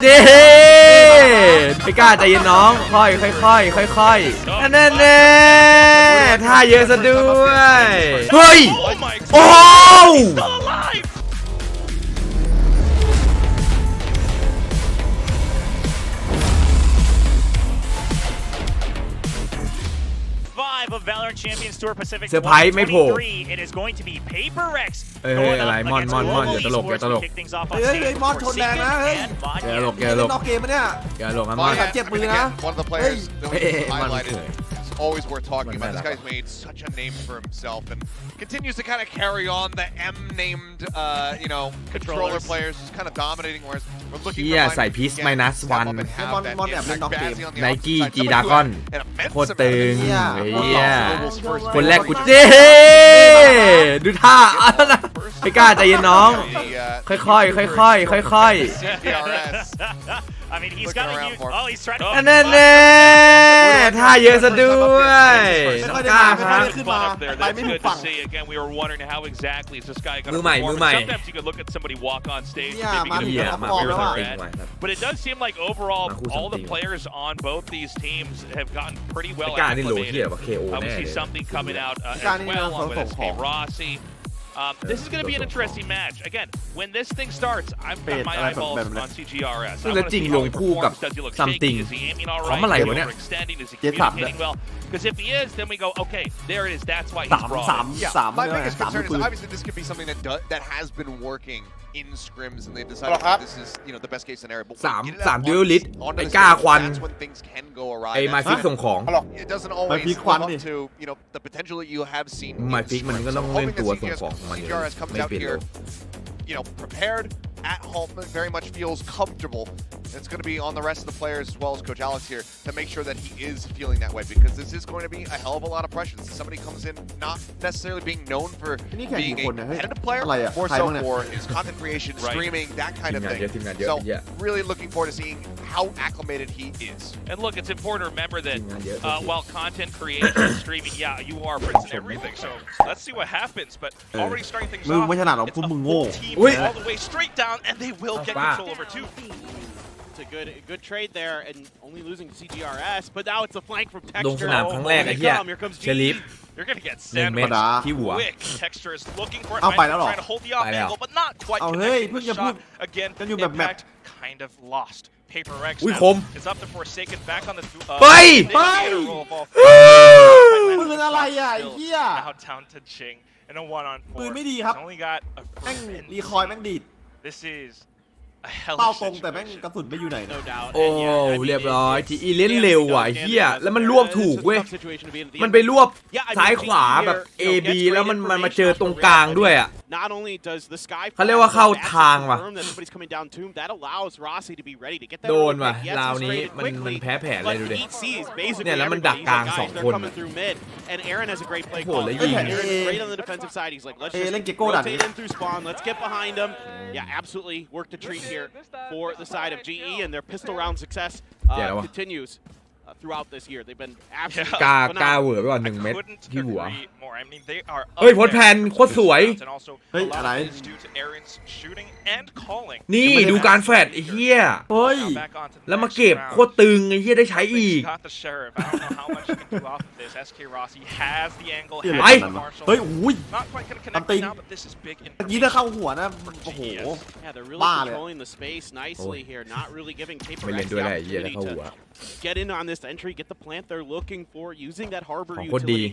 เย้ไม่กล้าใจเย็นน้องค่อยแน่ท่าเยอะซะด้วยเฮ้ยโอ้เซอร์ไพรส์ไม่โผล่อะไรมอนอย่าตลกเฮ้ยมอนชนแรงนะเฮ้ยอย่าตลกนอกเกมปะเนี่ยอย่าตลกนะมอนเจ็บมือนะAlways worth talking about. This guy's made such a name for himself and continues to kind of carry on the M-named, controller players, just kind of dominating. Whereas we're looking for ใส่พีซ-1 มอนแอบเล่นนอกเกมไนกี้จีดากอนโคตรตึงคนแรกกูเจ้ดูท่าไม่กล้าใจเย็นน้องค่อยแน่ท่าเยอะซะด้วยน้องกล้าครับไปไม่ถูกฝั่งมือใหม่But it does seem like overall all the players on both these teams have gotten pretty well acclimated. We see something coming out as well along with SK Rossi. This is going to be an interesting match. Again, when this thing starts, I've got my eyeballs on CGRS. ซึ่งจะจริงลงคู่กับ something พร้อมอะไรวะเนี่ย Because if he is, then we go, okay, there it is. That's why he's brought in. My biggest concern is obviously this could be something that has been working in scrims, and they've decided that this is the best case scenario. But 3 ดิวลิสไอ้กล้าควัน that's when things can go awry. ไอ้มาฟิกส่งของ It doesn't always live up to the potential that you have seen. มาฟิกมันก็ต้องเล่นตัวส่งของมันอยู่ไม่เปลี่ยนเลยprepared at home, very much feels comfortable. It's going to be on the rest of the players as well as Coach Alex here to make sure that he is feeling that way, because this is going to be a hell of a lot of pressure. Somebody comes in not necessarily being known for being a competitive player, more so for his content creation, streaming, that kind of thing. So really looking forward to seeing how acclimated he is. And look, it's important to remember that while content creation and streaming, you are prince and everything. So let's see what happens. But already starting things off, it's a full team all the way straight down, and they will get control over two. A good trade there, and only losing CGRS, but now it's a flank from Texture. ลงสนามครั้งแรกไอ้เหี้ยเชลิฟ You're gonna get sandwiched quick. Texture is looking for it, trying to hold the off angle, but not quite connecting the shot. Again, Impact kind of lost. PRX is up to Forsaken back on theปืนอะไรอ่ะไอ้เหี้ย now down to Ching in a 1-on-4. ปืนไม่ดีครับ Only got a แม่งรีคอยแม่งดีด This is เป้าตรงแต่แม่งกระสุนไม่อยู่ไหนนะ โอ้เรียบร้อยทีอีเล่นเร็วว่ะเฮียแล้วมันรวบถูกเว้ยมันไปรวบซ้ายขวาแบบ A B แล้วมันมาเจอตรงกลางด้วยอ่ะเขาเรียกว่าเข้าทางว่ะโดนว่ะราวนี้มันแพ้แผลเลยดูดิเนี่ยแล้วมันดักกลาง2 คนโหแล้วยิงเล่นเกโก้ดัน absolutely worked a treat here for the side of GE, and their pistol round success continues throughout this year. They've been absolutely กล้าเวอร์ไปก่อน1 เม็ดที่หัว I mean, they are เฮ้ยโพสแพนโคตรสวย เฮ้ยอะไร นี่ดูการแฟดไอ้เหี้ยเฮ้ยแล้วมาเก็บโคตรตึงไอ้เหี้ยได้ใช้อีกเฮ้ยอุ้ยตำติงเมื่อกี้ถ้าเข้าหัวนะโอ้โหบ้าเลยไม่เล่นด้วยได้ไอ้เหี้ยแล้วเข้าหัวGet in on this entry, get the plant they're looking for, using that harbor utility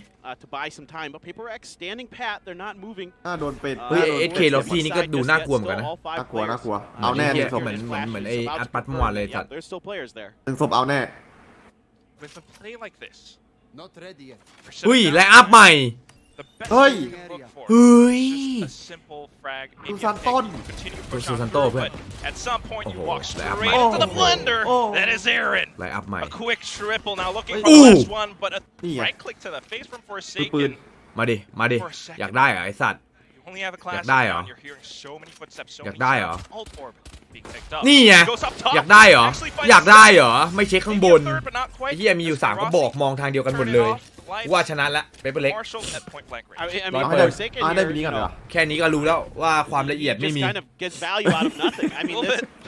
to buy some time. But PRX standing pat, they're not moving. โดนเป็นเฮ้ยSK Rossiนี่ก็ดูน่ากลัวเหมือนกันนะน่ากลัวเอาแน่เลยศพเหมือนไอ้อัดปัดเมื่อวานเลยจัดThere's still players there. ศพเอาแน่ With a play like this. Not ready yet. เฮ้ยไลน์อัพใหม่เฮ้ยดูซันต้นดูซันโต้เพื่อนโอ้โหไลน์อัพใหม่ไลน์อัพใหม่มาดิอยากได้เหรอไอสัตว์อยากได้เหรอนี่ไงอยากได้เหรอไม่เช็คข้างบนไอ้เหี้ยมีอยู่3 กระบอกมองทางเดียวกันหมดเลย ว่าชนะละเปเปอร์เล็ก I mean, for a second ได้ here, ไปนี้ก่อนเหรอ แค่นี้ก็รู้แล้วว่าความละเอียด he ไม่ just มี kind of gets value out of nothing. I mean,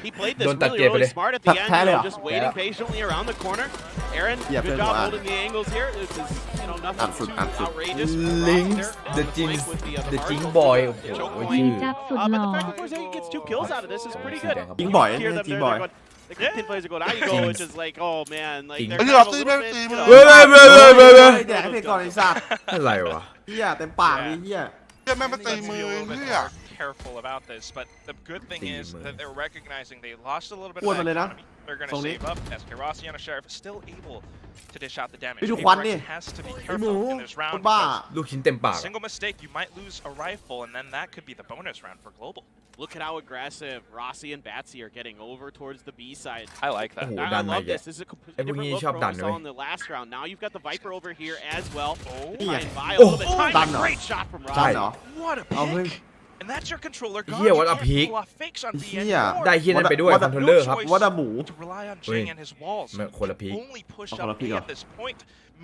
he played this Don't touch really, really it. smart at the end, Tap just waiting patiently around the corner. Aaron, Yeah, good fair job enough. holding the angles here. This is, nothing Absolute, too absolute. outrageous. Links the jinx the jinx boy โอ้โหชื่อ But the fact that Forsaken gets 2 kills out of this is pretty good. ยิงบ่อย Hear them, ยิง they're บ่อย going, the team players are going, out you go, which is like, oh man, like they're Jinx. kind of a little bit, you know, เว้ย แดกให้เพลงก่อนไอ้สัตว์ อะไรวะ เฮียเต็มปากนี่เฮีย แม่งมาตีมือเพื่อ careful about this, but the good thing is that they're recognizing they lost a little bit อ้วน of มาเลยนะ economy. They're going ตร to งนี้ save up. SK Rossi and a Sheriff is still able to dish out the damage. ไปดูควันดิ PRX has to be ไอ้หมู careful in this คน round บ้า because ลูกชิ้นเต็มปาก single mistake you might lose a rifle and then that could be the bonus round for Global. look at how aggressive Rossi and Batsy are getting over towards the B side. I like that. Oh, I done love my this. guess. This is a completely Everyone different needs look shop from what we done, saw right? in the last round. Now you've got the Viper over here as well. Oh, Yeah. And Vi a Oh, little bit time. done, Great shot from ใช่ Rossi. เหรอ what a เอาเฮ้ย pick! And that's your controller gone. Yeah, You what a can't pick. pull off fakes on V เฮีย anymore. ได้เฮียนั่นไปด้วยคอนโทรลเลอร์ครับ วัดอะหมู To rely on Wait. Jing and his walls. ไม่คนละพีค Only push Oh, up pick B up. at this point.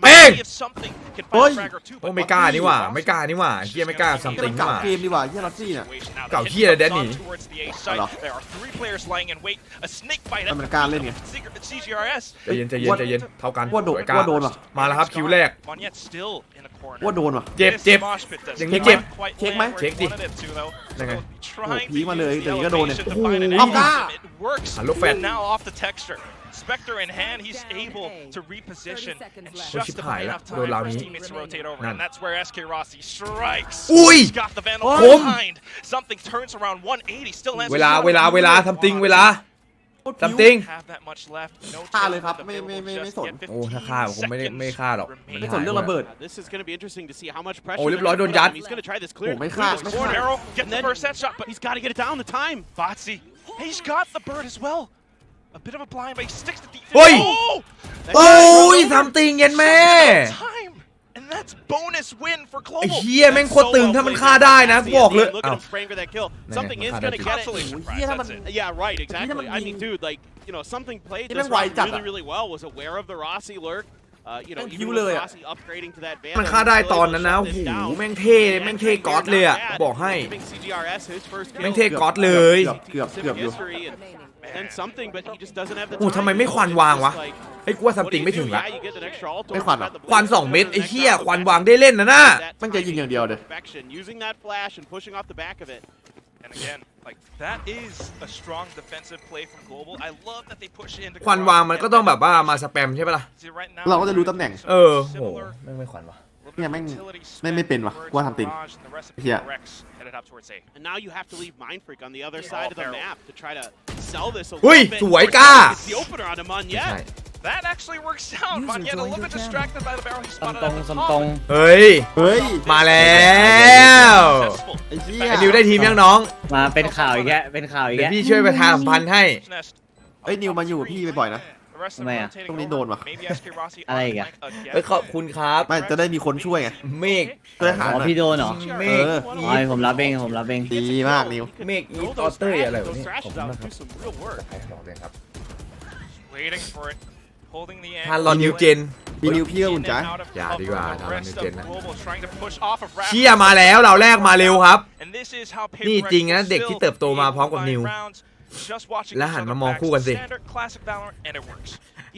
Bang! Maybe if something can Oi! find a frag or two, โอ้ but ไม่กล้านี่หว่า Rossi ไม่กล้านี่หว่าเฮียไม่กล้าซัมติงนี่หว่า เกมดีกว่าเฮียลอตซี่เนี่ย Now the เก่า hit เหี้ยเลย comes แดนนี่ on towards the A site. Hello. There are 3 players lying in wait. A snake bite. มันเป็นการเล่นไง CGRS. ใจเย็นใจเย็นใจเย็นเท่ากัน ว่าโดน สวยกล้า ว่าโดนว่ะ มาแล้วครับคิวแรก Monyet still in a corner. ว่าโดนว่ะ เจ็บ This เจ็บ mosh pit does อย่างนี้ not เจ็บ quite เช็คไหม land where เช็ค he ดิ wanted it to, though. ยังไง Trying พีคมาเลย to use แต่ the อย่างนี้ก็โดนเนี่ย elevation to find an เอากล้า angle. It works. Ah, look fat. And now off the texture. Spectre in hand, he's able to reposition and just about enough time for his teammates to rotate over. And that's where SK Rossi strikes. Ui! He's got the Vandal Ôm! behind. Something turns around 180. Still lands เวลาซัมติงเวลา ซัมติง have that much left. No ฆ่าเลยครับ tail ไม่ available สน just yet. โอ้ถ้าฆ่าผมไม่ฆ่าหรอก ไม่สนเรื่องระเบิด This is going to be interesting to see how much pressure. โอ้เรียบร้อยโดนยัด He's going to try this clear. โอ้ไม่ฆ่า clear this ไม่ corner. ฆ่า Arrow, get And the then first headshot, but he's got to get it down the time. Batsy, he's got the bird as well. A bit of a blind, but he sticks the defense. Oi! Oh! โอ้ยซัมติงเย็นแม่ Time. And that's bonus win for ไอ้ Global. เฮียแม่งโคตรตึงถ้ามันฆ่าได้นะกูบอกเลย Look at him spraying for that kill. Something is going to get it. Consolation prize, Yeah, that's but- it. Yeah, right, exactly. man I mean, dude, like, something played Cái this thằng quậy round chặt really, à? really well, was aware of the Rossi lurk. Thằng Even cứu with lời à? Rossi upgrading to that มัน Vandal, ฆ่าได้ he's ต still อน able นั้น to นะ shut โอ้โห this down. แม่งเท่แม่งเท่ก๊อตเลยอ่ะบอกให้ Giving CGRS his first แม่ง kill เท่ก๊อตเลย เกือบอยู่ history and something, but he just doesn't have the โอ้ time. ทำไมไม่ควันวางวะ Like, ไอ้กูว่าซัม what ติ do ง you ไม่ถึ do? งละ Yeah, you get an extra ult, ไม่ควันเหรอ the ควัน blade 2 เม็ด for the ไอ้ next เหี้ย round. ควันวางได้เล่นนะน่ะ มันจะยิงอย่างเดียวเลย Perfection, using that flash and pushing off the back of it. And again, like that is a strong defensive play from Global. I love that they push into ควันวางมันก็ต้องแบบว่ามาสแปมใช่ปะล่ะ right now. เราก็จะรู้ตำแหน่ง เออโหแม่งไม่ควันวะ เนี่ยแม่งไม่เป็นว่ะกูว่าทำติงเฮีย And now you have to leave Mind Freak on the other side of the map to try to sell this a อุ้ย little bit. สวยกล้า It's the opener on him on ไม่ใช่ yet. That actually works out. Monyet a little bit distracted by the barrel he ซัม spotted ตรง at ซั the ม top. ตรง เฮ้ย เฮ้ย มาแล้ว Successful. ไอ้เหี้ย ไอ้นิวได้ทีมยังน้อง มาเป็นข่าวอีกแล้วเป็นข่าวอีก เดี๋ย แล้ว ว พี่ช่วยประชาสัมพันธ์ให้ Nest. เอ้ยนิวมาอยู่กับพี่บ่อยๆนะ The rest of them Mày à? rotating Tông đi over. đồn mà. Maybe SK Rossi on อะไรอีกอะ flank again. เฮ้ยขอบคุณครับ ไม่จะได้มีคนช่วยไง เมฆ ช่วยหา อ๋อ หน่อย พี่โดนเหรอ เม เอ ฆ อ อ๋อผมรับเองผมรับเอง ดีมากนิว เมฆอี Roll ออ those เตอร์ thrashes, อะไรวะ those เนี่ยขอบ thrashes คุณ out, มากครับ do some real work. ใครบอกเลยครับ Waiting for it. Holding the ทานรอนนิวเจน มีนิวพี่ก็อุ่นใจ อย่าดีกว่าทำให้เจนนะ เชี่ เชี่ยมาแล้วเราแรกมาเร็วครับ นี่ นี่ จ จ ริ ริ ง ง นะ นะ เด็ เด็ ก ก ที่ ที่ เติ เติ บบ โต โต มา มา พ พ ร้ ร้ อ อ ม ม กั กั บบ นิ นิ ว ว และหันมามองคู่กันสิ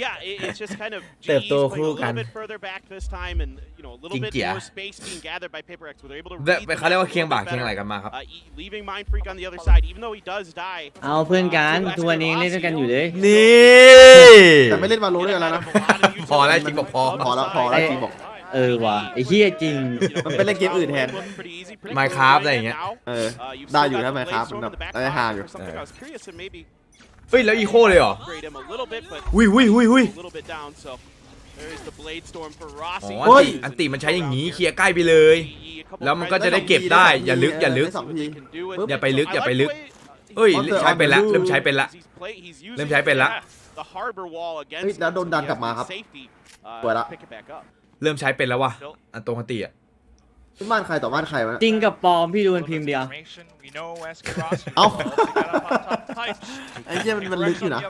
Yeah, it's just kind of เติบ GE's โต playing คู่ a กัน little bit further back this time, and a little bit more space being gathered by PRX, where they're able to แบบ read the เขาเรียกว่า map a เคียง little บ่า bit เคียงไหล better. กันมาครับ Leaving Mind Freak on the other side, even though he does die. เอาเพื่อนกันทุกวันนี้เล่นด้วยกันอยู่เลย นี่ แต่ไม่เล่นวาโลด้วยกันแล้วนะ พอแล้วจริงบอกพอ พอแล้วจริงบอก เออว่ะไอ้เหี้ยจริง มันเป็นเล่นเกมอื่นแทน Minecraft อะไรอย่างเงี้ย เออได้อยู่นะ Minecraft มันแบบได้ห่างอยู่ เฮ้ยแล้วอีโคเลยเหรอ upgrade him a little bit, but หุย a little bit down. So there's the blade storm for อ๋ Rossi. ออันติมันใช้อย่างนี้เคลียร์ใกล้ไปเลย แล้วมันก็จะได้เก็บได้อย่าลึก ได้สองที อย่าไปลึกเอ้ยใช้เป็นละเริ่มใช้เป็นละ เริ่มใช้เป็นละ The harbor wall เฮ้ย against แล้วโดนดันกลับมาครับ safety. สวยละ Pick it back up. เริ่มใช้เป็นแล้ววะอันตรงอันติอ่ะ บ้านใครต่อบ้านใครวะ จริงกับปลอมพี่ดูมันพิมพ์เดียว เอ้า ไอ้เหี้ยมันลึกอยู่นะ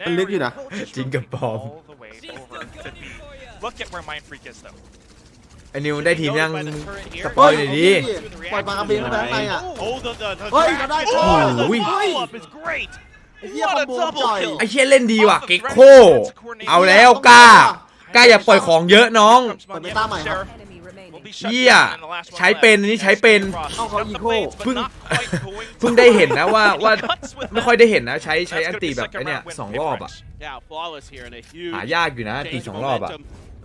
มันลึกอยู่นะ จริงกับปลอม look at where Mind Freak is though. ไอ้นิวได้ทีมยังสปอยหน่อยดิ ปล่อยปลากระเบนไปข้างในอ่ะ Oh, the เฮ้ยเราได้ oh, the Ui. follow-up is great. ไอ้เหี้ย What คอ a มโบ double จ่อย kill. ไอ้เชี่ยเล่นดีว่ะเก็กโคเอาแล้วกล้าอย่าปล่อยของเยอะน้อง เปิดเมตาใหม่ครับ เหี้ยใช้เป็นอันนี้ใช้เป็น เอาเขาอีโค เพิ่งได้เห็นนะว่าไม่ค่อยได้เห็นนะใช้อันตีแบบไอ้เนี่ย2 รอบอ่ะ Yeah, flawless here and a huge หายากอยู่นะตี2 รอบอ่ะ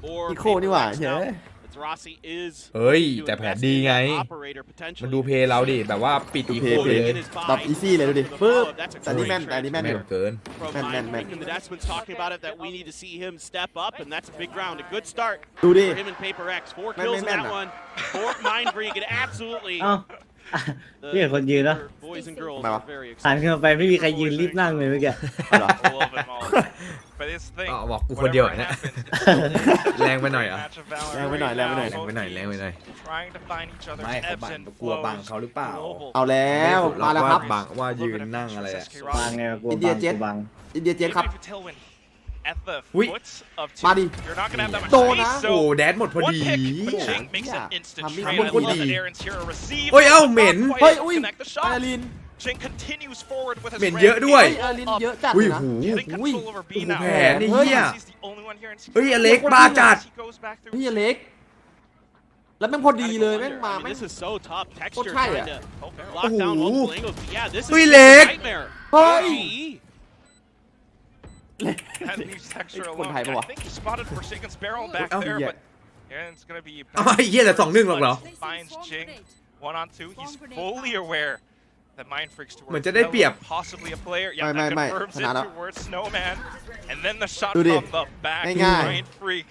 for อีโคนี่หว่าเฮ้ย As Rossi is เฮ้ย doing แต่แผน best ดี in ไง that operator potentially. มันดูเพลย์เราดิแบบว่าปิดอีโคไปเลย แบบอีซี่เลยดูดิปึ๊บแต่นี่แม่นแต่นี่แม่น แม่ อยู่ นเกิน From Man, Mind man. Freak, and the Desmond's talking about it that we need to see him step up, and that's a big round. A good start ดูดิ for him and Paper X. 4 Man, kills in man, that man. one. For Mind Freak, and absolutely เอ้า พี่เห็นคนยืนนะ boys and girls Mày are bảo. very หัน excited. ขึ้นมาไปไม่มีใครยืนรีบนั่งเลยเมื่อกี้ เอาเหรอ I love them all. But it's the thing. บอกกูคนเดียว whatever เนี่ย happens, แรงไปหน่อยอ่ะ match of valor, แรงไปหน่อยแรงไปหน่อย แรงไปหน่อยแรงไปหน่อย trying to find each other's ไม่เขา ebbs บัง and กลัวบัง flows. เขาหรือเปล่า Global. เอาแล้วมาแล้วครับ บังว่ายืนนั่งอะไรอะ บางไงกลัว อินเดี บั ย ง เจ็ ก ต ลัวบัง อินเดียเจนครับ Even if you tailwind at the Ui. foot of Ma two, đi. you're not gonna have that much โดนนะ space, โอ้ so แดดหมดพอ one ดี pick but Chink makes an Yeah. instant Thằng trade. Mỹ I không love đi. that Aaron's here to receive. Ôi, ao, but not mến. quite เฮ้ย able to อุ้ย connect the อา shot. ลิน Chink continues forward with his เหม็น red เยอะด้วย เฮ้ยอาลินเยอะจัด อุ้ย เลยนะ หู getting Ui. control over B โอ้โห now. แผนนี่ เฮ้ย เหี้ย He's the only one here in เฮ้ยอเล็กบ้าจัด He goes back through พี่อเล็ก แล้วแม่งพอดีเลยแม่งมา I mean, แม่ง this is so tough. Texture try trying it. to lock down Ủa. multiple angles. But yeah, this is Ui, just a Lek. nightmare. เฮ้ย GE. That leaves texture Con alone. thầy I bảo à? think he spotted Forsaken's barrel back Ôi, there, dạ. but yeah, it's gonna be เอาไอ้เหี้ยแต่2-1หรอกเหรอ finds Jing 1-on-2. He's fully aware that Mind Freaks เหมือน towards จะได้เปรียบ Melon, possibly a player. Yeah, Mày, that mày, confirms thằng it nào đó. towards Snowman. And then the shot Đưa đi. from the back. Ngay ngay. Mind Freak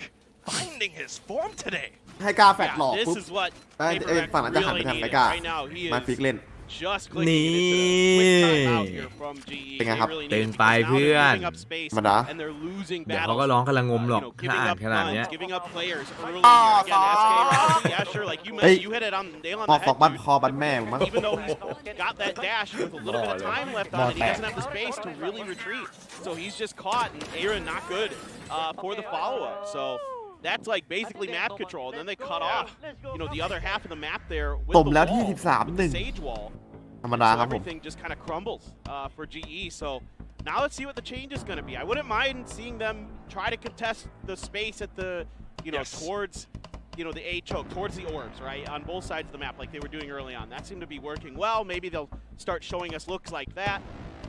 finding his form today. ให้กล้าแฟดหลอก Yeah, ปุ๊บ this is what เอ้ย Paper เอ้ย X ฝั่งนั้นจะหันไป really ทางไป needed กล้า right now. He มา is ฟิกเล่น just clicking. It's a quick timeout here from GE. Tên They học. really need Tên it bài because now they're Phương. giving up space Mà đã. and they're losing เดี๋ยวเขา battles. ก็ร้องกำลังงมหรอก You know, ถ้า giving อ่าน up ขนาดเนี้ย runs, giving up players early. Ah, Again, SK Rossi, yeah, sure, like you Ê. mentioned, you hit it on nail on ออก the ฟอกบ้าน head. คอบ้านแม่มึงมั้ง Even though he's got that dash with a little bit of time left on it, he doesn't have the space to really retreat. So he's just caught, and Aaron not good for the follow-up. So that's like basically map control, and then they cut off, you know, the other half of the map there with ต the บแล้วที่ wall, with the 13-1 Sage wall. ธรรมดา So ครับผม everything just kind of crumbles for GE. So now let's see what the change is going to be. I wouldn't mind seeing them try to contest the space at the, you know, Yes. towards, you know, the A choke, towards the orbs, right, on both sides of the map like they were doing early on. That seemed to be working well. Maybe they'll start showing us looks like that.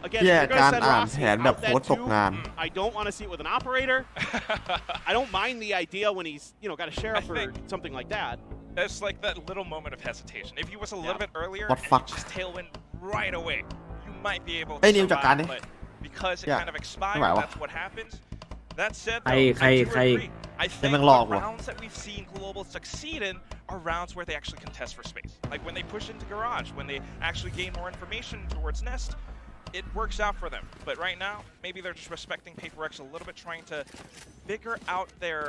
Again, if แย่ you're going การ to send อ่าน Rossi แผนแบบ out โค้ช that ตก too, งาน I don't want to see it with an operator. I don't mind the idea when he's, you know, got a sheriff or something like that. It's like that little moment of hesitation. If he was a little bit earlier What and fuck? he just tailwind right away, you might be able to เอ้ยนิวจัดการดิ survive, but because it Yeah. kind of expired, ไม่ไหววะ that's what happens. That said, Hay, though, hay, I do hay. agree. I think มัน the หลอกว่ะ rounds that we've seen Global succeed in are rounds where they actually contest for space. Like when they push into Garage, when they actually gain more information towards Nest, it works out for them. But right now, maybe they're just respecting Paper X a little bit, trying to figure out their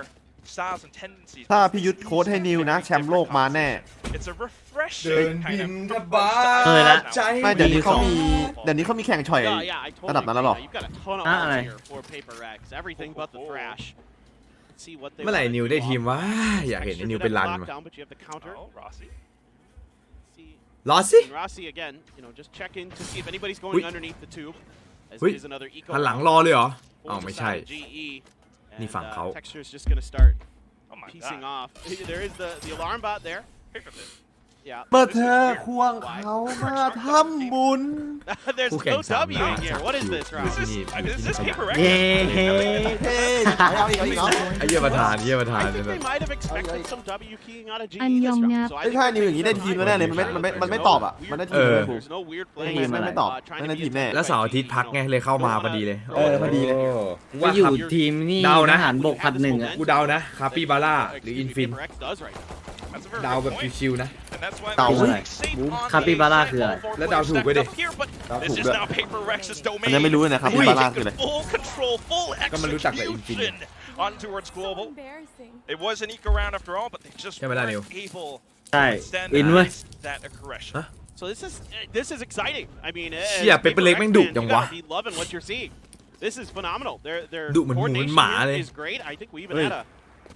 styles and tendencies. ถ้าพี่ยุทธโค้ชให้นิวนะ แชมป์โลกมาแน่ It's a refreshing kind of เออละ ไม่เดี๋ยวนี้เขามีแข่งช่อย Yeah, yeah, I totally ระดับนั้นแล้วหรอ agree. You've got a ton of Ah, odds này. here for Paper X. Everything but the thrash. Let's see what they เมื่อไหร่ wanna นิว do ได้ off ทีม the วะ bat. อยากเห็นไอ้ Texture นิว did เป็น have รัน the ว่ะ lockdown, but you have the counter. Oh, Rossi. See, รอสิ and Rossi again, you know, just check in to see if anybody's Ui. going underneath the tube. As Ui. it is another eco หันหลังรอเลยเหรอ for อ้าว the ไม่ side ใช่ of GE. Ni And, phẳng khẩu. Texture's just gonna start Oh my piecing god. off. There is the alarm bot there. Pick up this. Yeah. เมื่อเธอควงเขามาทำบุญ There's Who can no sound W in that? here. What is this round? Is this Paper X? เย้ เฮ้ยเอาอีกเนาะ ไอ้เหี้ยประธานเหี้ยประธาน I เนี่ย think แบ they บ might have expected some W keying out of GE อันย this อง round. งับ So I ไม่ think ใช่ they นิวอย่างนี้ได้ทีมแน่เลยมันไม่ตอบอ่ะมันได้ทีม เออ เลย There's no weird play. ไม่ตอบมันได้ทีมแน่ แล้วเสาร์อาทิตย์พักไงเลยเข้ามาพอดีเลย เออพอดีเลย กู ก็ ว่า อยู่ ครับ ทีมนี่ เดานะ ทหารบก1-1 กูเดานะคาปิบาร่าหรืออินฟิน Paper X does right now. That's a very เดา good แบบ point. ชิวๆนะ And that's why Tao they're ơi. safe on the Capybara side.คืออะไร All four แล้วเดา players ถูกไปดิ stacked up here, but เดา this ถูก is ด้วย now Paper X's อันนี้ domain. ไม่รู้เลยนะครับพี่บาร่าคืออะไร Full control, full Kan man lutak na execution on towards Global. Embarrassing. It was an eco round after all, but they just Kan man weren't Daniel. able ใช่ to stand อินเว้ย against that aggression. Huh? So this is exciting. I mean, as Xià, Paper Paper Lake X แม่งดุ fans, จัง you วะ gotta be loving what you're seeing. This is phenomenal. Their ดุเหมือนหมูเหมือน coordination หมา here เลย is great. I think we even เฮ้ย had a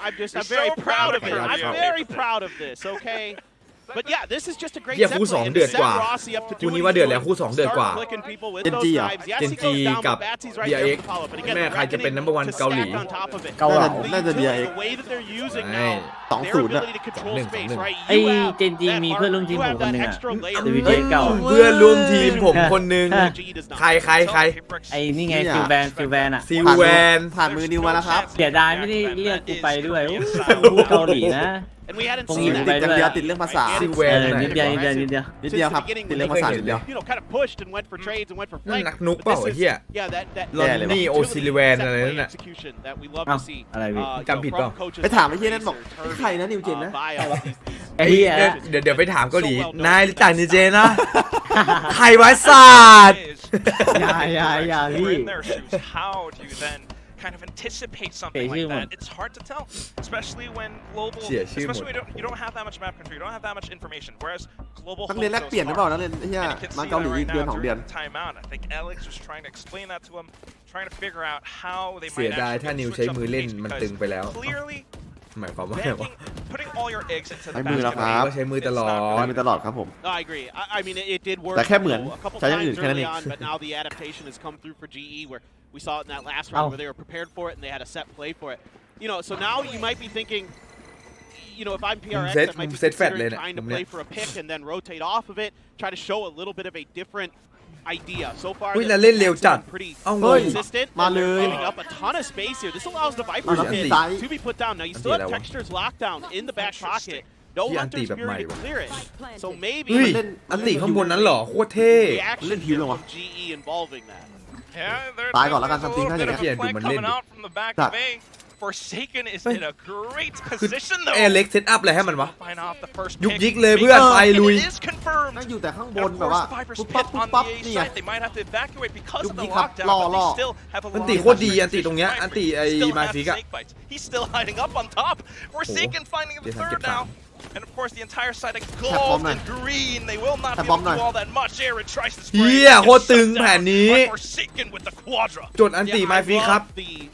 I'm You're very so proud of proud it. of I'm her. very proud of this. Okay. But yeah, this is just a great เหี้ยคู่2เดือดกว่าคู่นี้ว่าเดือดแล้วคู่2เดือดกว่า เจนจีอ่ะ เจนจีกับ PRX แม่ใครจะเป็น number 1 เกาหลี เกาหลี น่าจะ BRX 2-0 อะ ไอ้เจนจีมีเพื่อนร่วมทีมผมคนหนึงอะแต่วีเจเก่า เพื่อนร่วมทีมผมคนหนึงใคร ไอ้นี่ไงฟิลแวนอะ ซิลแวน ผ่านมือนิวมาแล้วครับ เสียดายไม่ได้เรียกกูไปด้วยพูดเกาหลีนะ And we hadn't คง seen อยู่ that. ไป ติด ด้วย อย่างเดียวติดเรื่องภาษา ซิลแวน นิดเดียว นิดเดียวครับติดเรื่องภาษานิดเดียว You know, kind of pushed and went for trades and went for นั่น flank. นักนุกเปล่าไอ้เหี้ย Yeah, that ลอนนี่โอซิลิแวนอะไรนั่นน่ะ execution that we love อ้าว to see. อะไรพี่ จำผิดเปล่า ไปถามไอ้เหี้ยนั่นบอกใครนะนิวเจนนะ ไอ้เหี้ย เดี๋ยวไปถามเกาหลีนายรู้จักนิเจนะใครวะศาสตร์ อย่าพี่ in their shoes, how do you then kind of anticipate something like that? It's hard to tell, especially when global, especially when you don't have that much map control, you don't have that much information. Whereas global นักเรียนแลกเปลี่ยนหรือเปล่านักเรียนไอ้เหี้ยมาเกาหลีเดือน2 เดือน timeout. I think Alex was trying to explain that to him, trying to figure out how they เสีย might ดาย actually ถ้านิว switch ใช้ up มือ the เล่น pace มัน because ตึงไปแล้ว clearly หมายความว่าไงวะ putting all your eggs into the ใช้มือแล้วค basket. รับ ก็ใช้มือตลอ ใช้ ด มือตลอดครับผม No, I agree. I mean, it did work แต่แค่เหมือน a couple ใช้อย่างอื่น times แค่นั้นเอ early ง on, but now the adaptation has come through for GE, where we saw it in that last round where they were prepared for it and they had a set play for it. You know, so now you might be thinking, you know, if I'm PRX, I might be considering trying to play for a pick and then rotate off of it, try to show a little bit of a different idea. So far, อุ้ยแล้วเล่นเร็วจัด pretty เอ้า เฮ้ย consistent. มา and เล they're ย giving up a ton of space here. This allows the Viper อุ้ย to อันตีซ้าย be put down. Now you still have Texture's lockdown in the back pocket. No He Hunter's anti-แบบใหม่ Fury to ว่ะ clear it. So maybe เฮ้ย เล่น อันติข้างบนนั้นเหรอโคตรเท่ reaction เล่นทีม here เลยวะ from GE involving that. Yeah, there's ตายก่อนแล้วกัน a ซัมติง little ถ้าอย่าง bit เงี้ of ย a flank ดูมันเล่น coming out from the back จัด of A. Forsaken is in a great คือ position เอ though. เล็กเซตอัพอะไรให้มันวะ Find off the first ยุก pick. ยิกเลยเพื่อนไปลุย It is confirmed. นั่งอยู่แต่ข้างบ And น of แบบ course, ว่า the Viper's ปุ๊บปั๊บ pit ปุ๊บ on ปั๊บ the A นี่ไง site. They might have to evacuate because of the ยุกยิกครับ lockdown, ล่อ but ล่อ they still have a อัน little ติ bit โคตรดี of อันติตรงเนี้ย position. อันติไอ้ Still มา has ฟิกอะ snake bites. He's still hiding up on top. Forsaken finding the เดี๋ยวฉัน third เก็บสาม now. And of course, the entire side of แท็บพร้อม gold หน่อย and green. They will not แท็บ be พร้อ able มหน่ to อย do all that much. Aaron tries to เฮี spray. ยโคตรตึงแผนนี้ But Forsaken with the quadra. จดอันติมาฟิกครับ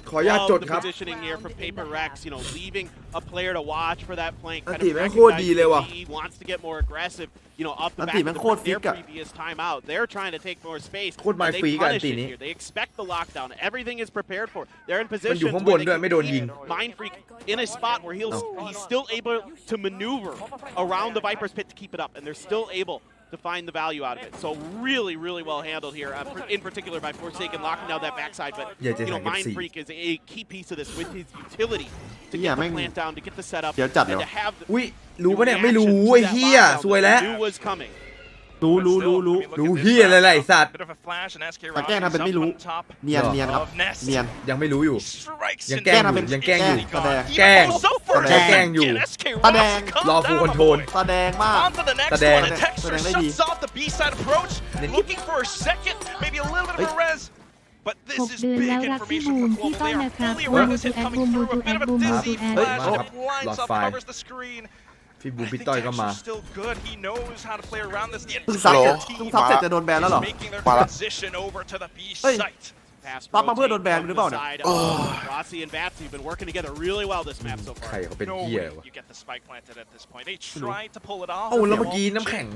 ขออนุญาตจดครับ positioning here from PRX, you know, leaving a player to watch for that flank. อัน kind ติ of แม่งโคตรดีเลยว่ะ recognizing GE wants to get more aggressive, you know, up the อัน back ติ of แม่ง the โคตร their ฟิกอะ previous timeout. They're trying to take more space. โคตรไม้ and they ฟรีกับอัน punish ติ it นี้ here. They expect the lockdown. Everything is prepared for. They're in มันอยู่ position ข้างบน where they ด้วย can ไม่โดนยิง keep Mind Freak in a spot where he's still able to maneuver around the Viper's pit to keep it up, and they're still able to find the value out of it. So really, really well handled here, in particular by Forsaken locking down that backside. But Yeah, just you know, like Mind FC. Freak is a key piece of this with his utility to Yeah, get the man. plant down, to get the setup, เดี๋ยวจัด and เล to ย have the อุ้ยรู้ปะเนี่ยไม่รู้ reaction to ไอ้ that เฮีย lockdown ซวยแล้ว that they knew was coming. รู้ But still, I mean, look รู้ at this เฮียอะไร round. ล่ะไอ้สัตว์ Bit of a flash and SK แต่แกล้งทำเป็นไม่รู้ Rocky is up on top เนียนเนียนครับ of Nest. เนียน ยังไม่รู้อยู่ Strikes ยัง into แกล้ง ทำ อ เป็น ยู่ยังแกล้งอยู่ แกล้ง He แกล้ง goes over แกล้ง it. แกล้งอยู่ And SK แสดง Rocky comes รอฟูล down คอนโทรล the boy. แสดงมาก On to the next Tadeng. one. And Texture Tadeng shuts lady. off the B-side approach, Then- looking for a second, maybe a little bit of a res. But this 6 is เดือน big แล้วรักพี่ information บู for มพี่ Global. ต้ They น are นะครับ fully บู aware ม of บู this ทู hit แอด coming บูมบู through. ทู A แอ bit ด of a บูมบูทู dizzy แอด flash off the ห blind ลอด stuff ไฟ covers the screen. พี่บู I พี่ think ต้อยก็มา Texture's still good. He knows how to play around this. The เพิ่งซับ entire เสร็จ team เพิ่งซับเสร็จจะโดนแบนแล้วเหรอ is making their มาละ transition over to the B เฮ้ย site. Pass ปั๊บมาเพื่อ rotate โดนแบน from หรือ the เปล่าเนี่ย side. Rossi and Batsy have been working together really well this map so ใคร far. เขาเป็น No เฮีย way วะ you get the spike planted at this point. They tried to pull it off. โอ้แล้วเมื่อกี้น้ำแข็ง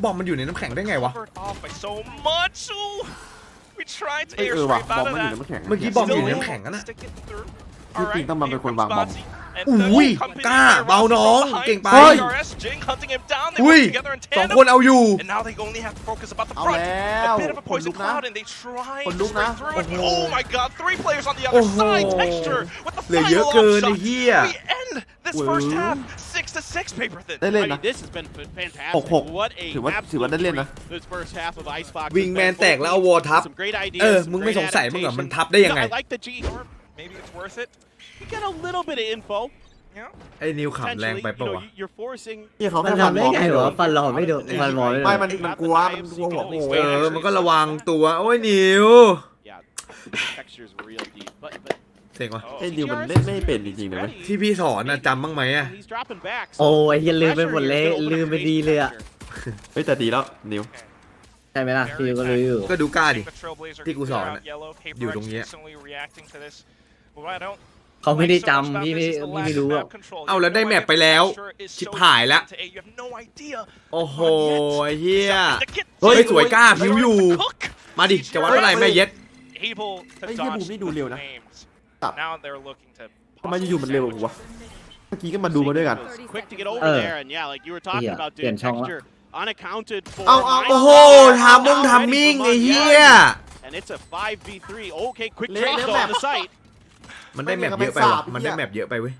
บอมมันอยู่ในน้ำแข็งได้ไงวะ Covered off by so much. Ooh. We tried to เอ้ย air ว่ะ straight บอ out ม of มันอยู่ใน that. น้ำแข็ง เมื่อกี้บอมอยู่ Still ใน able น้ำแข็ง to อะนะ stick it through. ที่จริงต้องมันเป็นคนวางบอม อุ้ยกล้าเบาน้องเก่งไป PRX, Jing hunting him down. They อุ้ย work together in สอง tandem. คนเอาอยู่ And now they only have to focus about the เอา front. แล้ว A bit of a ขน poison ลุกนะ cloud, and they try ขน to ลุกนะ sprint through it. โอ้โห Oh my god, 3 players on the โอ้ other โห side. Texture with the เหลือ final เยอะเกิน up ไอ้ shot. เหี้ย We end this first half 6-6, Paper Thin. ได้ I เล่น mean, นะ this has been fantastic. 6-6 What a ถือว่าได้เล่นนะ absolute treat this first half of Icebox. วิงแมนแตกแล้วเอาวอลทับ Some great ideas, มึง some ไม่ great สงสัยมึงเหรอ adaptation. มันทับได้ยังไง I like the G. Maybe it's worth it. You get a little bit of info. Yeah. ไอ้นิวขำแรง Potentially, ไป you ปะ know, วะ you're forcing. ที่เขา มัน แค่ฟัน ทำได้ บอม ไงวะฟันหลอไม่โดนฟันหลอไม่โด ไม่ น มันกลัวหัวโง่ มันก็ระวังตัวโอ้ยนิว Yeah, texture's real deep. But เจ๋งวะ ไอ้นิวมันเล่นไม่เป็นจริงๆเลยเว้ย ที่พี่สอนนะจำบ้างไหมอะ he's dropping back. โอ้ยอย่าลืมไปหมดเลยลืมไปดีเลยอะ เฮ้ยแต่ดีแล้วนิว ใช่ไหมล่ะพี่ก็รู้อยู่ ก็ดูกล้าดิ The Trailblazer ที่กูสอนอะ clear out yellow. อยู่ PRX ตรงเนี้ย instantly reacting to this. But what I don't เขาไม่ได้จำพี่ไม่รู้อ่ะ เอาแล้วได้แมปไปแล้วชิบหายแล้วโอ้โหเฮียเฮ้ยสวยกล้าผิวอยู่มาดิจะวัดอะไรแม่เย็ด ไอ้เหี้ยบูมนี่ดูเร็วนะตัดทำไมอยู่มันเร็วกว่าเมื่อกี้ก็มาดูมาด้วยกัน เปลี่ยนช่องละ เอาโอ้โหทำมิ่งไอ้เหี้ย มันได้แมปเยอะไปวะมันได้แมปเยอะไปเว้ย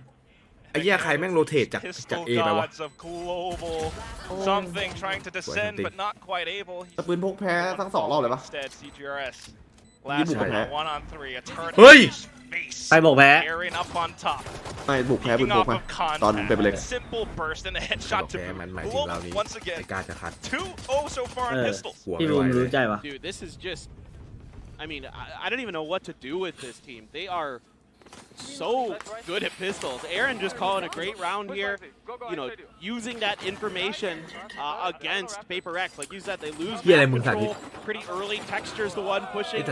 ไอ้เหี้ยใครแม่งโรเทตจากA ไปวะ แต่ปืนพกแพ้ทั้ง2 รอบเลยปะ เฮ้ย ไปบอกแพ้ ไม่บุกแพ้ปืนพกมาตอนเป็นไปเลย โอเคมันหมายถึงเรานี่ไอ้กล้าจะคัดหัว พี่ ไม่ บู ไหว ม เล รู้ ย ใจปะ Dude, this is just. I mean, I don't even know what to do with this team. They are so good at pistols. Aaron just calling a great round here. You know, using that information against PRX. Like you said, they lose control pretty early. Texture's the one pushing.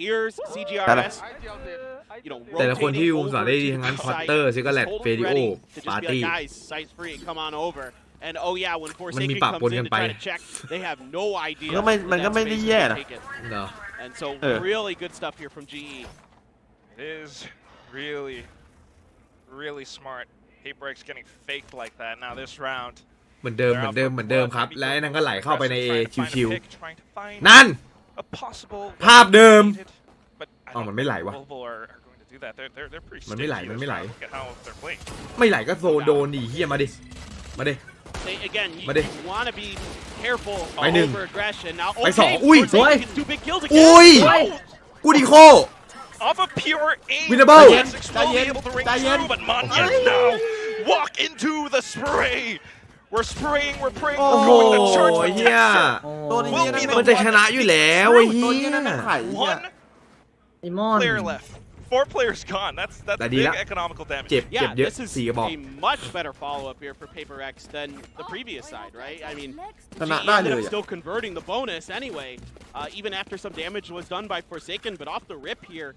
Here's CGRS. You know, แต่ละคนที่วงสอนได้ดีทั้งนั้นพอตเตอร์ซิกเลตเฟดิโอปาร์ตี้ Sight free, come on over. And oh yeah, when Forsaken comes in to try to check, they have no idea. มันก็ไม่ได้แย่นะ เนาะ And so really good stuff here from GE. It is really smart. PRX getting faked like that. Now this round. เหมือนเดิมครับและนั่นก็ไหลเข้าไปใน A ชิวๆนั่นภาพเดิมอ๋อมันไม่ไหลวะมันไม่ไหลไม่ไหลก็โซโดนดิเฮียมาดิAgain, you want to be careful ไปหนึ่ง over aggression. Now, ไปสองอุ้ย 2 big kills อุ้ย again. กูดิโค Off of pure aim, Winnable. will be able to ring through, but Manya now walk into the spray. We're spraying, we're praying, we're going to charge the texture. มันจะชนะอยู่แล้วไอ้เหี้ย One ไอ้มอน player left. 4 players gone. That's big economical damage. เจ็บเย Yeah, อะ this is 4 กระบอก a much better follow-up here for PRX than the previous side, right? I mean, ชนะได้ GE เล ended ย up still converting the bonus anyway, even after some damage was done by Forsaken. But off the rip here,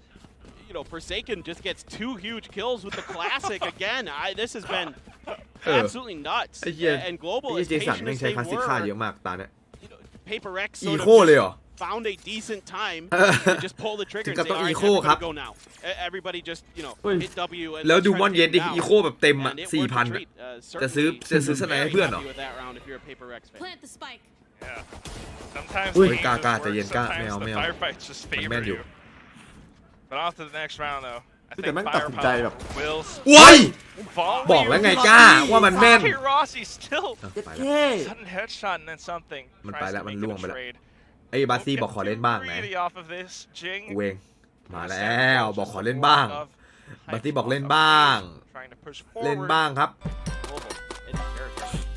you know, Forsaken just gets 2 huge kills with the classic again. This has been absolutely nuts. ไอ้เหี้ย And Global, ไอ้ as เจสัน patient แม่ง as ใช้ they คลาสสิกค่าเย were, อะมากตาเนี่ย PRX อี sort โค of เลยเหรอ found a decent time to just pull the trigger and ถึ say, งกับต้อง all right, eco ครับ everybody go now. Everybody just, you know, hit W and แล้ว let's ดู try มอน to เย็ด take ดิ it down. อีโคแบบเต็มอ่ะ And it 4,000 would อ่ะ retreat. จะซื้อสไนให้เพื่อนเหรอ Very happy with that round if you're a PRX fan. Plant the spike. Yeah. Sometimes Ui, the game ca, just ca, works,ใจเย็น ca, sometimes ไม่เอา the ไม่เอา firefights just มัน favor แม่นอยู่ you. But off to the next round though. I แต่ think แม่งตัดสินใจแบบ Firepower will โว้ย follow บอกแล้วไง you. กล้าว่ามันแม่น Rossi still ไปแล้ว sudden headshot and then something. มัน tries ไปแล้ว to มัน make ล่ว it ง a ไปแล้ว trade. ไอ้บาซี่บอกขอเล่นบ้างไหน Greedy off of this, Jing. กูเองมาแล้วบอกขอเล่นบ้าง บาซี่บอกเล่นบ้าง Trying to push เล่น forward. บ้างครับ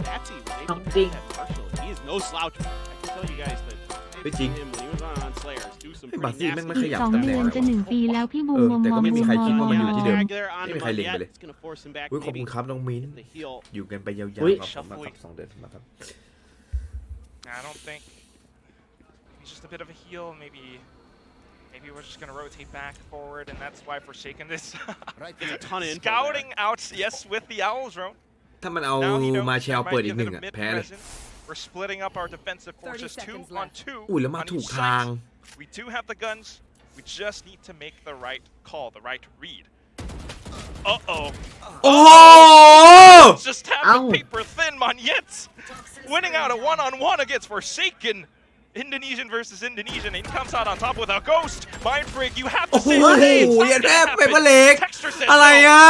Patsy was able to Something. get that partial. He is no slouch. I can tell you guys that. ไม่จริง Him when he was on Slayers, do some ไอ้บา pretty ซี่แม่งไม่ nasty ขยับ 2 ตำแห เดื น่ง อนจะ1 ปีแล้วพี่บูมมอง แต่ก็ไม่มีใครคิดว่ามันอยู่ที่เดิม tag there on ไม่มี him, ใคร but เล็งไป yet เลย it's gonna force him back อุ้ยขอบคุณ maybe ครับน้องมิ้น the heel. อยู่กันไปยาว อุ๊ย ๆขอบคุณมากครับ2 เดือนมาครับ I don't think he's just a bit of a heel. Maybe we're just gonna rotate back forward, and that's why Forsaken is There's a ton of info scouting out. Yes, with the Owls drone. ถ้ามันเอา Now he knows มาเชล there เปิด might อีก be 1 a อ่ะ mid แพ้เลย presence. We're splitting up our defensive forces 2 on 2. อุ้ยแล้วมา on ถูก each ทาง side. We do have the guns. We just need to make the right call, the right read. Uh-oh. โอ้โห Just have Ow. the paper thin, Monyets. Winning out a one-on-one against Forsaken. Indonesian versus Indonesian. He comes out on top with a ghost. Mindfreak, you have to โอ้โห save the game. ยันแทบไปเปเล็ก Texture says อะไร no. อ่ะ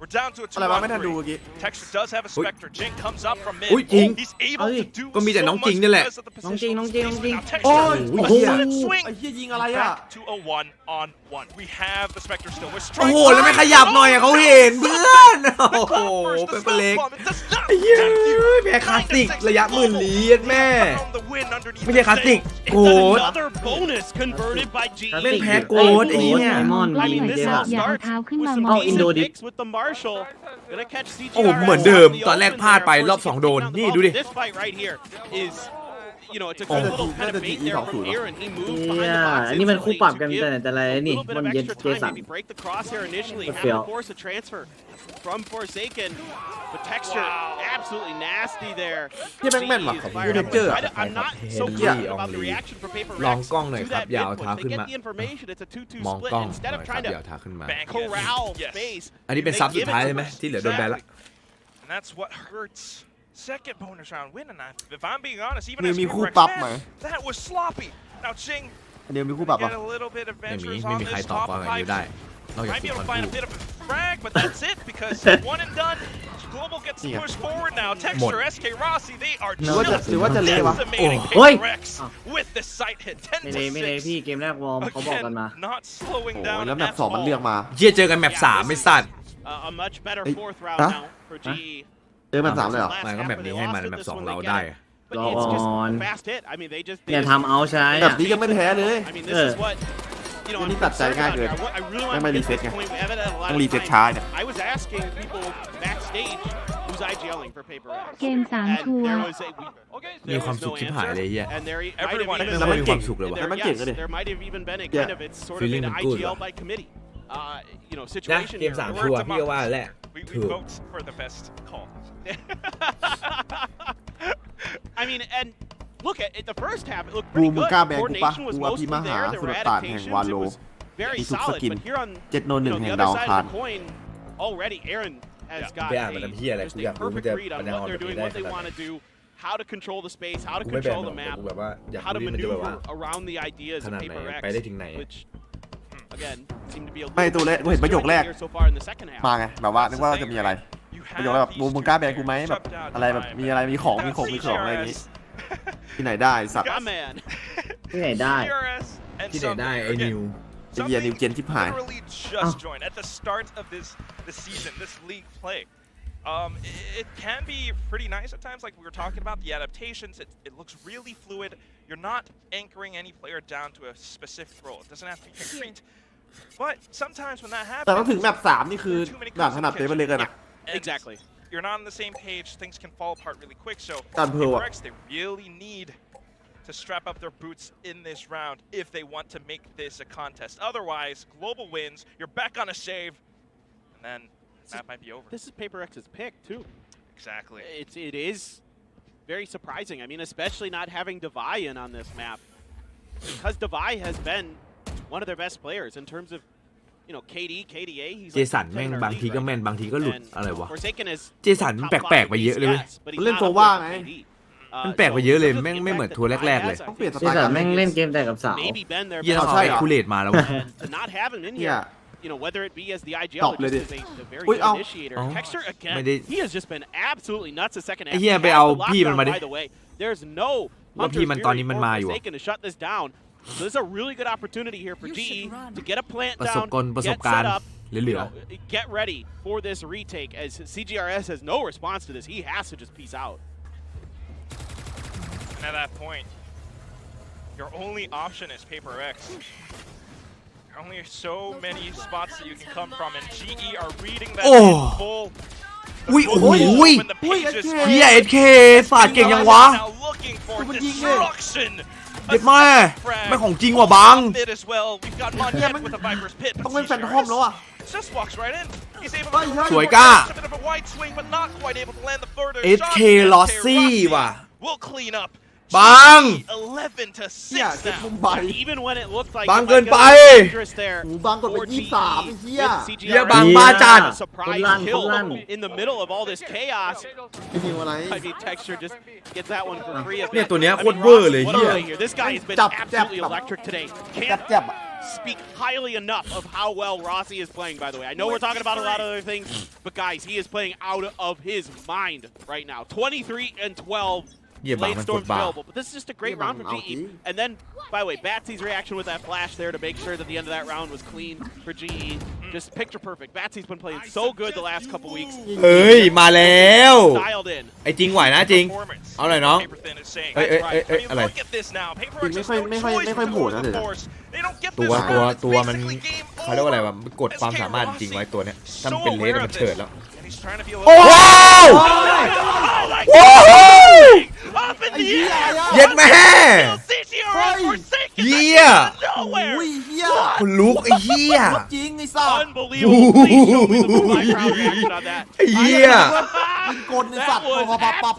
We're down to a อะไรวะไม่ทันดู 2-on-3. เมื่อกี้ Texture does have a Spectre. Jing comes up from mid. อุ๊ยจริง He's able to do ก็มีแต่ so น้อง much จริงนี่แหละ because of the น้องจริง positional น้องจริงน้องจริง spacing. Now โอ้ Texture ย โอ้ ไอ้ โห เหี้ย swing ไอ้เหี้ยยิงอะไรอ่ะ back to a 1-on-1. We have the Spectre still. We're โอ้ striking. โหแล้วไม่ขยับหน่อยอะเขาเห็นเพื่อนโอ้โห First, เป็ the นเปเล็ก smoke bomb. It does not ไอ้เหี้ย tempt you. แพ้คลาสสิกระยะหมื่นลี้แม่ Found the win underneath ไม่ใช่คลาสสิก the โกด Another bonus converted by GE. เล่นแพ้โกดไอ้ โก เหี้ ด ย ไอมอน I ไอ mean, เจ this สั all น อย่าเอา starts เท้าขึ้น with มา some มอง อินโด decent ดิ picks with the Marshall. Gonna catch CGRS โอ้โหเหมือนเดิม on the ตอนแรก open พลาดไป there. รอบ 2 โดน นี่ดูดิ This fight right here is, you know, it's a good little kind of bait there from Aaron. He moved behind the box. อันนี้มันคู่ปรับกันแต่อะไรนี่ a little bit มัน of เย็น extra เจ time, สัน maybe break the crosshair initially, have to force a transfer from Forsaken. The texture absolutely nasty there. ที่แม่นว่ะของยูเนเจอร์ I'm not so confident about the reaction for Paper ลอง Rex กล้องหน่อย to ครับ that ยาว mid เท้า push. ขึ้น They มา get the information. It's a 2-2 มอง split กล้องห instead น่ of อยครับ trying ยาว to เท้าขึ้นมา corral space. อันนี้เป็นซับสุดท้ายใช่ไหมที่เหลือโดนแบนละ And that's what hurts. Second bonus round win, and if I'm being honest, even มี as มี Paper คู่ X ปรับไหม fan, that was sloppy. Now Ching เดี๋ยวมีคู่ปรับป่ะ get a little bit ไม่มี adventurous ไม่ on มีใคร this ตอบ top ว่า of อะไร pipe. ได้นอกจาก Might สุ be ด able มั to น find พู a ด bit of a frag, but that's it because one and done. Global gets Yeah. pushed forward now. Texture, SK Rossi, they are หรือว่าจะเละวะ decimating โอ้ย Paper X with the sight hit 10 ไม่ to เลยไม่เลย 6. พี่เกมแรกวอร์มเขาบอกกันมา Again, not slowing โอ้ down ยแล้วแมป at 2มันเลือก all. มา เหี้ยเจอกันแมป3ไม่สัตว์ A much better Hey, fourth round huh? now for GE. เจอแมป3เลยเหรอ มันก็แบบนี้ให้มันแบบ2เราได้ But Log it's just on. a fast hit. I mean, they เนี่ย just ทำเอาใช้ แบบนี้ก็ไม่แพ้เลย I mean, this is what you know. นี่ I'm ตัดใจ concerned ง่าย about เกิน here. I really want ไม่ to รี get เซ็ต to ไง this point. We haven't had a lot ต้อ of งรีเซ็ต time. ช้าเนี่ย I was asking people backstage who's IGLing for Paper X. เกม3 ชัว There ร์ was a มีความสุขชิบหายเลยเหี้ย and there Everyone might have แล้ว even มัน มีค เก่ วาง มสุขเลยว่ะ แล้วมันเก่งก็ดิ there might have even been a Yeah. kind of it's sort of Feeling an good IGL ว่ะ by committee. You know นะ situation เกม here. 3ชัวร์พี่ก็ว่าแหละ We True. vote for the best call. I mean, and look at it, the first half. It looked บู pretty มึง good. กล้าแบนกูปะ Coordination กู was ว่า mostly พี่มาหา there. There สุ were ดตานแห่ง adaptations. วาโล It was very มีทุกส solid. กิน But here on 7-1 you know, แห่ the ง other ดาว side คาร of the coin, already Aaron has Yeah. got ไปอ่านมันทำเหี้ยอะไร just กู a อยากรู้มัน perfect จะ read ปั on ญญา what อ่อน they're แบบนี้ doing, ได้ what ข they นาด want ไหน to do, how to control the space, how to กูไม่แบน control หร the อก map, กูแบบว่าอยาก how to รู้มันจะแบบว่า maneuver around the ideas ข of นาดไหน Paper X, ไปได้ถึงไหน which again seem to be a ไม่ little ตัวแรก bit กูเห็นประโยคแรก here so far in the second half. มาไงแบบว่านึกว่าจะมีอะไร You ประโยคแรกแบบ have บูม these มึง two กล้าแบนกูไหม players แบบ shoved out อะไรแบบ time. มีอะไรมีของมีอะไรอย่างงี้ ที่ไหนได้สัตว์ My man. ที่ไหนได้ CRS and ที่ไหนได้ something. ไอ้ Again, นิว ไอ้เหี้ยนิวเจนชิบหาย literally just joined at the start of this season, this league play. It can be pretty nice at times, like we were talking about the adaptations. It looks really fluid. You're not anchoring any player down to a specific role. It doesn't have to be concrete. But sometimes when that แต่ต้อง happens, ถึงแมป3นี่คือด่านขนาดเปเปอร์เล็กเลยนะ and Exactly. you're not on the same page, things can fall apart really quick. So Done, Pearl. PRX, they really need to strap up their boots in this round if they want to make this a contest. Otherwise, Global wins, you're back on a save, and then that might be over. This is Paper X's pick too. Exactly. It is very surprising. I mean, especially not having Devi in on this map, because Devi has been one of their best players in terms of, you know, KDA. He's เจสันแม่งบางทีก็แม่นบางทีก็หลุดอะไรวะ Forsaken is เจสันมันแปลกๆไปเยอะเลยเว้ย มันเล่นโซว่าไง มันแปลกไปเยอะเลยแม่งไม่เหมือนทัวร์แรกๆเลย ต้องเปลี่ยนส เจ ไตล์ สั กาน ร แม่งเล่นเกมแต่กับสาว Maybe been their เหี้ย best เรา ใช่ ใส่ เหรอ คูเลตมาแล้ววะ and to not have him in here, Yeah. you know, whether it be as the IGL Stop or justเลยดิ as a very อุ๊ย good เอ้า initiator. อ๋อ Texture ไม่ again, ได้ he has just been absolutely nuts the second half. ไอ้เหี้ย He ไป has เอา the พี่มันมาดิ lockdown, by the way. There's no ว่าพี่มันตอนนี้มันมาอยู่ Forsaken to shut this down. So this is a really good opportunity here for GE to get a plant ประสบ down, ประสบ get การ set ณ์ up, เห you ลือ know, get ready for this retake. As CGRS has no response to this, he has to just peace out. And at that point, your only option is Paper X. There are only so many spots that you can come from, and GE are reading that Oh. in full. อุ้ยโอ้โห When the pages เฮีย SK ศาสตร์เก่งยังวะ now looking for destruction. เด็ดแม่ไม่ของจริงว่ะบัง Bit as well. We've got Montet with a Viper's Pit. ต้องเป็นแฟนทอมแล้วอ่ะ Just walks right in. He's able สวยกล้า a bit of a wide swing, but not quite able to land the further SK shot. Rossi ว่ะ Will clean up. บัง 11 to เหี้ย 6 เจ็บ now. มุมใบ Even when it looked like บัง it เกิน might ไป get dangerous there หูบังกดไป for 23 GE ไอ้เหี้ย with เหี้ย CGRS บังบ้าจัด surprise Full kill run. in the middle of all this chaos. ไม่มีอะไร I mean, Texture just gets that one for free. เนี่ยตัวเนี้ย I โค mean, ตรเวอร์เลย Rossi, เฮีย what a play here. This guy has been Jab, absolutely jab. electric today. แจ๊บ Can't แจ๊บอ่ะ speak highly enough of how well Rossi is playing, by the way. I know we're talking about a lot of other things, but guys, he is playing out of his mind right now. 23 and 12. เหี้ยบัง Lane มันกด Storm's บ้า available, but this is just a great Yeah, round for Bang, GE. Alki. And then, by the way, Batsy's reaction with that flash there to make sure that the end of that round was clean for GE. Just picture perfect. Batsy's been playing so good the last couple weeks. เฮ้ยมาแล้ว Dialed in. ไอ้จริงไหวนะจริง Performance. เอาหน่อยน้อง Paper Thin is saying. เอ้ย That's เอ้ย right. เอ้ย I mean, อะไร look at this now. Paper จริง X ไม่ has ค่อย no ไม่ค่อย choice ไม่ค่อย but โห to ด go นะ to เดี๋ยว the นะ force. They don't get ตัว this ตัว round. It's ตัวมัน basically game เขาเรียกว่าอะไร over. วะมันกดความสามารถจริงไว้ตัวเนี้ยถ้ามันเป็นเลสมันเฉิดแล้ว And he's trying to be a โอ้ little ว้าว Oh my ว้าว God. up in the air. เย็ดแม่ CTRS forsaken. เหี้ย Nowhere. อุ้ยเฮีย คนลุกไอ้เหี้ย จริงไอ้สัส Unbelievable. Please show me the full live crowd reaction on that. ไอ้เหี้ย ยิงกลในสัตว์ปับ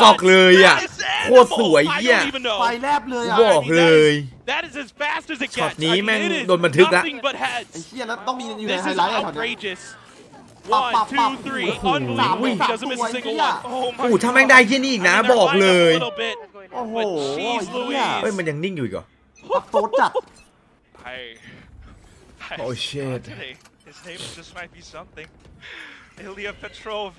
กอกเลยอ่ะโคตรสวยเหี้ย ไฟแลบเลยอ่ะ บอกเลย That is as fast as it ช็อต gets. นี้ I mean, แม่ง it is โดนบันทึกละ nothing but heads. ไอ้เฮียแล้วต้องมีอยู่ใน This ไฮ is ไลท์อะช็อตนี้ outrageous. Pop, 1, 2, 3. pop. Unbelievable. He Pop. doesn't miss a single Pop. one. Oh โอ้ my ถ้าแม่งได้เหี้ยนี่อีกนะ I mean, they're บอกเล lined ย up a little bit, โอ้โห but jeez เหี้ย Louise. เฮ้ยมันยังนิ่งอยู่อีกเหรอ ปักโต๊ดจัด Oh, shit. Today. His name just might be something. Ilya Petrov.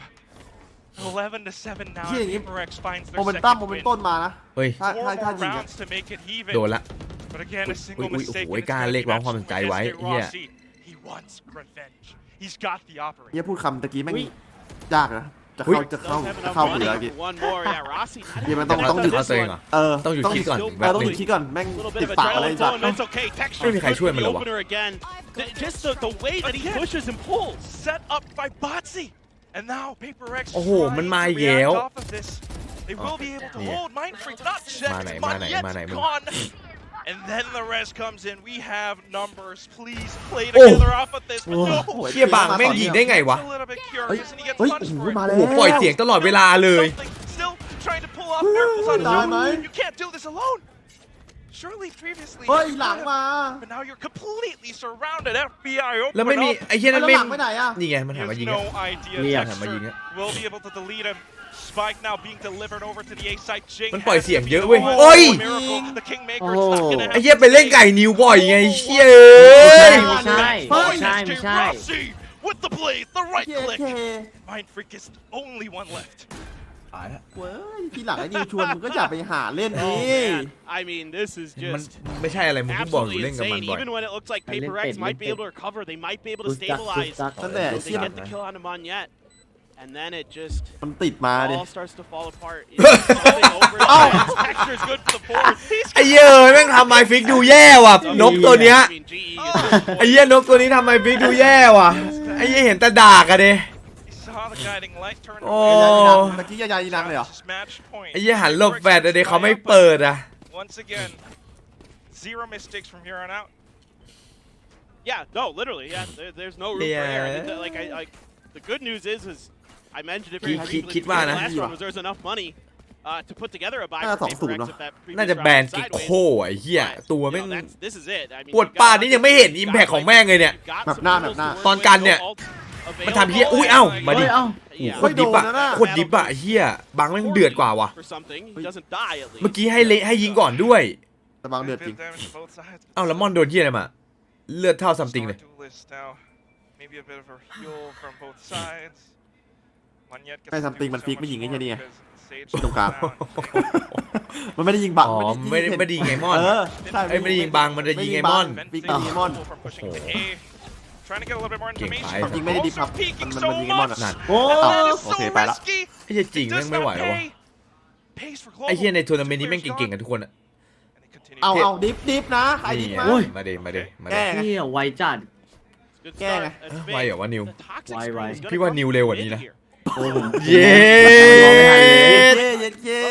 11 to 7 now. เฮียอย่างงี้ PRX finds โม their เมนตัม second โมเมน win. ต้นมานะ เฮ้ย ถ้า Four ถ้า more ยิงอะ rounds to make it even. โดนละ But again, a single อุ้ย mistake. โอ้ย and it's กล้า gonna เรีย be กร้อง match ความสน point ใจไว้ against เหี้ย Rossi. He wants revenge. He's got the เฮีย operation. พูดคำตะกี้แม่งยากนะจะ อุ๊ย เข้า Does have enough เข้า money อยู่แล้ว for กี้ one more. Yeah, Rossi. เฮียมันต้อง ต้อง หยุด เอาตัวเองเหรอ ต้อง หยุดคิดก่อน ต้องหยุดคิดก่อนแม่ง A little ติ bit ด of ปากอะไร adrenaline สัต flowing. ว์ That's okay. Texture ไม่มีใครช่วยมัน the เลยวะ opener again. Just the way that he pushes and pulls. Set up by Botsy. And now PRX โอ้โห trying มัน to มาอีก react แล้ว off of this. They will be able to Yeah. hold Mind Freak, not checked, มาไหน but มา yet ไหน gone. And then the rest comes in. We have numbers. Please play Oh. together off of this. But no. เหี้ยบางแม่งยิงได้ไงวะ He's a little bit เฮ้ย curious, and he gets เฮ้ย punished โอ้โห for it. มา โอ้ แล้ โห ว ปล่อยเสียงตลอดเวลาเลย Something, still trying to pull off miracles on Die, him. man. You can't do this alone. Surely previously. เฮ้ย you หลัง could มา have, But now you're completely surrounded. FBI open แล้วไม่มี up. ไอ้เหี้ยนั่น แล้ว ไม่ หลังไปไหนอะ นี่ไงมัน He หันมา has ยิง no อะ idea. เรียก Texture หันมายิงอะ will be able to delete him. Spike now being delivered over to the A site. Jing มันปล่อย has เสียง to be เยอะ the เว้ย one. โอ้ย Miracle. The Kingmaker โอ้ is not gonna have ไอ้เหี้ย to ไปเล่น save. ไก่นิวบ่อยไงเชี่ย ไม่ เอ้ย ใช่ Oh, ไม่ใช่ SJ ไม่ใช่ Rossi with the blade, the right เฮีย click. เค Mind Freak is the only one left. เว้ยทีหลังไอ้นิวชวนมึงก็อย่าไปหาเล่น Oh นี่ man, I mean, this is มัน just ไม่ใช่อะไรมึงเพิ่งบอกอยู่ absolutely เล่นกับมัน insane. บ่อย Even when it looks like Limp PRX it, might be limp able to recover, they might be able to Good stuff, good stabilize. stuff. ตั้งแต่ They เสีย get the kill on him on yet, and then it just มันติดมาดิ all starts to fall apart. It's falling over. Texture's good for the fourth. ไอ้เหี้ยเอ้ยแม่งทำไมฟิกดูแย่ว่ะนกตัวเนี้ย I mean, GE is just ไอ้เหี้ยนกตัวนี้ทำไมฟิกดูแย่ว่ะไอ้เหี้ยเห็นแต่ดากอะเด้ He saw the guiding light turn โอ้ away. ตะกี้ยายนังเลยเหรอ Just match point. ไอ้เหี้ยหันหลบแฟดอะเด้เขาไม่เปิดอะ Once again, 0 mistakes from here on out. Yeah, no, literally, yeah. There's no room for error. I mean, the good news is I mentioned it very briefly. คิดว่านะ Last round was there's enough money to put together a buy น่า for 2-0 PRX เนอะ if that น่า previous จะ round แบน went กิกโค sideways. ไอ้เหี้ย But, ตัว you แม่ง know, this is it. I mean, ปวดป้านี่ยังไม่เห็น impact ของแม่งเลยเนี่ย แบบหน้าแบบหน้า ตอนกันเนี่ย มันทำเหี้ยอุ้ยเอ้ามาดิ เฮ้ยเอ้า โคตรดิบอะโคตรดิบอะไอ้เหี้ยบังแม่งเดือดกว่าว่ะ For something, he doesn't die at least. เมื่อกี้ให้เละให้ยิงก่อนด้วย แต่บางเดือดจริง Bit damage to both sides. เอ้าแล้วมอนโดนเหี้ยอะไรมาเลือดเท่าซัมติงเลย Star duelist now. Maybe a bit of a heal from both sides. Monyet gets ให้ to ซัมติง do มันฟิก so ไม่ยิง much ไอ้เหี้ยนี่ไง because Sage ตรงกลาง down. มันไม่ได้ยิงบัง อ๋อไม่ได้ยิงไงมอน ใช่ เอ้ยไม่ได้ยิงบังมันจะยิงไงมอน ฟิกไม่ยิงไงมอน From pushing to A. Trying to get a little bit more Game information. five. จริงไม่ได้ดิฟครับ Also peeking มัน so ยิงไงมอน much. นั่น โอ้ And that is โอ so เคไปละ risky. ไอ้เหี้ยจริง It แม่ง does ไม่ไหว not แล้ววะ pay. Pays for ไอ้ global. เหี้ยในทัวร์นาเมนต์นี้แม่งเก่งๆกันทุกคนอะ And they continue เอาดิฟนะใครดิ นี่ ฟ ไง มา มาเดมาเดมาเด แก้ไง เฮียไวจัด Good Yeah. start. That's big. ไวเหรอวะนิว The toxic Why, screen why? is gonna พี่ว่า come นิวเร็วกว่านี้ in นะ here. โอ้ผม เย้ เย้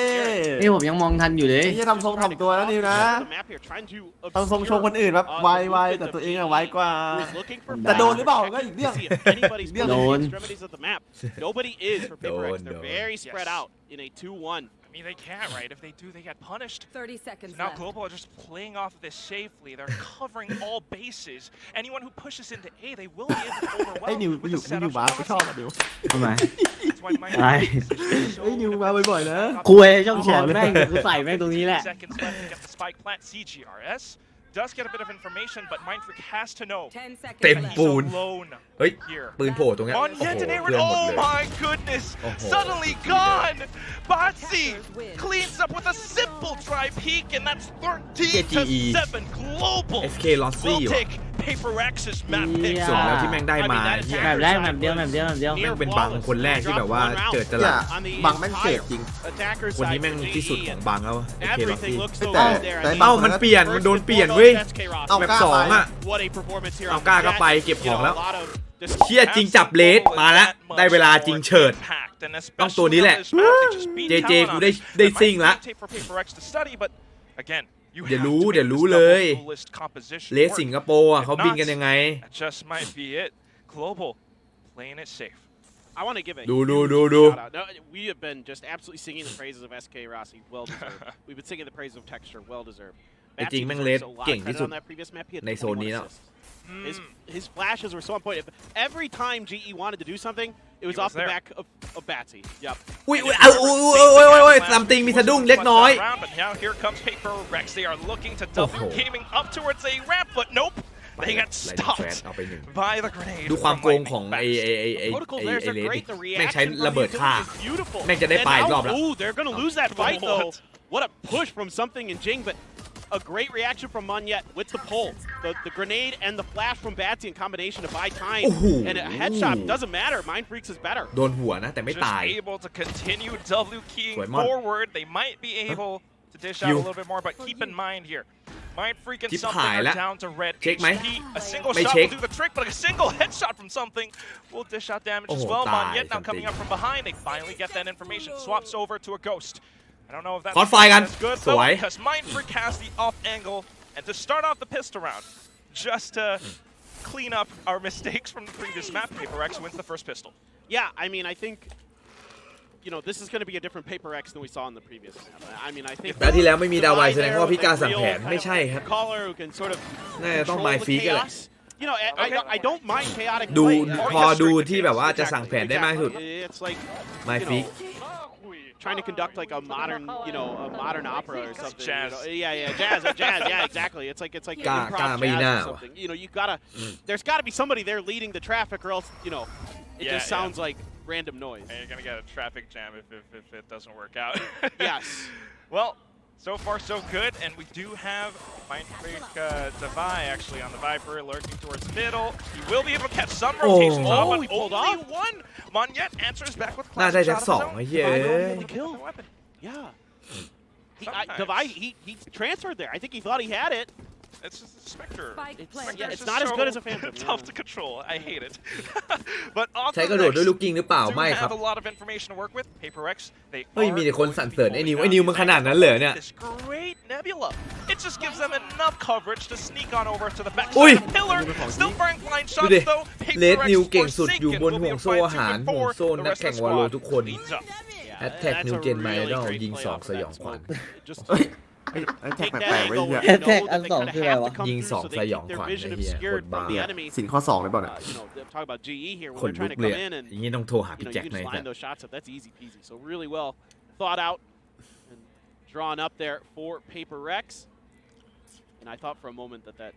นี่ผมยังมองทันอยู่เลย ไอ้เหี้ยทำทรงทำตัวแล้วนิวนะ The map here, trying to ทำทรงโชว์คนอื่นแบบไวแต่ตัวเองอะไวกว่า Who's looking for แต่โดนหรือเปล่าก็อีกเรื่อง see if anybody's Don't. pulling the extremities of the map. Nobody is for PRX. Don't. They're very spread Yes. out in a 2-1. I mean, they can't, right? If they do, they get punished. 30 seconds Now left. Global are just playing off of this safely. They're covering all bases. Anyone who pushes into A, they will be able to ไอ้ overwhelm นิว with อยู่ the อยู่ setup มากูชอบอะนิว ทำไม That's why Mike อะไร is so ไอ้นิวมาบ่อยๆนะ คุยช่องแชร์แม่งกูใส่แม่งตรงนี้แหละ seconds left to get the spike plant. CGRS does get a bit of information, but Mind Freak has to know 10 seconds เต็ม left. ปูน he's alone เฮ้ย here. ปืนโผล่ตรงเนี้ยโอ้ On โห yet เพื่อน an หมด oh เลย my goodness! Oh. Suddenly gone! Botsy Attackers win. cleans up with a simple try peek, and that's 13 GE. to 7 global. SK Lossy We'll ว่ะ take PRX's map pick. เหี้ย ส่งแล้วที่แม่งได้มา I mean, that is เหี้ย แบบแรกแบบเดียวแบบเดียวแบบเดียว แม่งเป็นบังคนแรกที่แบบว่าเจิดจรัส On the บังแม่งเจ็บจริง attacker คน side นี้แม่ง for ที่สุด GE ของ and บังแล้วไอ้เคลอส everything ซี่ looks so แต่ good there. แต่ I mean, เอ้ามันเปลี่ยนมันโดนเปลี่ยนเว้ย SK Rossi. เอา แบบ กล้า สอง ไป อะ What a performance here เอา on กล้า the ก็ Jet. ไปเก็บของแล้ว You know, a lot of เชี่ยจริงจับเลสมาแล้วได้เวลาจริงเฉิดต้องตัวนี้แหละเจกูได้ซิ่งละเดี๋ยวรู้เลยเลสสิงคโปร์อ่ะเขาบินกันยังไง I want to give it. ดู No, we have been just absolutely singing the praises of SK Rossi. Well deserved. We've been singing the praises of Texture. Well deserved. จริงแม่งเลสเก่งที่สุดในโซนนี้แล้ว His flashes were so on point. Every time GE wanted to do something, it was off the back of Batsy. Yep. อุ้ยซัมติงมีสะดุ้งเล็กน้อย But now here comes PRX. They are looking to double gaming up towards a ramp, but nope. They got stopped by the grenade. ดูความโกงของไอเลสแม่งใช้ระเบิดฆ่าแม่งจะได้ไปรอบแล้ว Ooh, they're gonna lose that fight though. What a push from something in Jing, but a great reaction from Monyet with the pull. The grenade and the flash from Batsy in combination to buy time. And a headshot doesn't matter. Mind Freaks is better. โดนหัวนะแต่ไม่ตาย Just able to continue W keying forward. They might be able to dish out a little bit more, but keep in mind here. Mind Freak and something are down to red HP. A single shot will do the trick, but a single headshot from something will dish out damage as well. Monyet now coming up from behind. They finally get that information. Swaps over to a ghost. I don't know if that's good though, because Mind Freak has the off angle, and to start off the pistol round, just to clean up our mistakes from the previous map, PRX wins the first pistol. Yeah, I mean, I think, you know, this is going to be a different PRX than we saw in the previous map. I mean, I think แต่ที่แล้วไม่มีดาวไวแสดงว่าพี่กล้าสั่งแผนไม่ใช่ครับ caller who can sort of น่าจะต้องไมฟีกันแหละ You know, I don't mind chaotic ดู play. พอดูที่แบบว่าจะสั่งแผนได้มากที่สุด It's like ไมฟี trying to conduct like a modern, you know, a modern opera or something. Jazz. You know? Yeah, jazz. Yeah, exactly. It's like improv jazz or something. You know, you gotta. There's got to be somebody there leading the traffic, or else, you know, it just sounds like random noise. And you're gonna get a traffic jam if it doesn't work out. Yes. Well, so far so good, and we do have Mind Freak Devi actually on the Viper, lurking towards middle. He will be able to catch some rotation, but he pulled only off. one. Monyet answers back with น่าได้ classic สัก shot ส of อง his own. ไอ้เหี้ย Kill. Yeah. He transferred there. I think he thought he had it. It's just a Spectre. It's not as good as a Phantom. Tough to control. I hate it. But on ใช้ the กระโดดด้วย next, ลูกกิ้งหรือเปล่า do ไม่ครับ have a lot of information to work with. PRX, they เฮ้ย are มีแต่คน going สรร to be เสริญไอ้นิว holding มันขนาดนั้นเลยเนี่ย this great Nebula. It just gives them enough coverage to sneak on over to the back อุ้ย side of the pillar. Still firing blind ดู shots ดิ though. เลสนิว PRX เก่งสุดอยู่ forsaken บน will ห่ be วง a โซ่ 5-2 อาหาร and ห่วง 4. โซ่ The นัก rest แข่ of ง the วาโล squad ทุกคน leads up. แฮชแท็กนิวเจนไมดอลยิง2สยองขวัญ Just ไอ้แท็ก take แปล that กๆไว้ angle เหี้ย where they know Tag that they อันสอง kinda คืออะไร have วะ to come ยิง through สอง so ส they ยอง keep ขวัญ their ไอ้ vision เหี้ย obscured คน from บ้า the enemy. สินข้อ2เลยเปล่าเนี่ย You know, talk about GE here when ขน they're ลุ trying ก to เลย come in and อย่างนี้ต้องโทรหา you พี่ know, แจ็ค you หน่อย just แต่ line those shots up. That's easy peasy. So really well thought out and drawn up there for PRX. And I thought for a moment that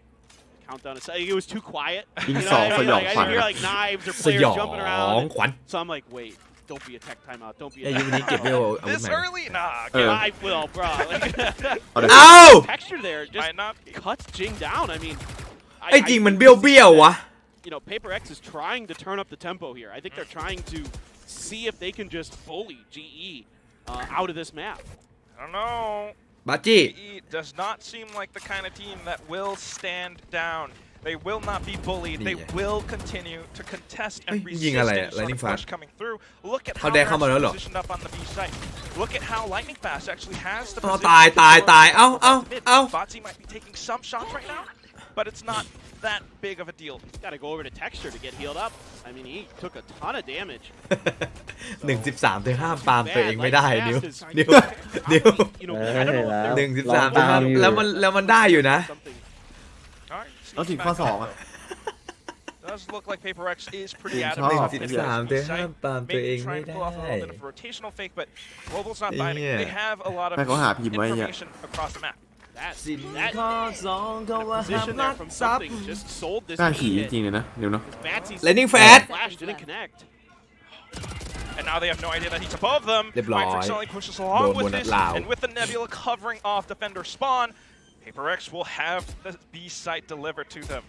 countdown is it was too quiet. You know what I mean? Like, I didn't hear like knives or ส players ยอง jumping around. ขวัญ So I'm like, wait, don't be a tech timeout. Don't be ไอ้ a ยู tech นี้เก็บเวลอาวุธ This ใหม่ early? Nah. เออ I will, bro. Like, เอ้า texture there just Might not be. cuts Jing down. I mean, ไอ้จริงมันเบี้ยววะ you know, PRX is trying to turn up the tempo here. I think they're trying to see if they can just bully GE out of this map. I don't know. บาจี้ GE does not seem like the kind of team that will stand down. They will not be bullied. They will continue to contest and resist any sort of push coming through. Look at how they're positioned up on the B site. Look at how Lightning Fast actually has the position. ตายเอ้า Batsy might be taking some shots right now, but it's not that big of a deal. He's got to go over to Texture to get healed up. I mean, he took a ton of damage. 1-13 เธอห้ามปามตัวเองไม่ได้นิว You know, I don't know if they're 1-13 เธอห้ามแล้วมันได้อยู่นะ something. แล้วสินข้อ2อ่ะ Does look like PRX is pretty Team adamant top. on this Team B top. site. Maybe trying to pull off a little bit of a rotational fake, but Global's not biting. They have a lot of แม่งเขาหาพิมพ์ไว้เนี่ย information across the map. That ข้อ2ก็ว่าห้าม position ลั there ก from ทรัพย์ something just sold this กล้าขี่จ hit. ริงๆเลยนะเดี๋ยวเนาะ Batsy's Lightning Fast. flash didn't connect. And now they have no idea that he's above them. เรียบร้อย Mindfreak suddenly pushes along Boom, with boom, this, loud. and with the Nebula covering off defender spawn, PRX will have the B site delivered to them.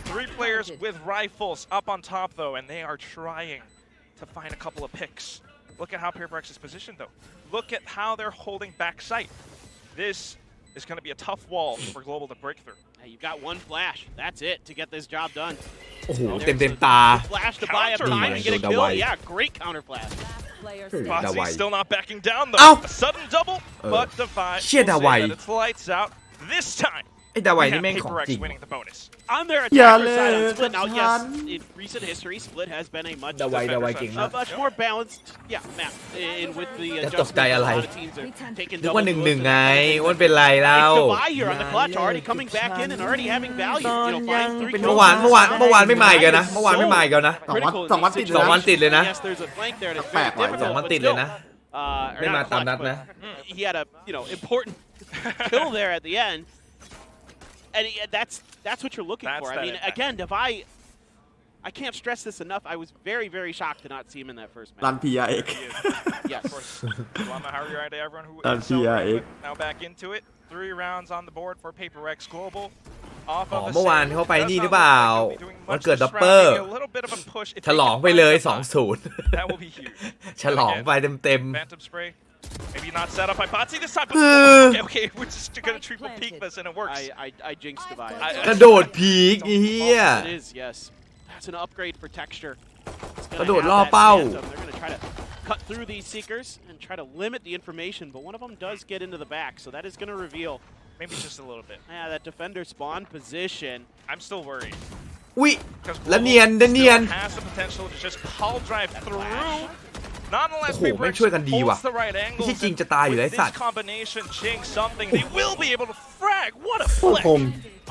3 players with rifles up on top though, and they are trying to find a couple of picks. Look at how PRX is positioned though. Look at how they're holding back sight. This is going to be a tough wall for Global to break through. Hey, you've got one flash. That's it to get this job done. โอ้โหเต็มตา Flash to buy up time and get a kill. Yeah, great counter flash. Bossy still not backing down though. Ow! A sudden double, but Davai will Shit, say Davai. that it's lights out. This time, ไอ้ดาไว we นี่ have แม่งของ PRX จริง winning the bonus. On their Yeah, attacker side on Split. Now, let's yes, run. in recent history, Split has been a much ดาไวเก่งมาก much more balanced, map. And with the จะตก adjustments, ใจ a อะไร lot of teams are taking นึกว่า double 1-1 moves ไง and อ้วนเป็นไรแล้ว Davai here on the clutch, already coming back in and already having value. You know, flying 3 kills. เมื่อวานไม่มาอีกแล้วนะเมื่อวานไม่มาอีกแล้วนะ Critical in สองวัน these ติดเลยนะ สองวันติดเลยนะ Yes, there's a flank there. It's แปล very กว่ะ difficult, สองวัน but ติดเลย still, นะ or ไม่มา not ตาม clutch, นัด but นะ he had a important kill there at the end, and that's what you're looking That's for. I that mean, impact. again, Davai, I can't stress this enough. I was very, very shocked to not see him in that first รัน match. PRX Yes. Of course. Lama, how are you to everyone who That's is celebrating PRX. now back into it. 3 rounds on the board for PRX Global. Off อ๋อ of a เมื่อวาน save. เขาไป Does นี่ not หรือ look เปล่า like they'll be doing วัน much เกิด this ดับ round. เปอร์ Maybe a little bit of a push if ฉ they ลอง can ไปเลย find the top. 2-0 That will be huge. ฉลองไปเต็ม Phantom spray. Maybe not set up by Botsy this time, but okay, we're just gonna triple peek this and it works. I jinxed Davai. ๆกระโดดพีกไอ้เหี้ย It is, yes. That's an upgrade for texture. It's กระ gonna โดด have ล่อ that เป้า phantom. They're gonna try to cut through these seekers and try to limit the information, but one of them does get into the back, so that is gonna reveal. Maybe just a little bit. Yeah, that defender spawn position. I'm still worried. อุ้ย Because แล้ว Global เนียน still has the potential to just call drive through. Nonetheless, โอ้โหแม่งช่วยกันดีว่ะ holds the right ไม่ angles. ใช่จริงจะตายอยู่ With แล้วไอ้สัต this ว์ combination, Jinx something, they will be able to frag. What a โคตร flick. คม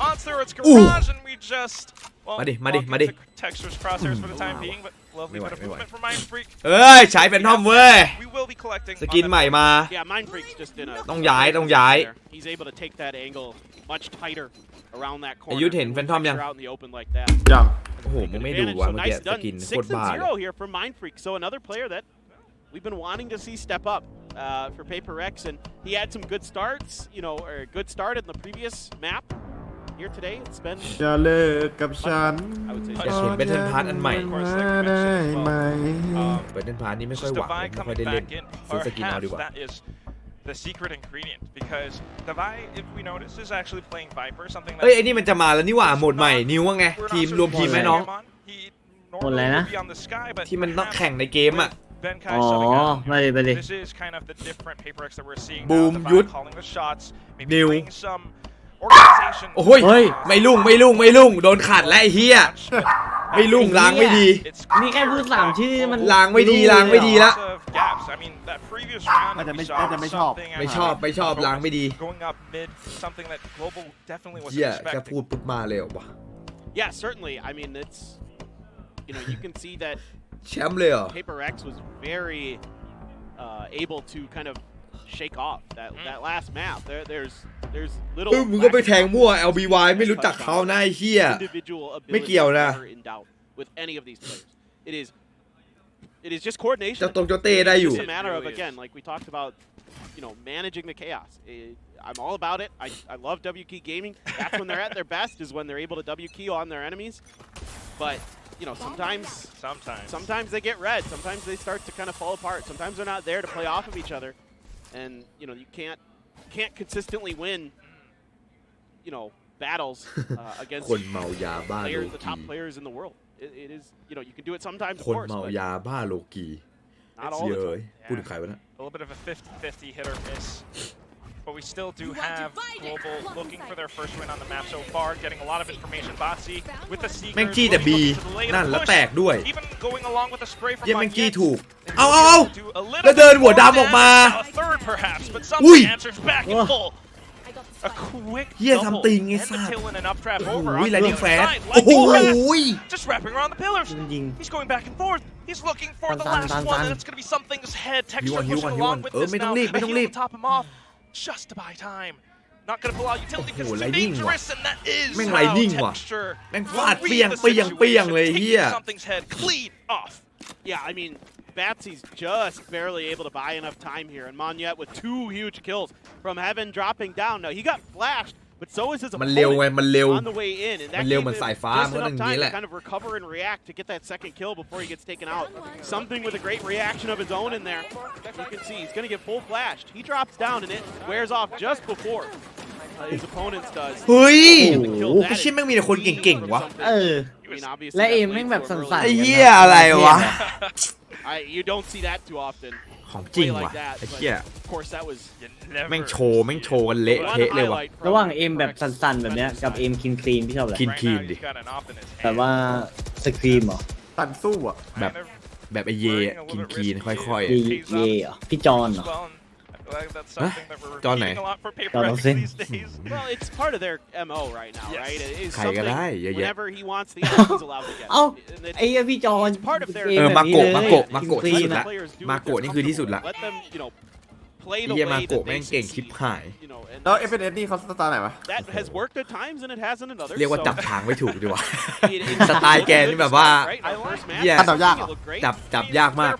Onto its garage, and we just. Well, มาดิ welcome to Textures crosshairs for the time being, but lovely bit of ไม่ไหว movement from Mind Freak. เอ้ยใช้เป็นทอมเว้ย We will be collecting สกิน on ใหม่ that. มา Yeah, Mind Freak's just in a. ต้องย้ายต้องย้าย He's able to take that angle much tighter around that อา corner. ยุเห็นแฟนทอมยัง Out in the open like that. ยัง โอ้โหมึงไม่ดู Advantage, ว่ะ so เมื่อกี้ nice ส done. กินโคตรบ้าเลย 6-0 here from Mind Freak. So another player that we've been wanting to see step up for PRX, and he had some good starts, or a good start in the previous map. Here today, it's been อย่าเลิกกับฉัน I would say อยากเห็นเบทเทิลพาร์ทอันใหม่ มาได้ไหม เบทเทิลพาร์ทนี้ไม่ค่อย Just หวัง Davai ไม่ค่อย coming ได้เล่น back in. ซื้อสกินเอาดีก Perhaps ว่า that is the secret ingredient because Davai, if we notice, is actually playing Viper, something that เอ้ยไอ้นี่มันจะมาแล้วนี่หว่าโหมดใหม่นิวว่าไง we're ทีม not รวมทีมไหมน้อง He หมดอะไร normally นะ would be on the sky, but ที่มันต้อง perhaps แข่งในเกมอ่ะ Benkai อ๋อ subbing out. ไปเลย This is kind of the different PRX that we're seeing Boom, now. Davai Yud. calling the shots, maybe New. bringing some organization. โอ้ย เฮ้ย ไม่ลุ่งโดนขัดแล้วไอ้เหี้ยไม่ลุ่งล้างไม่ดี It's นี่แค่พูด3 ชื่อมัน ล้างไม่ดีล้างไม่ดีละ lots of gaps. I mean, that previous round น่าจะ we ไม่ saw น่าจะไม่ชอบ something ไม่ชอบล้างไม่ดี going up mid, something that Global definitely เหี้ย wasn't แค่พู expecting. ดปุ๊บมาเลยเหรอวะ yeah, certainly. I mean, it's you can see that แชมป์เลยเหรอ PRX was very able to kind of shake off that last map. There's little. มึงก็ไปแทงมั่ว LBY ไม่รู้จักเขานะไอ้เหี้ย individual ไม่ ability เกี่ยวนะ is never in doubt with any of these players. It is just coordination. เจ้าตรงเจ้าเต้ได้อยู่ It's just a matter of, again, like we talked about, managing the chaos. I'm all about it. I love W key gaming. That's when they're at their best, is when they're able to W key on their enemies. But sometimes they get red. Sometimes they start to kind of fall apart. Sometimes they're not there to play off of each other, and you can't consistently win. Battles against คนเมายาบ้าโล the กี top players in the world. It is, you can do it sometimes, of คน course, เมา but ยาบ้าโลกี not all เย the อะ time. พูดถึงใครวะเนะ A little bit of a 50-50 hit or miss. But we still do have Global looking for their first win on the map so far, getting a lot of information. Botsy with the Seekers. แม่งจี้แต่ B นั่นแล้วแตกด้วย Even going along with the spray from เหี้ยแม่งจี้ Magnet. ถูก And เอา do a little แล้วเดิน bit หัว more ดำออกมา damage. A third perhaps, but อุ้ย something answers back in full. A quick เหี้ย double ทำติงไอ้ and สั the ส kill and an up trap โอ้ over โห on แลน the ดิ้ง other แฟร์ side. โอ้โห Just wrapping around the pillars. จริง He's going back and forth. He's looking for the Dun, last dun, one, dun. and it's going to be something's head. Texture He pushing won. along with thisไม่ต้อ now. งรีบไม่ต้อง A รี heal บ to top him off, just to buy time. Not going to pull out utility because it's too lightning dangerous, and that is แม่ง how lightning ว่ะ Texture แม่งฟาด will เปี้ยง read the เปี้ยงเปี้ยง situation, เลยเหี้ย taking something's head clean off. Yeah, I mean, Batsy's just barely able to buy enough time here, and Monyet with 2 huge kills from Heaven dropping down. Now, he got flashed, but so is his มันเร็วไง opponent มันเร็ว on the way in, and มั that นเร็ว gave เหมือน him สายฟ้า just มันก็ต้อง enough อย่างนี้ time แห to ละ kind of recover and react to get that second kill before he gets taken out. Something with a great reaction of his own in there. You can see he's going to get full flashed. He drops down, and it wears off just before. his opponents does. เฮ้ยไอ้เชี่ยแม่งมีแต่คนเก่งๆวะ และเอมแม่งแบบสั่นๆ ไอ้เหี้ยอะไรวะ You don't see that too often. ของจริงว่ะไอ้เหี้ย Of course that was แม่งโชว์กันเละเทะเลยว่ะ ระหว่างเอมแบบสั่นๆแบบเนี้ยกับเอมคลีนพี่ชอบอะไร คีนดิ แบบว่าสครีมเหรอ ตันสู้อ่ะ แบบไอเย่คีนค่อย เย่เหรอพี่จอนเหรอ John ไหน John Olsen. well, it's part of their MO right now, right? It is ใครก็ได้เยอะแยะ whenever he wants the he's allowed to get. เอ้าไอ้พี่จอน part of their มาโกะที่สุดละมาโกะนี่คือที่สุดละ Let them, you know, play the เฮีย way มา that โกะ they แม่งเก่งชิบ succeed, หาย you know, and แล้ว FNS นี่เขาสไตล์ไหนวะ that has worked at times and it hasn't at others. เรียกว่า so จับทางไม่ถูกดีกว่า it สไตล์แกนี่แบบว่า right? Our first match, เหี้ย ตัดยากเหรอ it looked great. จับยากมาก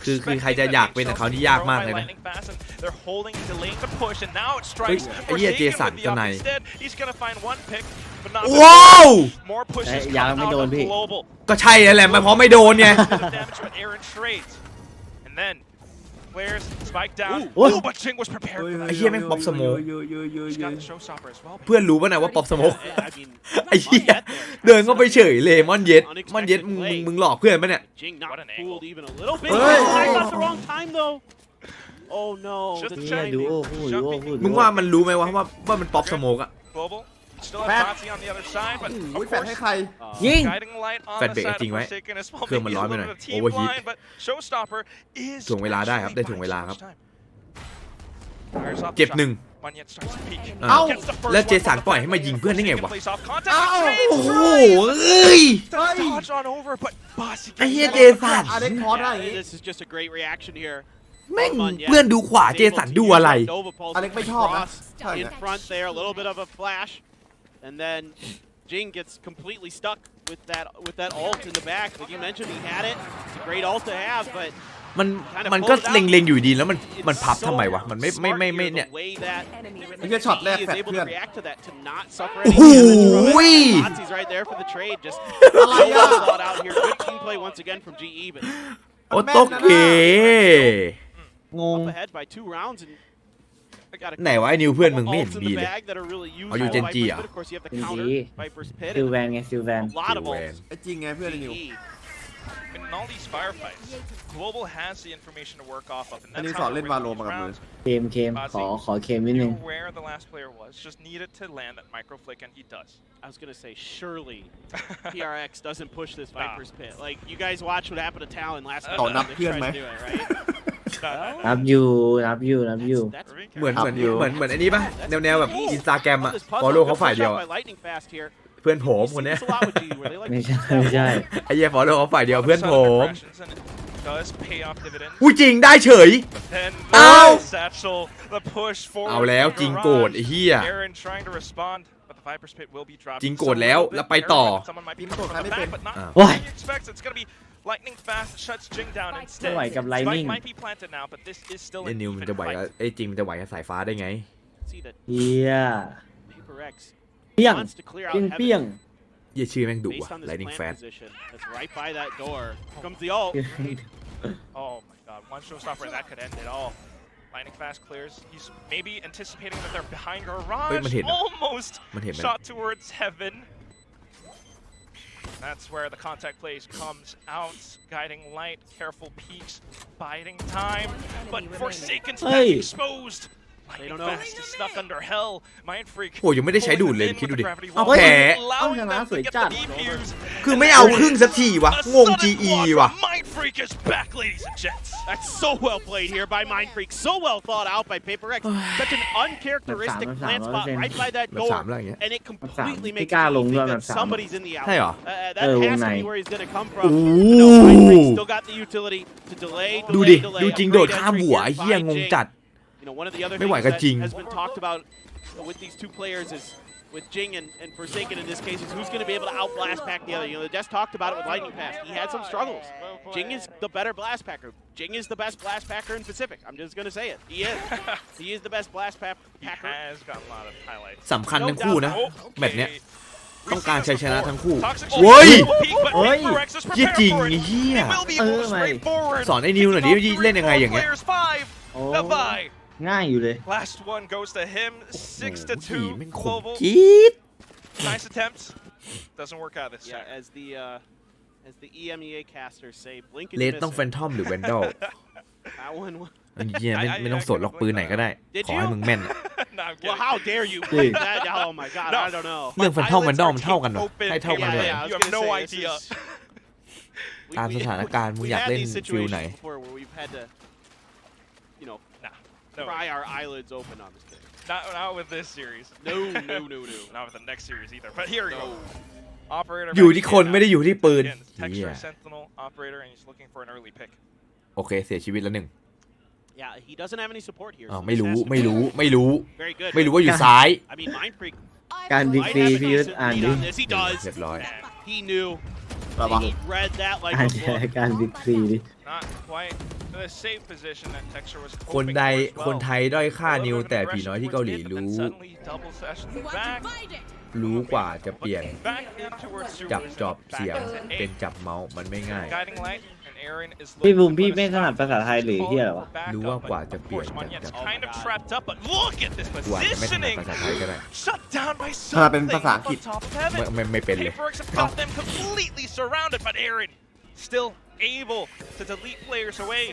คือใครจะอยากเป็นกับเขานี่ยากมากเลยนะ เฮ้ยไอ้เหี้ยเจสันจะไหน ว้าว ยังไม่โดนพี่ ก็ใช่แหละมันเพราะไม่โดนไง Players spike down. Ooh. Ooh, but Jing was prepared for ไอ้ that. เหี้ยแม่งป๊อปสโมก He's got the showstopper as well. เพื่อนรู้ป่ะนะว่าป๊อปสโมก I mean, ไอ้เหี้ยเดินเข้าไปเฉยเลยมอนเย็ดมึงหลอกเพื่อนปะเนี่ย Jing not What an fooled angle. even a little bit. Hey. Oh, I got the wrong time though. Oh no. Just the เฮีย timing. ดูโอ้พูดดูโอ้พูด มึงว่ามันรู้ไหมว่ามันป๊อปสโมกอะ Global. Still Fat. have Nazi on the other side, but อุ้ย of แฟนให้ course, ใคร ยิง guiding light on Fat the break side จริง of ไหม Forsaken as well. เครื่องมัน Maybe ร้อน a ไป little หน่อย bit of team Overheat blind, but Showstopper is ถ่วงเวลาได้ครับ actually ได้ถ่วงเวลาครับ much time. Fires off the เจ็บ shot. หนึ่ง Manyan starts to peek. เอ้า Gets the first แล้วเจ one สัน from ปล่อย the ให้มายิงเพื่อนได้ไง Forsaken วะ plays off contact. Ow. Trades โอ้โห right. เอ้ย The dodge on over, but Bossy ไอ้เหี้ย gets เจ it. สัน อเล็กทอสได้อย่างงี้ This is just a great reaction here. แม่งเพื่อนดูขวาเจสันดูอะไร Alex ไม่ชอบนะ ใช่ in นะ front there, a little bit of a flash, and then Jing gets completely stuck with that ult in the back. Like you mentioned, he had it. It's a great ult to have, but มันก็เล็งๆอยู่ดีแล้วมันพับทำไมวะมันไม่เนี่ย the way that ไอ้เหี้ยช็อตแรก he แฟ is ด able เพื่อ to น react to that, to not suffer โอ้ any โห damage from it. Nazi's right there for the trade. Just so well thought out here. Good team play once again from GE, but โอโตเก งง up ahead by 2 rounds and got a ไหนวะไอ้นิวเพื่อนมึงไม่เห็น ults in ดี the เลย bag that are really used เอาอยู่ by เจนจี Viper's เหรอ Pit. Of course, you have to counter Viper's Pit ซิล and แวนไงซิลแวน a lot of ซิลแวน ults. ไอ้จริงไงเพื่อนไอ้นิว GE. In all these firefights, Global has the information to work off of, and อัน that's นี้ส how อน they're เล่น winning วาโล these มากับมือ rounds. เคมขอเคมนิดนึง Knew where the last player was, just needed to land that micro flick, and he does. I was going to say, surely PRX doesn't push this Viper's Pit. Like, you guys watch what happened to Talon last night. ต่อนับ They เพื่อน tried ไหม to do it, right? นับอยู่ That's เหมือน ครับอยู่ ไอ้นี่ปะแนวแบบอินสตาแกรมอะฟอลโล่เขาฝ่ายเดียวอะ Lightning fast here. เพื่อนผม You คน see เนี้ย this a lot with GE, where they like ไม่ to ใช่ ไอ้เหี้ยฟอลโล่เขาฝ่ายเดียวเพื่อนผม Does pay off dividends. อุ้ยจริงได้เฉย Then Ow! Satchel, the push forward. เอาแล้ว from จริงโกรธ Garage. ไอ้เหี้ย Aaron trying to respond, but the Viper's Pit will be dropped. จริงโกรธแล้วแล้วไปต่อ Someone might be จริง coming โกรธ from the ใครไม่ back, เป็น but not อ้าว what he expects. It's gonna be lightning fast, shuts Jing down ไม่ instead. ไหวกับไล Spike นิ่ง might be planted now, but this is still ไอ้ an นิวมัน even จะไหวกับ fight. ไอ้จริงมันจะไหวกับสายฟ้าได้ไง see that เฮีย PRX เปี้ยง wants to clear เปี้ย out งเปี้ยง heaven เหี้ยชื่อแม่งดุ based ว่ะ on this Lightning plant Fast position. That's right by that door. Here comes the ult. Oh my god, one showstopper and that could end it all. Lightning fast clears. He's maybe anticipating that they're behind Garage. เฮ้ยมันเห็นอะ Almost มันเห็นไหม shot towards heaven. That's where the contact plays comes out. Guiding light, careful peeks, biding time. But Forsaken's back Hey. exposed. Lightning don't know. fast is stuck under hell. Mind Freak. โอ้ยังไม่ได้ใช้ดูดเลย pulling คิดดู them ดิ in with the gravity เอา wall, แพ้ allowing เอาชนะ them to สวย get จัด the defuse. คือไม่เอาครึ่งสักทีวะ A งง sudden GE quad ว่ะ from Mind Freak is back, ladies and gents. That's so well played here by Mind Freak. So well thought out by PRX. Such an uncharacteristic That's plant spot right by that แบบ door. สามอะไรอย่างเงี้ย And it completely makes พี่กล้า it ลงด้วย think แบ that บสาม somebody's in the alley. ใช่เหรอ That has วง to ใน be where he's going to come โอ้ from. No, Mind Freak still got the utility to delay, ดู delay, ดิ delay. ดูจริง A โดด great ข้าม entry หัว here ไอ้เหี้ย by งง Jing. จัด You know, one of the other ไม่ไหว things กับ that จริง has been talked about with these two players is with Jing and Forsaken in this case is who's going to be able to outblast pack the other. You know, the Desk talked about it with Lightning Fast. He had some struggles. Jing is the better blast packer. Jing is the best blast packer in Pacific. I'm just going to say it. He is. He is the best blast He packer. has got a lot of highlights. สำคัญทั้งคู่นะ Oh, แบบเนี้ย okay. ต้องการชัยชนะทั้งคู่ Toxic เว้ย peak, but Oi. PRX is เหี้ย prepared จริง for it. ไอ้เหี้ย It will be Ơ, more mày. straightforward. สอนไอ้นิวหน่อยดิ Picking offเล่นยังไงอย่างเงี้ย players, 5.โอ้ The Vi ง่ายอยู่เลย Last one goes to him. 6-2 แม่งขม global. จี๊ด Nice attempt. Doesn't work out this time. Yeah, as the EMEA casters say, blink เล and ส you ต้อง miss แฟนทอมหรือแวนดอล it. That one. เหี้ยไม่ต้องสนหรอกปืนไหนก็ได้ ขอให้มึงแม่น No, I'm Well, kidding. how dare you blink that? Oh my God, No. I don't know. เรื่องแฟนทอมแวนดอลมัน Eyelids เท่า are กันเหรอ open. ให้เท่ากันเลย Yeah, I was You have gonna no say, this idea. is- ตามสถานการณ์มึงอยาก We've เล่น had these ฟิลไหน situations before where we've had to, you know, No. pry our eyelids open on this kid. Not with this series. No. Not with the next series either. But here we go. Operator. อยู่ที่คนไม่ได้อยู่ที่ปืน Again, เหี้ย Texture Sentinel operator, and he's looking for an early pick. โอเคเสียชีวิตแล้วหนึ่ง Yeah, he doesn't have any support here. อ้าว so ไม่ this รู้ has to ไม่ be รู้ไม่รู้ very good. ไม่รู้ว่าอยู่ซ้าย I mean, Mind Freak การบิ๊ก might ซี have a พี่ยุทธ decent อ่าน lead ดิ on this. He does. เรียบร้อย He knew. ระวัง He read that like อ่าน a book. การบิ๊กซีดิ Not quite the safe position that Texture was คน hoping ใด for as well. คนไทยด้อยค่า A little นิว bit of แต่ aggression ผีน้อยที่ towards เกาหลี mid, but then รู้ suddenly double session back. รู้กว่าจะเปลี่ยน Back in towards จับ Sewers จอบ and เสียง back into เป็น eight. จับเมาส์มันไม่ง่าย Guiding light and Aaron is พี่ looking บูม to พี่ put a ไม่ถนัด stop ภาษาไทยหรือเฮียเหรอวะ back รู้ up, ว่า but กว่าจะ of เปลี่ยน course, Monyet's จาก kind of Oh, trapped up, but look at this กว่าจะไม่ถนัด positioning. ภาษาไทยก็ได้ Shut down by ถ้าเป็น something ภาษาอังกฤษ on top of heaven. ไม่เป็นเลย PRX have got them completely surrounded, but Aaron still able to delete players away.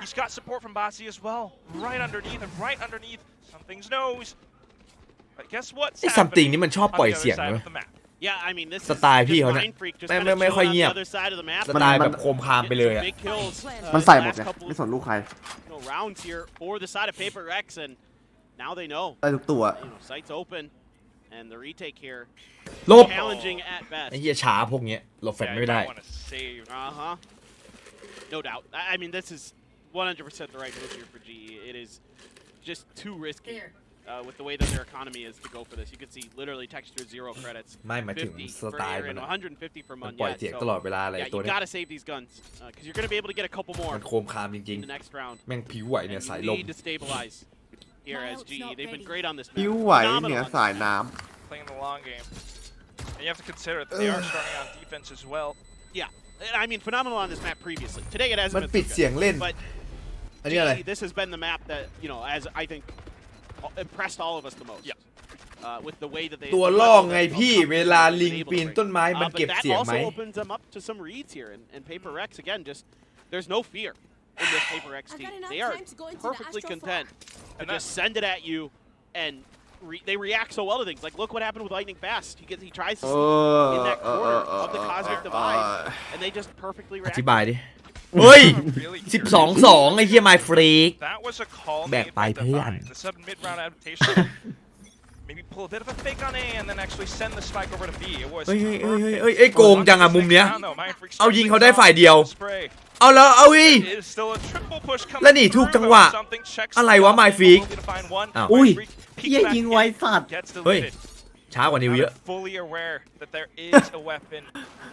He's got support from Basi as well, right underneath something's nose. But guess what's ไอ้ซัมติง happening นี่มันชอบ on ปล่อย the other เสียง side เว้ย of the map? Yeah, I mean, this is สไตล์พี่เขา just เนี่ย Mind Freak just ไม่ kinda ไม่ค่อย chilling on เงีย the บ other side of the map. สไตล์แบบโคมคามไปเลยอะ Big kills, มันใส่หมด last ไง couple ไม่สนลูกใคร rounds here for the side of PRX, and now they know. ได้ทุกตัว You know, sights open, and the retake here ลบ challenging at ไอ้ best. เหี้ยช้าพวกเนี้ยหลบแฟน Yeah, ไม่ you ได้ might want to save. No doubt. I mean, this is 100% the right move here for GE. It is just too risky. With the way that their economy is to go for this. You can see literally Texture 0 credits. ไม่หมายถึง 50 ส for ไตล์ Aaron, มันอะ 150 for มันปล่อย Monyet. เสียง So, ตลอดเวลาอะไร yeah, ตัว you เนี้ย gotta save these guns because you're gonna be able to get a couple more มันโคมคามจริง in the next round. ๆ แม่งผิวไหวเนี่ย And สาย you ลม need to stabilize here as GE. They've been great on this ผิว map. ไหว Phenomenal เหนือ on สาย this น้ map. Playing the long game. And you have to consider that they are starting on defense as well. Yeah, and I mean phenomenal on this map previously. Today it มัน hasn't ปิด been เสียงเล่น but อันนี้อะไร GE, this has been the map that as I think impressed all of us the most. Yeah. With the way that they ตัวล่อไงพี่เวลาลิงปีนต้นไม้มันเก็บ But เสียง that ไหม also opens them up to some reads here, and PRX again just there's no fear in this PRX team. They are perfectly content to just send it at you, and they react so well to things. Like look what happened with Lightning Fast. He tries to ำ sneak in that corner of the cosmic divide, and they just perfectly อ react. ธิบายดิ เฮ้ย Really 12-2 ไอ้เหี้ยไมฟรีก That was a call Back made by by Pian. Divine. The sudden mid-round adaptation. Maybe pull a bit of a fake on A and then actually send the spike over to B. It was เฮ้ยเฮ้ยเฮ้ย perfect. เฮ้ยเฮ้ยโกงจังอะมุมเนี้ย Down, though. Mind Freak เอายิง starts เขาได้ things ฝ่าย off เดียว with the spray. เอาแล้วเอาอีก It is still a triple push coming แล้วหนีถูก through, จังหวะ though. Something checks อะไรวะ out. My Freak Able to find one. อ้าว อุ้ย My Freak peeks เฮีย back ยิง in, ไวสัตว์ gets เฮ้ย deleted. ช้ากว่านิวเยอะ Not fully aware that there is a weapon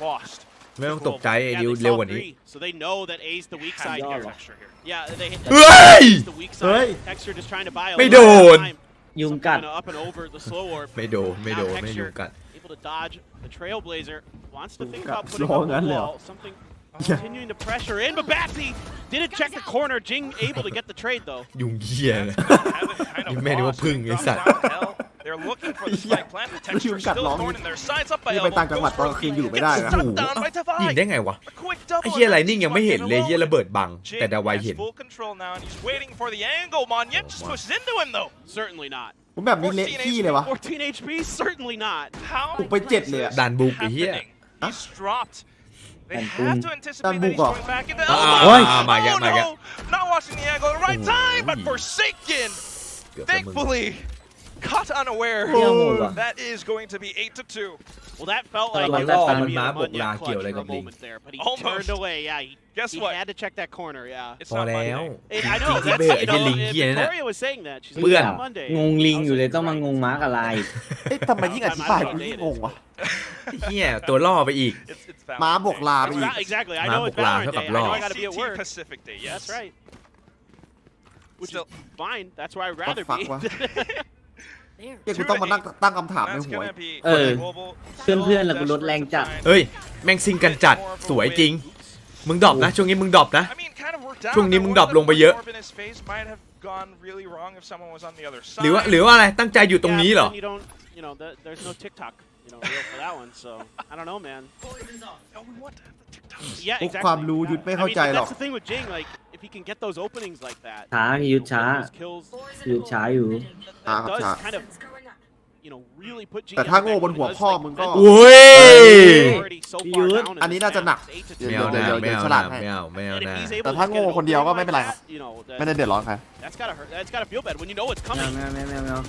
lost. ไม่ต้องตกใจไอ้ Yeah, ดิว they เร็ว saw กว่านี้ three, so they know that A's the weak side Yeah. here. Texture here. Yeah, they hit เฮ้ย the weak Hey. side. Texture just trying to buy a ไม่ little โด bit น of time. ยุงกัด Up and over the slow orb. ไม่โดนไม่โดน Now ไม่ยุ่ง Texture กัน able to dodge the Trailblazer. Wants to think Got about putting slow up a on there. wall. Something continuing to pressure in, but Batsy didn't check the corner. Jing able to get the trade though. ยุงเหี้ยเลย Haven't kind of นี่แม่นึกว่า lost. พึ่งไอ้ Dropped สัตว์ down hell. They're looking for the spike plant. The texture ยุงกัด still ร้อง thorn in their sides up by นี่ไป elbow. ต่างจังหวัดตอนกลางคืนอยู่ไม่ได้นะ Shut down by ยิงได้ Divide. ไงวะ A quick double. ไอ้เหี้ยไรนิ่งยังไม่เห็นเลยเหี้ยระเบิดบัง แต่ Jing ดาไว has เห็น full control now, and he's waiting for the angle. Monyet just pushes into him though. Certainly not. ผมแบบนี้เละขี้เลยวะ 14 HP. Certainly not. How ปลุกไป7เลยอะ ดันบุกไอ้เหี้ย happening? He's dropped. They Dan have Boom. to anticipate Dan that he's Boom going back into. Ah, Oh, ah, my God, oh my no! God. Not watching the angle at the right time, but Ooh. Forsaken, เกือบแล้วมึง thankfully, caught unaware. เหี้ยโหดว่ะ That is going to be 8-2. Well, that felt Tao like là it lo was mình gonna be má a bụng là Monyet kiểu clutch này for a gặp Linh. moment there, but he Almost. turned away. Yeah, Guess he what? had to check that corner. Yeah. It's พอ not แล้ว Monday. And I know จริงๆ that's ไปเถอะไอ้ you เหี้ย know ลิงเหี้ยนั่นน่ะ Victoria was saying that. She's เพื่อน like, "On Monday." งงลิง I was อยู่เลย like, ต้องมา "Right." งงม้ากับลาย เอ๊ะทำไมยิ่งอธิบายกูยิ่งงงวะ เหี้ยตัวล่อไปอีก It's ม้า Valentine's บวก Day. ลาไป It's อีก not- exactly. I Má know bục it's là Valentine's theo Day. cặp I know lò. I gotta be at CT work. Pacific Day, yes. That's right. Which Still, is fine. That's where I'd rather fuck, be. what? เดี๋ยวกูต้องมานั่งตั้งคำถามใน that's หัว gonna be เออ global. เพื่อนๆแล้วกูลดแรงจัด เฮ้ย แม่งซิงกันจัด สวยจริง มึงดรอปนะ ช่วงนี้มึงดรอปนะ I mean, kind of worked out. ช่วงนี้มึงดรอปลงไปเยอะ Orb in his face might have gone really wrong if someone was on the other หรือ side. ว่าอะไรตั้งใจอยู่ตรงนี้เหรอ You know, there's no TikTok, reel for that one. So I don't know, man. Oh, we want to have the TikTok. Yeah, พวก exactly. ความรู้ยุทธไม่เข้าใจหรอก That's the thing with Jing. Like, if he can get those openings like that, ช้าพี่ยุทธช้า those kills, ยุทธช้าอยู่ thatครับ does ช้า kind of, really put Jing. แต่ถ้าโง่บนหัวพ่อมึงก็ โอ้ย อันนี้น่าจะหนัก ไม่เอานะไม่เอา ฉลา นะ ดให้ ไม่เอาไม่เอานะ แต่ถ้าโง่คนเดียวก็ไม่เป็นไรครับ ไม่ได้เดือดร้อนใคร That's gotta hurt. That's gotta feel bad when you know it's ไม่ coming. เอาไม่เอาไม่เอา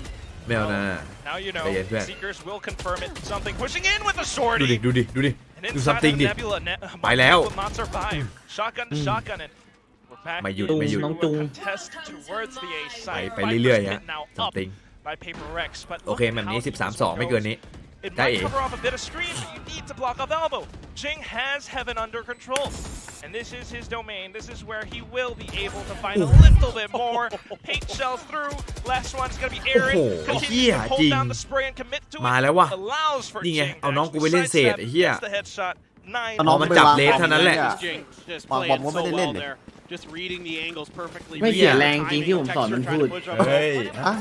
ไม่เอานะ Now you know. Yeah, yeah. Seekers will confirm it. Something pushing in with a ดูดิ sortie. ดูดิดูดิ And ดู inside something of ดิ Nebula, ไปแล้ว will not survive. Shotgun to shotgun it. We're back ไม่หยุด into ไม่หยุด น้องจุง a contest towards the A ไป side. ไปเรื่อยๆ Viper's ฮะ hit now up something by PRX, but โอเค look แบบนี้ how this 13-2 ไม่เกิน goes. นี้ It ได้ might เอ๋ cover off a bit of screen, but you need to block off elbow. Jing has heaven under control. And this is his domain. This is where he will be able to find a little bit more. 8 shells through. Last one's going to be Aaron. โอ้โห Continues เหี้ย to จริ hold ง down the spray and commit to มาแล้วว่ะ it. Allows for นี่ไง Jing เอาน้องกู to ไปเล่นเศษ sidestep, ไอ้เหี้ย gets the headshot. เอาน้อง มันจับเลสเท่านั้นแหละ Jing just Bom playing bom so ไม่ได้เล่น well เลย there. Just reading the angles perfectly. ไม่เสียแรงจริงที่ผมสอนมันพูด เฮ้ย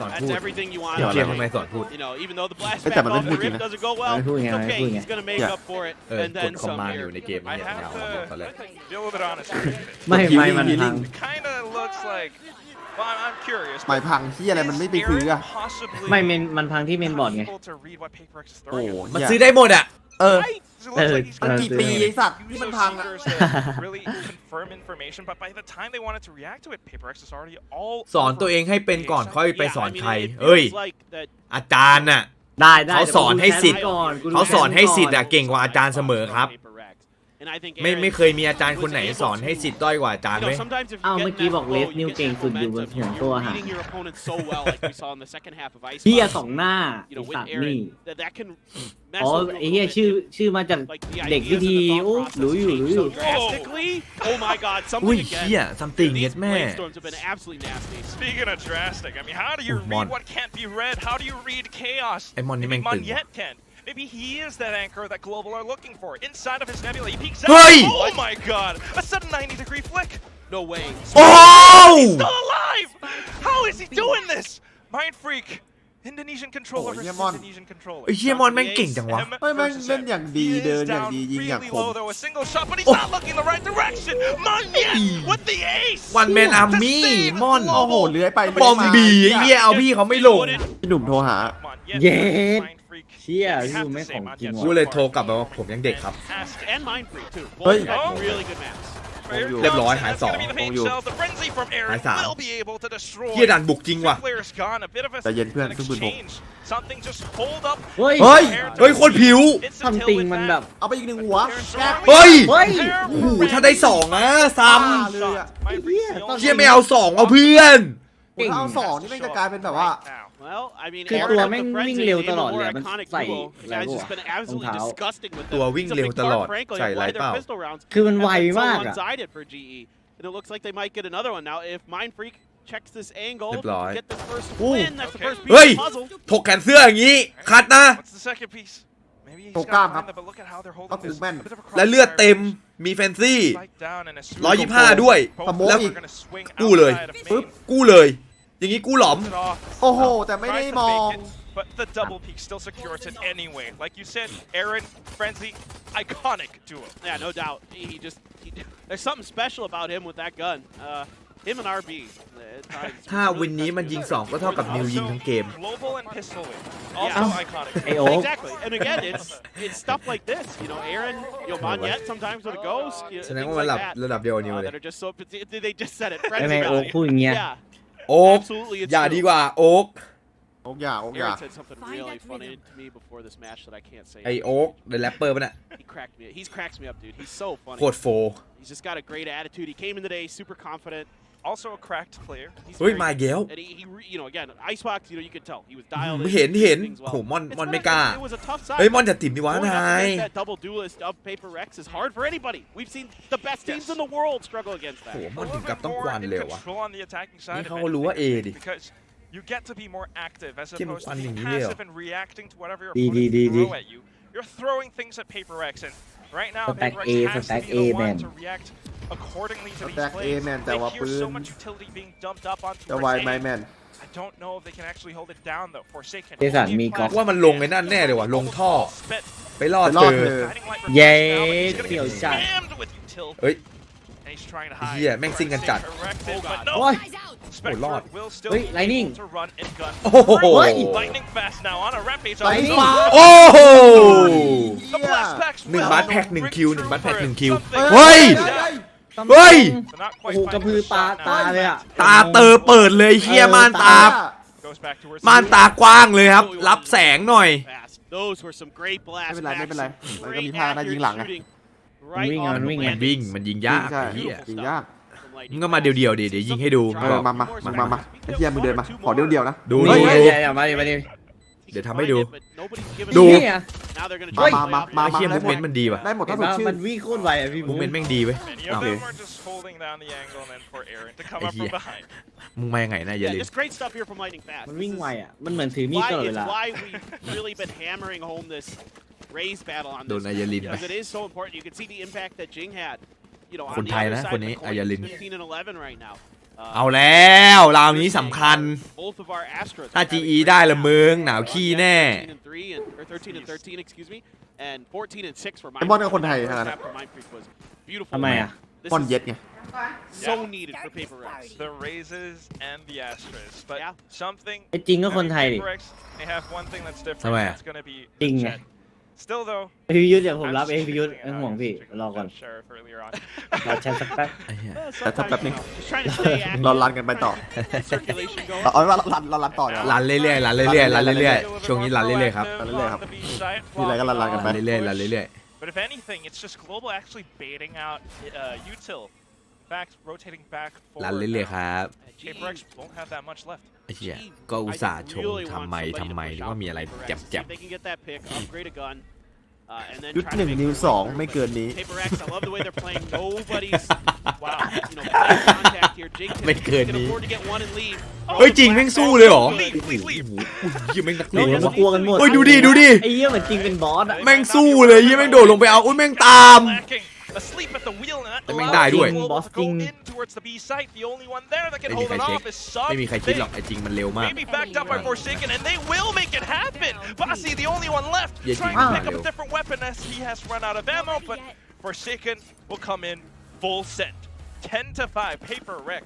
สอนพู That's ด everything you want. เกมทำไมสอนพูด Even though the blast Ê, back chả mà off nó the vui rip kìa. doesn't go well, Nó vui it's nha, okay. vui nha. He's gonna make Dạ. up for it เออ and ก then ดคอม some มานด์อ here. ยู่ในเกม I เนี่ย have เอา to ตอนแรก be a little bit honest. ไม่ไม่มัน Healing พัง It kind of looks like. Well, I'm curious. หมายพังที่อะไรมันไม่ไปซื้ออะ Possibly ไม่มันพังที่เมนบอร์ดไง able to read what PRX is โอ้ throwing. มัน เหี้ย ซื้อได้หมดอ่ะ เออ It looks like he's มัน gonna กี่ปีไอ้สัตว์ที่ use มัน those พังอะ seekers to really confirm information, but by the time they wanted to react to it, PRX is already all สอนตัวเองให้เป็นก่อนค่อยไป Yeah, สอน I mean, ใคร it เอ้ย feels like that อาจารย์น่ะ ได้ได้ เขาสอนให้สิทธิ์ ก่อนกูดู เขาสอนให้สิทธิ์ ก่ อะ เก่งกว่าอาจารย์เสมอครับ And I think ไม่ Aaron เคยมีอาจารย์คนไหนสอนให้สิทธิ์ด้อยกว่าอาจารย์ You ไหม know, sometimes if you อ้าว get เมื่ in อกี้ that บอกเล flow, ส you นิว get เก่ง that สุดอยู่บน momentum. หัว You're ตัวหา reading your opponent so well, like we saw in the second half of Ice. เฮียสองหน้า You know, สั with ตว์นี่ Aaron, that can mess อ๋อ with you a ไอ้เฮีย little ชื่อ bit. มาจาก Like the เด็ก ideas วิ and ธี the thought โอ้ process รู้อยู่ change รู้อยู่ so drastically. Oh my God, อุ้ย something เฮีย again. ซัมติง These เย็ดแม่ brainstorms have been absolutely nasty. Speaking of drastic, I mean, how do you Mon. read what can't be read? How do you read chaos? ไอ้มอนนี่แม่ง Mon ตึง yet can. Maybe he is that anchor that Global are looking for. Inside of his nebula, he peeks Hey! out. Oh my God! A sudden 90-degree flick. No way. โอ้ He's still alive! How is he doing this? Mind Freak. Indonesian controller Oh, versus yeah, Mon. Indonesian controller. ไอ้เฮียมอนแม่งเก่งจังวะ ไม่แม่งเล่นอย่างดี He เดิน is อย่าง down ดียิงอย่าง really คม low though. A single shot, but he's not looking the right direction. Mon yet with the ace. วันแมนอาร์มี่มอน โอ้โหเลื้อยไป บอมบีไอ้เฮียเอาพี่เขาไม่ลง พี่หนุ่มโทรหา Mon yet Yes. versus Mind Freak. เชี่ย You พี่ have ดู to ไม่ say ของ Mon จริง Yet's กู ว่ะ เลยโทรกลับไปว่าผมยังเด็กครับ Fantastic. And Mind Freak too. Both Hey. have Oh. really good maps. เรียบร้อยหายสอง The paint shells, the frenzy from Aaron หายสาม will be able to destroy. เฮียดันบุกจริงว่ะ Two players gone. A bit of a ใจเย็นเพื่อน an เพิ่งปืนพก exchange. Something just hold up. เฮ้ย เฮ้ย เฮ้ยโคตรผิว It's ซัม until ติง with มัน that. แบบ เอาไปอีกหนึ่งหัวแก๊ก เฮ้ย เฮ้ย โอ้โหถ้าได้สองนะซ้ เลยอะ Mind Freak's the ต้ only ำเฮียไม่เอาสองเอาเพื่อน ผมถ้าเอาสองนี่แม่งจะกลายเป็นแบบว่า right now. Well, I mean, คือ Aaron ตัว with แม่ง the วิ่ง frenzy, เร็ว even ตลอด more เลยมัน iconic ใส่ duo. อะไร Guys พวก just been รอง absolutely เท้า disgusting with ตัว them. วิ่ง It's a เร็ว big ต part, ลอด frankly, ใส่ of ไร why เปล่า their pistol rounds คือมันไว have been so มากอะ one-sided for GE. And it looks like they might get another one. Now, if Mind Freak checks this angle, เรียบร้อย get the first Ooh. win, that's the Okay. first เฮ้ย piece of the puzzle. ถกแขนเสื้ออย่างนี้คัดนะ What's the second piece? Maybe he's Tộc got cam to hả? find them, but look at how they're ก็ holding คือ this. แม่น A bit of a และเลือด crossfire. เต็มมีแฟนซี่ Spike down and as soon 125 ด้วย both สโมก แล้ว อีก are gonna swing กู้เลย outside of main. ปึ๊บ กู้เลย อย่างนี้กู้หลอม It off. โอ้โห แต่ไม่ได้ Tries to มอง fake it, but the double peak still secures it anyway. Like you said, Aaron, Frenzy, iconic duo. Yeah, no doubt. There's something special about him with that gun. Him and RB. ถ้าวินนี้มันยิง2ก็เท่ากับนิวยิงทั้งเกม Global and pistol win. Also Yeah. iconic. ไอโอ๊ค Exactly. And again, it's stuff like this. You know, Aaron, Monyet sometimes with a ghost. แสดง Things ว่า like ระดับ that. เดียวกับนิวเลย That are just so. They just said it. ไอ้ Frenzy แม่โอ๊ค value. พูดอย่างเงี้ย Yeah. โอ๊ก Absolutely, it's อย่า true. ดีกว่าโอ๊ก โอ๊กอย่าโอ๊กอย่า Aaron said something really funny to me before this match that I can't say. ไอโอ๊กเดอะแรปเปอร์ป่ะน่ะ He cracked me. He cracks me up, dude. He's so funny. โคตรโฟ He's just got a great attitude. He came in today super confident. Also a cracked player. He's เฮ้ย very มา good. อีกแล้ว And he again, Icebox, you could tell he was dialed in. เห็น things โห well. มอน It's มอน not- ไม่กล้า It was a tough side. เฮ้ยมอนจะติ่มดีวะ Going นา up ย against that double duelist of PRX is hard for anybody. We've seen the best teams in the world struggle against โห that. มอน A ถึ little งกับ bit ต้อง more ควัน in เร็วอะ control on the attacking side นี่ of เขาก็รู้ว่า A anything, ดิ because you get to be more active as เที่ยม opposed ควัน to อย่าง being นี้เลยเหรอ passive and reacting to whatever your ดี opponent ดี throw at you. You're throwing things at PRX, and right now Stack PRX A, has stack to be the A, one man. to react accordingly to these Attack plays. A-man, Theyแต่ว่า hear ปื so น much utility being dumped up onto จะไวไหม Forsaken. แมน I don't know if they can actually hold it down though. Forsaken. เจสันมีก๊อก ว่ามันลงไอ้นั่นแน่เลยว่ะลงท่อ Spit. ไปล่อ ไปล่อ เธ เธ อ อ Guiding light for เย้ Flash now, but he's gonna เสี่ยว get จัด spammed with util. เฮ้ย And he's trying to hide. เหี้ยแม่งซิ่งกันจัด Corrected, but no. โอ้ย Spectre Lord. will still เฮ้ย be Lightning able to run and gun. โอ้โห Lightning fast now on a rampage. Lightning Oh, โอ้โห the blast packs หนึ่ง will บัตแพ็ก bring หนึ่งคิวหนึ่งบัตแพ็ก through หนึ่ง for คิว something. เฮ้ย เฮ้ย But not โอ้ quite โหกระ finding พือ the ตา shot ตา now. เลยอ่ะ ตาเตอเปิดเลยเฮียม่านตา Goes back towards ม่าน the ตากว้างเลยครับ รับแสงหน่อย Fast. Those were some great blast ไม่เป็นไรไม่เป็นไร packs. มันก็ Great มีท่านะยิงหลัง accurate อะ shooting right Wing on on the wing มัน landing. วิ่งมันยิงยาก ใช่ ไอ้เฮีย ยิงยาก มึงก็มาเดียวๆดิเดี๋ยวยิงให้ดู มาไอ้เหี้ยมึงเดินมาขอเดียวๆนะ ดู เฮ้ย ดู อย่ามาดิมาดิ เดี๋ยวทำให้ดู ดู ดู เนี่ย Now they're gonna มา try มา to มา ไอ้ มา เฮีย ได้ มู หม เม ด นต์มันดีว่ะ ได้หมด เห็ ถ้าน สด ปะ ชื่ มั น นวิ่งโคตรไวอ่ะพี่ มู บุ๊ เมนต์แม่งดีเว้ย Many of อ้าว them are just holding down the angle and then for Aaron to come up from Yeah. behind. มึงมายังไงนะอย่า Yeah, ลืม just great stuff here from Lightning Fast. มันวิ่งไวอ่ะมันเหมือนถือมีด Why ตลอดเว it's ลา why we've really been hammering home this raise battle on โดน this อายาลินไป because it is so important. You can see the impact that Jing had. You know, คน on ไท the ย other นะ side ค of น the นี้ coin, อายาลิน 15 and 11 right now. เอาแล้วราวนี้สำคัญ Both of our Astros ถ้า are having GE great ได้ละ rounds. มึงหนาวขี้แน่ 13 and 3 or 13 and 13, excuse me, and 14 and 6 for ไอ้บอลกับคนไทย First ขนาดนั้น half for Mind Freak was beautiful. ทำไมอ่ะ This บอล is เย็ดไง so needed for Paper Rex. The raises and the Astros. But Yeah. something. ไอ้จริงก็คนไทยดิ PRX, they have one thing that's different. Somewhere. That's going to be จริง the ไง jet. Still though. พี่ยุทธเดี๋ยวผม I'm รับเอง just พี่ยุทธ feeling ไม่ it ห่วง out. พี่ Speaking รอ of ก่อน Sheriff earlier on. รอแชทสักแป๊บ ไอ้เหี้ย แต่ถ้าแป๊บนึง Just trying to stay active. เรารันกันไปต่อ Circulation going. เอาว่าเรารันต่อเนี่ย รันเรื่อยๆรันเรื่อยๆรันเรื่อยๆช่วงนี้รันเรื่อยๆครับ Proactive เรื่อยๆครับ on the B side, มีอะไรก็รันๆกันไป รันเรื่อยๆรันเรื่อย But if anything, it's just Global actually baiting out util. In fact, rotating back ๆรัน forward เรื่อยๆ now. ครับ PRX won't have that much left. ไอ้เหี้ยก็อุตส่าห์ชมทำไมหรือว่ามีอะไรแจ็บ They can get that pick, upgrade a gun, and then ยุด try to หนึ่ง make นิว it สอง work. ไม่เกินนี้ Paper X, I love the way they're playing. Nobody's, wow, you know, playing contact here. Jake can, ไม่เกิน can นี้ afford to get one and leave. เฮ้ยจริงแม่งสู้เลยเหรอ Leave, please leave. ยี่แม่งนักเล โอ้ ง โห ว่ะ มากลัวกันหมด เฮ้ยดูดิดูดิ ไอ้เหี้ยเหมือนจริงเป็นบอสอ่ะ แม่งสู้เลยยี่แม่งโดดลงไปเอาอุ้ยแม่งตาม Lacking. Asleep at the wheel, and that แต่แม่ง allows ได้ด้วย Global to go Bosting. in towards the B site. The only one there that can ไม่มี hold ใคร it เช็ค off is Sub. ไม่มีใครคิดหรอกไอ้จริงมันเร็วมาก Maybe backed up by Forsaken, and they will make it happen. Bossy, the only one left, Yeah, trying Jing. to pick up Ah. a different weapon as he has run out of ammo, but Forsaken will come in full send. 10-5, Paper Rex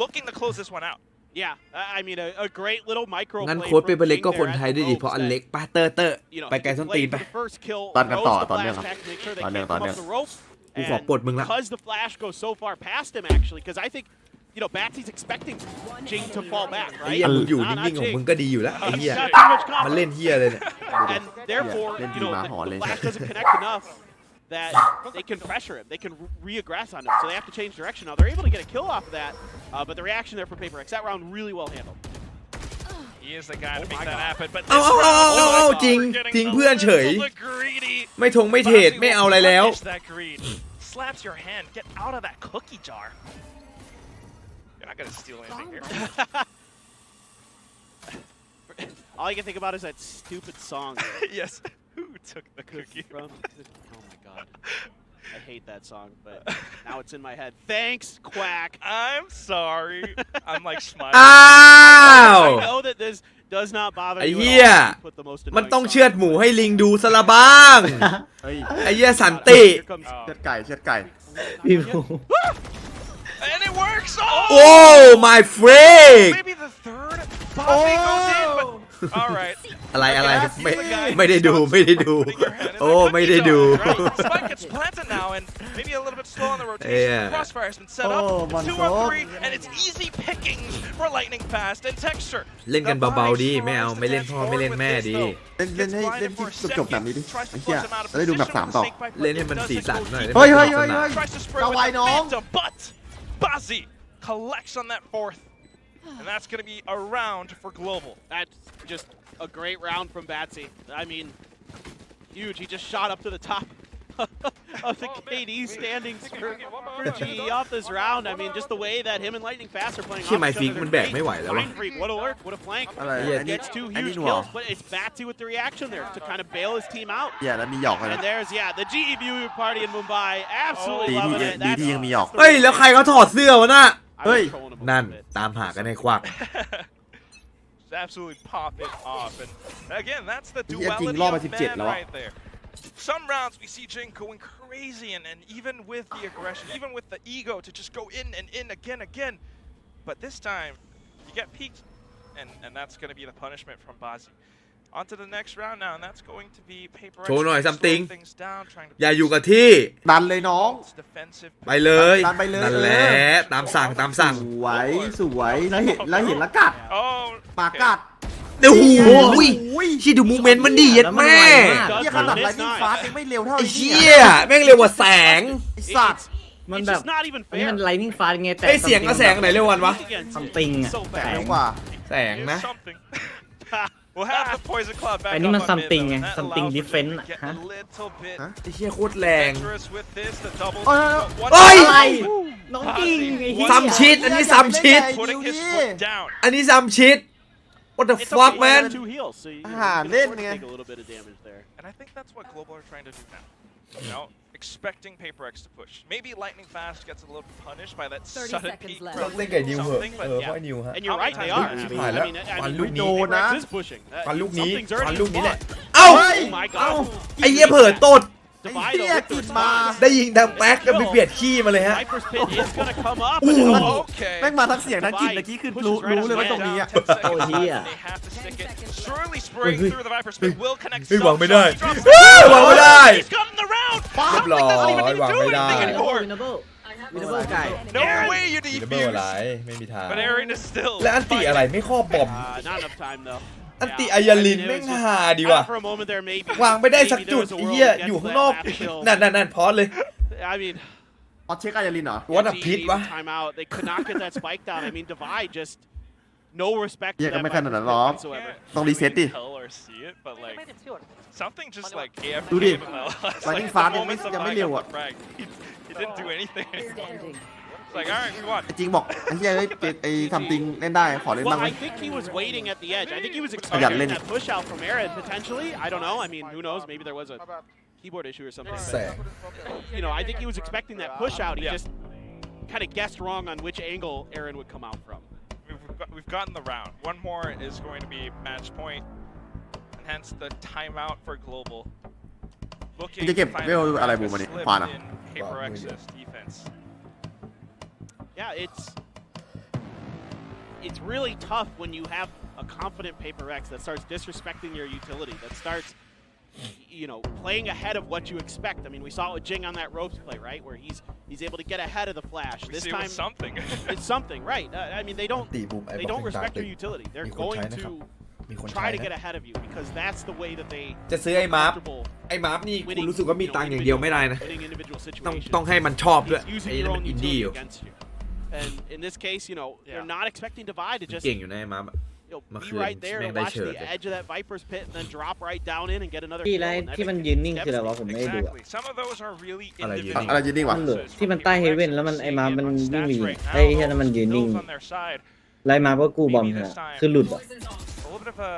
looking to close this one out. Yeah, I mean, a great little micro งั้น play โค้ด from เปเปอร์เล็ก Jing ก็ there คน at ไทย the ด้วยดิเพราะ ropes อัน that, เล็กป้าเตอร์ you know, ไปไกล he ส้น played ตีน for ไป the first kill, ตอนกันต่อ rose the ตอนเนื่อง blast pack to make sure they ตอนเนื่อง can't ตอน come เนื่อง up the rope. กูขอปลดมึงละ Because the flash goes so far past him, actually, because I think, you know, Batsy's expecting Jing to fall back, ไอ้ right? เหี้ยมึงอยู่ Not นิ่งๆของ Jing. มึงก็ดีอยู่แล้วไอ้ He's เหี้ย got too much มัน confidence. เล่นเหี้ยเลยเนี่ย And therefore, Lên you đi know, mà hỏi the lên. flash doesn't connect enough that they can pressure him. They can re-aggress on him, so they have to change direction. Now, they're able to get a kill off of that, but the reaction there from Paper X, that round really well handled. He is the guy to Oh make my that God. happen, but เอา this เอา round, เอา oh เอา my จริง God, we're getting ทิ้ง a เพื่อนเฉย little bit greedy. ไม่ทงไม่เทรด Bossy ไม่ will เอาอะไรแล้ว punish that greed. Slaps your hand. Get out of that cookie jar. You're not gonna steal anything here. All I can think about is that stupid song. Yes. Who took the cookie? From, oh my god. I hate that song, but now it's in my head. Thanks, Quack. I'm sorry. I'm like smiling. อ้าว I know that this does not bother ไอ้ you เหี้ย at all. You put the most มัน annoying ต้อง song เชือดหมูให้ลิงดูซะละบ้าง เฮ้ย ไอ้เหี้ยสันติ Here comes- Oh. เชือดไก่เชือดไก่ พี่บู And it works! โอ้ my freak Maybe the third Bossy goes in, but... Alright. อะไรไม่ได้ดูไม่ได้ดู โอ้ไม่ได้ดู Spike gets planted now, and maybe a little bit slow on the rotation. Yeah. Crossfire has been set Oh, up. man, 2 so- on 3, and it's easy pickings for Lightning Fast and Texture. เล่นกันเบาๆดีไม่เอาไม่เล่นพ่อไม่เล่นแม่ดี เล่นให้เล่นที่จบแบบนี้ดิไอ้เหี้ยจะได้ดูแบบ3ต่อ เล่นให้มันสีสันหน่อย เฮ้ยเฮ้ยเฮ้ยเฮ้ย Tries to spray Tao with quay the nó. Phantom, but Bossy collects on that 4th. And that's going to be a round for Global. That's just a great round from Batsy. I mean, huge. He just shot up to the top of the KD standings for GE off this round. I mean, just the way that him and Lightning Fast are playing. ที่ไมฟิกมันแบกไม่ไหวแล้ววะ Mind Freak, what a lurk, what a flank. อะไร Gets 2 huge kills, but it's Batsy with the reaction there to kind of bail his team out. แล้วมีหยอกอะไร And there's, the GE view party in Mumbai. Absolutely loving it. ดีที่ยังมีหยอก เฮ้ยแล้วใครเขาถอดเสื้อวะน่ะ I was trolling him a นั่น little bit. ตามหากันในควัก Absolutely pop it off, and again, that's the จริง duality รอบไป of 17 men แล้ว right there. Some rounds we see Jing going crazy, and even with the aggression, even with the ego to just go in and in again. But this time, you get peaked, and that's going to be the punishment from Bazi. On to the next round now, and that's going to be Paper X โชว์หน่อย something slowing things down, trying to อย่าอยู่กับที่ ดันเลยน้อง defensive ไปเลย ดันไปเลย นั่นแหละตามสั่ง สวยแล้วเห็นแล้วกัด Oh, ปากกัด เดี๋ยวหูยชี้ดูมูเมนต์มันดีเย็ดแม่ เหี้ยขนาดไลนิ่งฟาสยังไม่เร็วเท่า ไอ้ ไอ้เหี้ เชี่ยแม่งเร็วกว่าแสง ไอ้สัตว์ มัน It's แบบ just not even อันนี้ fair. มันไลนิ่งฟาสไงแต่ ไอ้เสียงกับแสงไหนเร็วกวันวะ ซัมติงอะ So แส bad. ง เร็วกว่า แสงนะ something. We'll have the poison cloud back อันนี้มัน up ซั on ม mid, ติง though, ไง and that ซัมติง allows ดิ them เฟน to ต์ get ฮะ a little bit ไอ้เชี่ยโคตรแรง dangerous with this. The double. เอ้ย one เอ้ย อะไรน้องจริงไอ้เหี้ย ซ้ำชิดอันนี้ซ้ำชิด putting his foot down. อันนี้ซ้ำชิด What the It's fuck okay, man he has 2 heals, so you Ah, can lit, afford to man. take a little bit of damage there. And I think that's what Global are trying to do now. You know, expecting Paper X to push. Maybe Lightning Fast gets a little punished by that 30 sudden seconds peak left. from เล่นไก่นิวเหอะ something, but เพราะไอ้นิวฮะ And you're right, they How are. many I times mean, have I you mean,ฟันลูกนี้ Paper X นะ is pushing. ฟันลูกนี้ Something's ฟัน already ลูกนี้แหละ fought. เอ้า Oh my god. ไอ้เหี้ยเผลอตด Divide ไอ้เหี้ย with the กินมา response. ได้ยิงดังแป๊กแล้วไปเบียดขี้มาเลยฮะ Viper's Pit is gonna come up. Ooh. And oh, Okay. แม่งมาทั้งเสียงทั้งกลิ่นเมื่อกี้คือรู้เลยว่าตรงนี้อะ 10 seconds Oh, left, yeah. and they have to stick it. Surely spraying through the Viper's Pit will connect เฮ้ยหวัง some ไม่ได้ shots. He drops เฮ้ยหวังไม่ได้ He's gotten the round. เรียบร้อย Something doesn't even need to หวัง do ไม่ได้ anything anymore. วินเนเบิลวินเนเบิลไก่ No way you มีระเบิดอะไร defuse. ไม่มีทาง But Aaron is still และอันติอะไรไม่ครอบบอม not enough time though. อันติ Yeah, อายาลิน I mean, it แม่ง was just- หาดีว่ะ For a moment there, maybe. วางไม่ได้สัก maybe จุด there was a ไอ้ world เหี้ย to get อยู่ to ข้าง that นอก back kill. นั่นพอสเลย I mean, พอเช็คอายาลินเหรอ What a GE pit วะ timeout. They could not get that spike down. I mean, Divide just no respect. to เหี้ยก็ that ไม่ขนาดนั้น Viper's หรอก pit whatsoever. ต้องรีเซ็ตดิ tell or see it, but like something just like AFK ดูดิ him in the last, Lightning the Fast moments of ยังไม่ buying เร็ว up อะ the frag. He didn't do anything. Standing. It's like, all right, we won. จริงบอกไอ้เหี้ยไอ้ทำติงเล่นได้ขอเล่น Well, บ้างไหม I think he was waiting at the edge. I think he was Yeah, expecting Lin- that push out from Aaron potentially. I don't know. I mean, who knows? Maybe there was a keyboard issue or something. แส But, ง you know, I think he was expecting that push out. He Yeah. just kind of guessed wrong on which angle Aaron would come out from. We've gotten the round. One more is going to be match point, and hence the timeout for Global. Looking Dia to game, find dia a ada slip boom ni. in Faham tak? Paper Faham, X's defense. Yeah, it's really tough when you have a confident Paper X that starts disrespecting your utility, that starts, you know, playing ahead of what you expect. I mean, we saw it with Jing on that ropes play, right, where he's able to get ahead of the flash. We This see it time, with something. it's something, right? I mean, they don't ตีบูมไอ้ they บล็อก don't เป็นตา respect ตึ your ง utility. They're มีคน going ใช้นะครับ to มีคนใช้ try to นะ get ahead of you because that's the way that they จะซื้อไอ้มาร์ฟ comfortable ไอ้มาร์ฟนี่คุณ winning, รู้สึกว่ามี you ตัง know, ค์อย่างเดียวไม่ได้นะ winning individual ต้อง situations. ต้องให้มันชอบด้วย He's ไอ้ using นั่ your นมัน own อินดี้อ utility ยู่ against you. And in this case, you know, they're not expecting Divide to just เก่งอยู่นะไอ้มาร์ฟ you know, Mà be khuyên right there men to đây watch sửa the được. edge of that Viper's pit and then drop right down in and get another ที่ kill. ไร And that ที่มัน makes ยื it นนิ่งคืออะไรวะ devastating. ผมไม่ได้ดูอะ Exactly. Some of those are really Ala yun. individual. อะไรยืนนิ่งวะ มันเหลือที่มันใต้เฮเว่นแล้วมันไอ้มามันวิ่งไปยิงไอ้เหี้ยนั่นมันยืนนิ่ง Bills on their side. ไล่มาก็กู้บอมฮะคือหลุดอ่ะ A little bit of a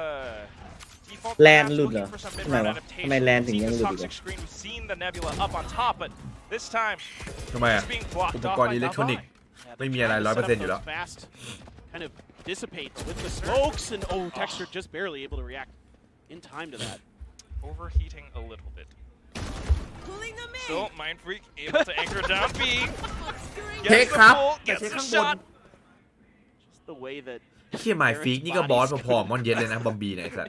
default แลน perhaps หลุดเหรอ looking for some ทำไม mid-round วะ adaptation. ทำไมแลนถึง Seen ยัง the หลุดอีก toxic อะ screen, we've seen the Nebula up on top, but this time ทำไมอ่ะ it's being blocked อุป off กรณ์ by อิเล็กทรอนิก Davai. ส์ไม่มีอะไร 100% อยู่แล้ว Fast kind of dissipate with the smokes and Texture just barely able to react in time to that. Overheating a little bit. Still, Mind Freak able to anchor down B. Gets Take the up. pull, Take gets the up shot. Just the way that เชี่ยไมฟิกนี่ก็บอสพอๆมอนเย็ดเลยนะบอมบีเนี่ยไอ้สัส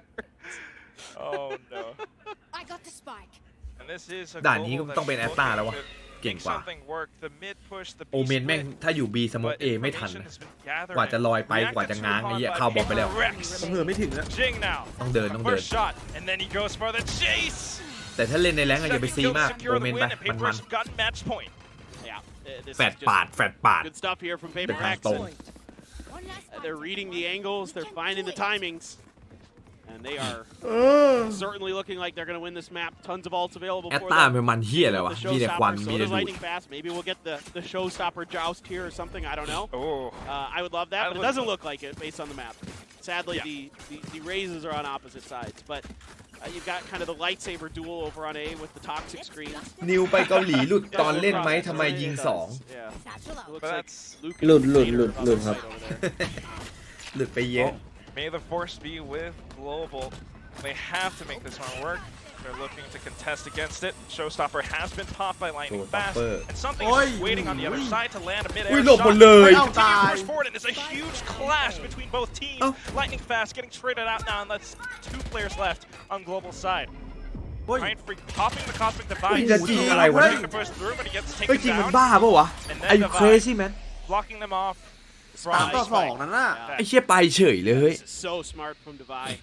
Oh no. I got the spike. And this is a ด่านนี้ global ต้องเป็น that แอ is ตตาแล้ววะ looking to เก่ง make กว่า something work. The mid push, the B โอเมนแม่ง split, ถ้าอยู่บีสโมก but เอไม่ทัน information นะ has been gathered กว่าจะลอยไป and กว่าจะ reacted ง้าง to ไอ้เหี้ย upon เข้าบอมไปแล้ว Paper Rex. เผื่อไม่ถึงนะ Jing now. ต้องเดิน ต้องเดิน First shot, and then he goes for the chase. แต่ถ้าเล่นในแรงก์อะอย่าไปซี Second มาก kill to โอ secure เม the น win, ไป and มัน Paper มัน Rex have gotten match point. yeah, this แฟ is ด just ปาดแฟดปาด good stuff here from Paper They're Rex. throwing. One last They're reading the angles, they're finding the timings. And they are certainly looking like they're going to win this map. Tons of ults available แอต for ตา them. เป็นมันเฮียอะไรวะ The มีแต่ควัน showstopper, มี so แต่ does ดูด lightning fast. Maybe we'll get the showstopper joust here or something. I don't know. Oh. I would love that, but it doesn't look like it based on the map. Sadly, the raises are on opposite sides, but you've got kind of the lightsaber duel over on A with the toxic screen. นิวไปเกาหลีหลุดตอนเล่นไหมทำไมยิง2 Yeah. Satchel It out. looks But like that's- Luke หลุด and Vader on the ครับ side over there. หลุดไปเยอะ May the force be with Global. They have to make this one work. They're looking to contest against it. Showstopper has been popped by lightning fast, and something is waiting on the other side to land a mid-air อุ้ยหลบ shot. หมดเลย Continue to push forward, and it's a huge clash between both teams. Lightning fast getting traded out now, and that's 2 players left on Global side. เฮ้ย Mind Freak popping the cosmic เฮ้ device. ยจะจริงอะไรวะ Trying to push through, but he gets เฮ้ย taken จริงมัน down, บ้าปะวะ and ไอ้ then crazy man blocking them off. 3-2 นั่นน่ะ ไอ้เชี่ยไปเฉยเลย So smart from Divide.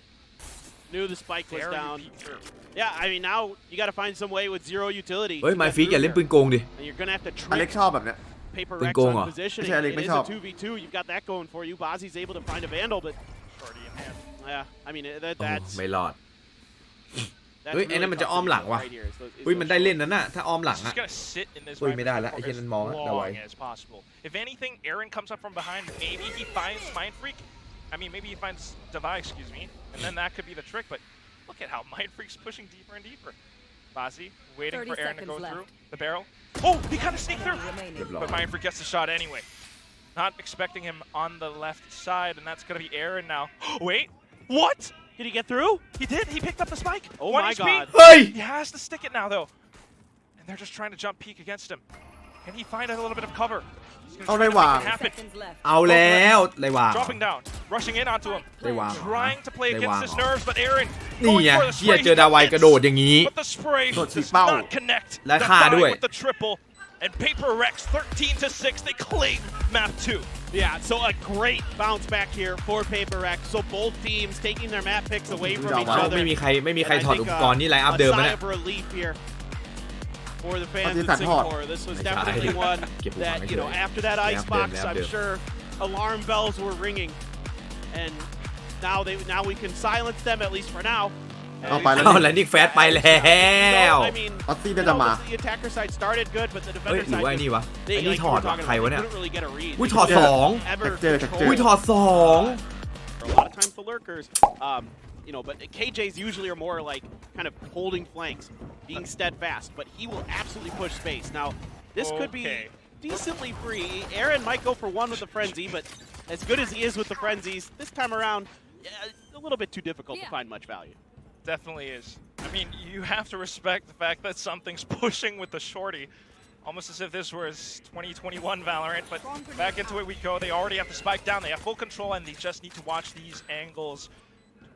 Knew the spike was There you down. peek through. Yeah, I mean now you got to find some way with 0 utility. เฮ้ย to ไม get ฟิก through อย่าเล่น here. ปืนโกงดิ And you're gonna have to อเล็ก trick ชอบแบบเนี้ย Paper ปืน Rex โกงเหรอ on positioning. ไม่ใช่อเล็ก It ไม่ is ชอบ a 2v2. You've got that going for you. Bozzy's able to find a Vandal, but Shorty in hand. yeah, I mean โอ้ that's ไม่รอด that's เฮ้ยไอ้นั่น really มันจะ tough อ้อม to หลัง do ว่ะ right here, is those- is อุ้ย those มันได้เล่นนั่นน่ะถ้าอ้อมหลัง Just อะ gonna sit in this อุ้ยไม่ได้ right ละ for ไอ้เชี่ย as นั้นมองอะระวัง long as possible. If anything, Aaron comes up from behind. Maybe he finds Mind Freak. I mean, maybe he finds Devi, excuse me, and then that could be the trick. But look at how Mind Freak's pushing deeper and deeper. Bozzy waiting 30 for Aaron to go seconds through left. the barrel. Oh, he kind of sneaked through, เรียบร้อย but Mind Freak gets the shot anyway. Not expecting him on the left side, and that's gonna be Aaron now. Wait, what? Did he get through? He did. He picked up the spike. Oh 1 my HP. God. เฮ้ย He has to stick it now, though. And they're just trying to jump peek against him. Can he find a little bit of cover? He's gonna Oh, try they to make were. it happen. Seconds left. เอาแล้วเลยว่ะ Dropping down, rushing in onto him. ได้วาง Trying to play They against won. his nerves, but Aaron นี่ going ไง for the เชี่ย spray. เจอดาวายกระโดดอย่างนี้ But the spray โดดฉีก does เป้า not connect. และฆ่า Defy ด้วย with the triple. And Paper Rex 13-6. They claim map 2. Yeah, so a great bounce back here for Paper Rex. So both teams taking their map picks away from each ไม่ other. มีใคร And I ถอด think, อุปกรณ์นี่ไลน์อัพเดิม a มา sigh เนี่ย of relief here for the fans in That's hot. Singapore. This was Nice definitely eye. one Keep it that, on you know, the after that They ice have box, them, they have I'm them. sure alarm bells were ringing. And now we can silence them, at least for now. เอาไปแล้ว เอาแล้วนี่แฟตไปแล้ว I mean, ออสซี่ you น่าจะ know, มา the attacker side started good, but the เฮ้ย defender หรือ side ว่าไอ้นี่วะ they, ไอ้นี่ like ถ you อ were ดว่ะ talking ใคร about, วะ they เนี่ย couldn't really get a read. อุ้ย They ถอด couldn't 2 ever Texture, control texture. อุ้ยถอด for a lot of times the lurkers. You know, but KJs usually are more like kind of holding flanks, being steadfast, but he will absolutely push space. Now, this could be Okay. decently free. Aaron might go for one with the frenzy, but as good as he is with the frenzies, this time around, yeah, a little bit too difficult to find much value. Definitely is. I mean, you have to respect the fact that something's pushing with the shorty. Almost as if this was 2021 Valorant, but back into it we go. They already have the spike down. They have full control, and they just need to watch these angles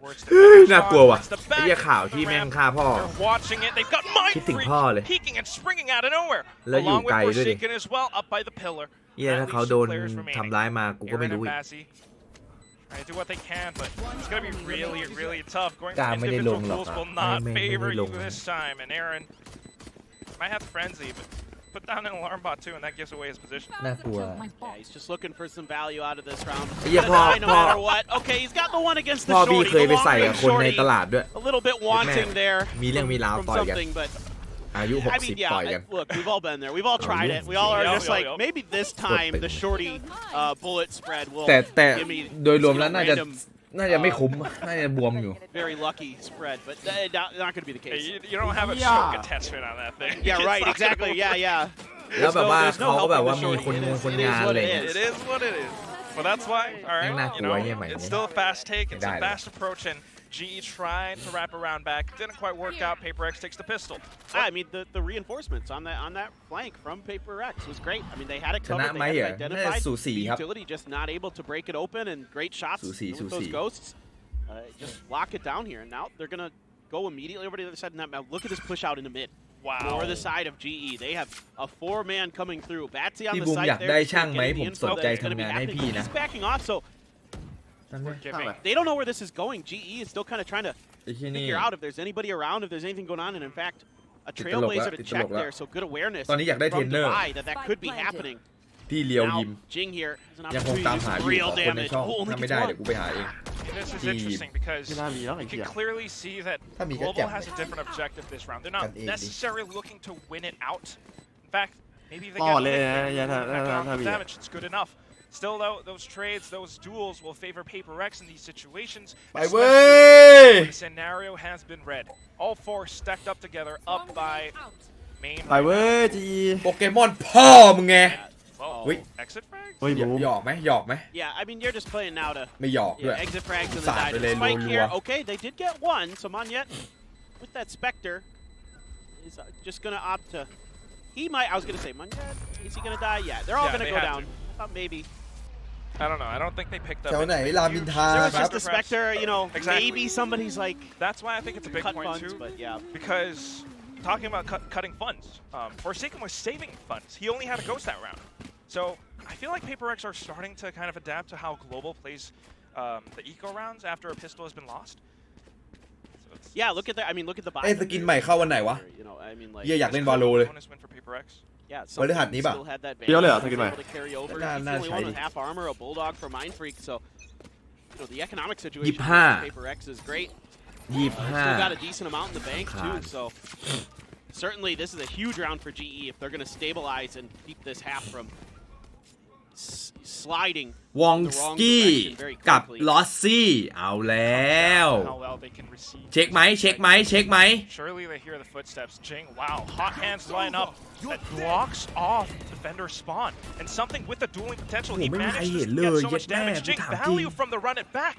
towards the น่ากลัวว่ะ towards the ไอ้เหี้ย back ข่าว of the ที่แม่ง ramp. ฆ่าพ่อ They're watching it. They've got Mind คิดถึง Freak พ่อเลย peeking and springing out of nowhere, แล้วอยู่ along with ไกลด้วยดิ Forsaken as well, up by the pillar. เหี้ย At ถ้า least เขา two โดน players remaining. ทำร้ายมากูก็ไม่ Aaron รู้ and อีก Massey trying to do what they can, but it's going to be really, really tough. Going กล้า for ไม่ได้ล individual งหรอก duels อะ will not ไม่ favor ได้ล you ง this time. And Aaron might have frenzy, but put down an alarm bot too, and that gives away his position. น่ากลัว Yeah, he's just looking for some value out of this round. Yeah, Gonna die no Paul. matter what. Okay, he's got the one against the พ่อพี่ shorty. เคย The ไปใส่กับ long-range คนใน shorty. ตลาดด้วย A little bit wanting there มีเรื่องมีราว from ต่อยกัน something, but อายุ I mean, 60 ต่อยกัน look, we've all been there. We've all tried it. We all are Yo, just yo, like, yo. maybe this time the shorty bullet spread will แต่ give me โดยรวมแล้ว you know, น่าจะไม่คุ้ม น่าจะบวมอยู่ very lucky spread, but not going to be the Hey, case. you don't have a Yeah. choke attachment on that thing. Yeah, It's right, not gonna exactly. work. Yeah. แล้วแบบว่า There's no เขาก็แบบว่า helping มี the คน shorty. คน It is งาน what อะไร it เงี้ย is. It is what it is. Well, that's why, all right, Not you know, cool, yeah, it's man. still a fast take. It's a Die. fast approach, and GE tried to wrap around back. Didn't quite work out. Paper X takes the pistol. I mean, the reinforcements on that flank from Paper X was great. I mean, they had it ชนะ covered. ไหม They เหร had อ it น่าจะ identified. สูสี The ครับ utility just not able to break it open, and great shots Susi, with those Susi. ghosts. Just lock it down here, and now they're gonna go immediately over to the other side. Now look at this push out in the mid. Wow. For the side of GE, they have a 4-man coming through. Batsy on พี่ the บูม side อยาก there. ได้ just ช่างไหม getting ผ the ม info สนใจ that's gonna ทำ be งานให้ happening. พี่นะ He's backing off, so Forgiving. they don't know where this is going. GE is still kind of trying to ไอ้ที่นี่ figure out if there's anybody around, if there's anything going on, and in fact, a Tiết lộ trailblazer lại, to tiết check lộ lại. there, so good awareness ตอนนี้อยากได้ from trainer Divide that could be happening. พี่เลียว Now, ยิม Jing here has an ยังคง opportunity ตาม to หา do อยู่ some real ของคนใน damage. ช่อง Oh, only ถ้าไม่ gets ได้ one. เดี๋ยวกูไปหาเอง this is interesting because you can clearly see that Global has a different objective this round. They're not necessarily looking to win it out. In fact, maybe they get damage. It's good enough. Still, though, those trades, those duels will favor PRX in these situations. The scenario has been read. All four stacked up together, up by main. ไปเว้ยจี โปเกมอนพ่อมึงไง Exit frag? เฮ้ยบูม หยอกไหมหยอกไหม Yeah, I mean, you're just playing now to ไม่หยอกด้วย exit frags and then สาด die ไป to เลย the spike รัว here. Okay, they did get one. So Monyet with that Spectre is just gonna opt to. He might. I was gonna say Monyet. Is he gonna die? Yeah, they're all gonna go down. I thought maybe. I don't know. I don't think they picked up. แถวไหนรามินทา There was ครับ just the Spectre, you know, Exactly. maybe somebody's like That's why I think it's a big cut point funds, too. but yeah. Because talking about cutting funds, Forsaken was saving funds. He only had a ghost that round. So I feel like PRX are starting to kind of adapt to how Global plays the eco rounds after a pistol has been lost. So Yeah, look at that. I mean, look at the buy. ไอ้สกินใหม่เข้าวันไหนวะ You know, I mean, like. เหี้ยอยากเล่นวาโลเลย bonus win for PRX. Yeah, Well, they had some Niba. still had that Yo, Leo, advantage, take it was back. able to carry over. Nah, He's nah, the only one with shiny. half armor, a bulldog for Mind Freak, so you know the economic situation 25 for PRX is great. 25 Still got a decent amount in the bank too, God. so certainly this is a huge round for GE if they're going to stabilize and keep this half from sliding วอง the ส wrong กี้ direction very กับ quickly. ลอสซี่เอาแล้ว How well they can receive. เช็คไหมเช็คไหมเช็คไหม Surely they hear the footsteps. Jing, wow, hot hands line up that blocks off defender spawn. And something with the dueling potential, he โอ้โหไม่มีใคร managed เห็น to เลย get so เย็ much ดแม่ damage. กู Jing, ถามจริง value from the run it back.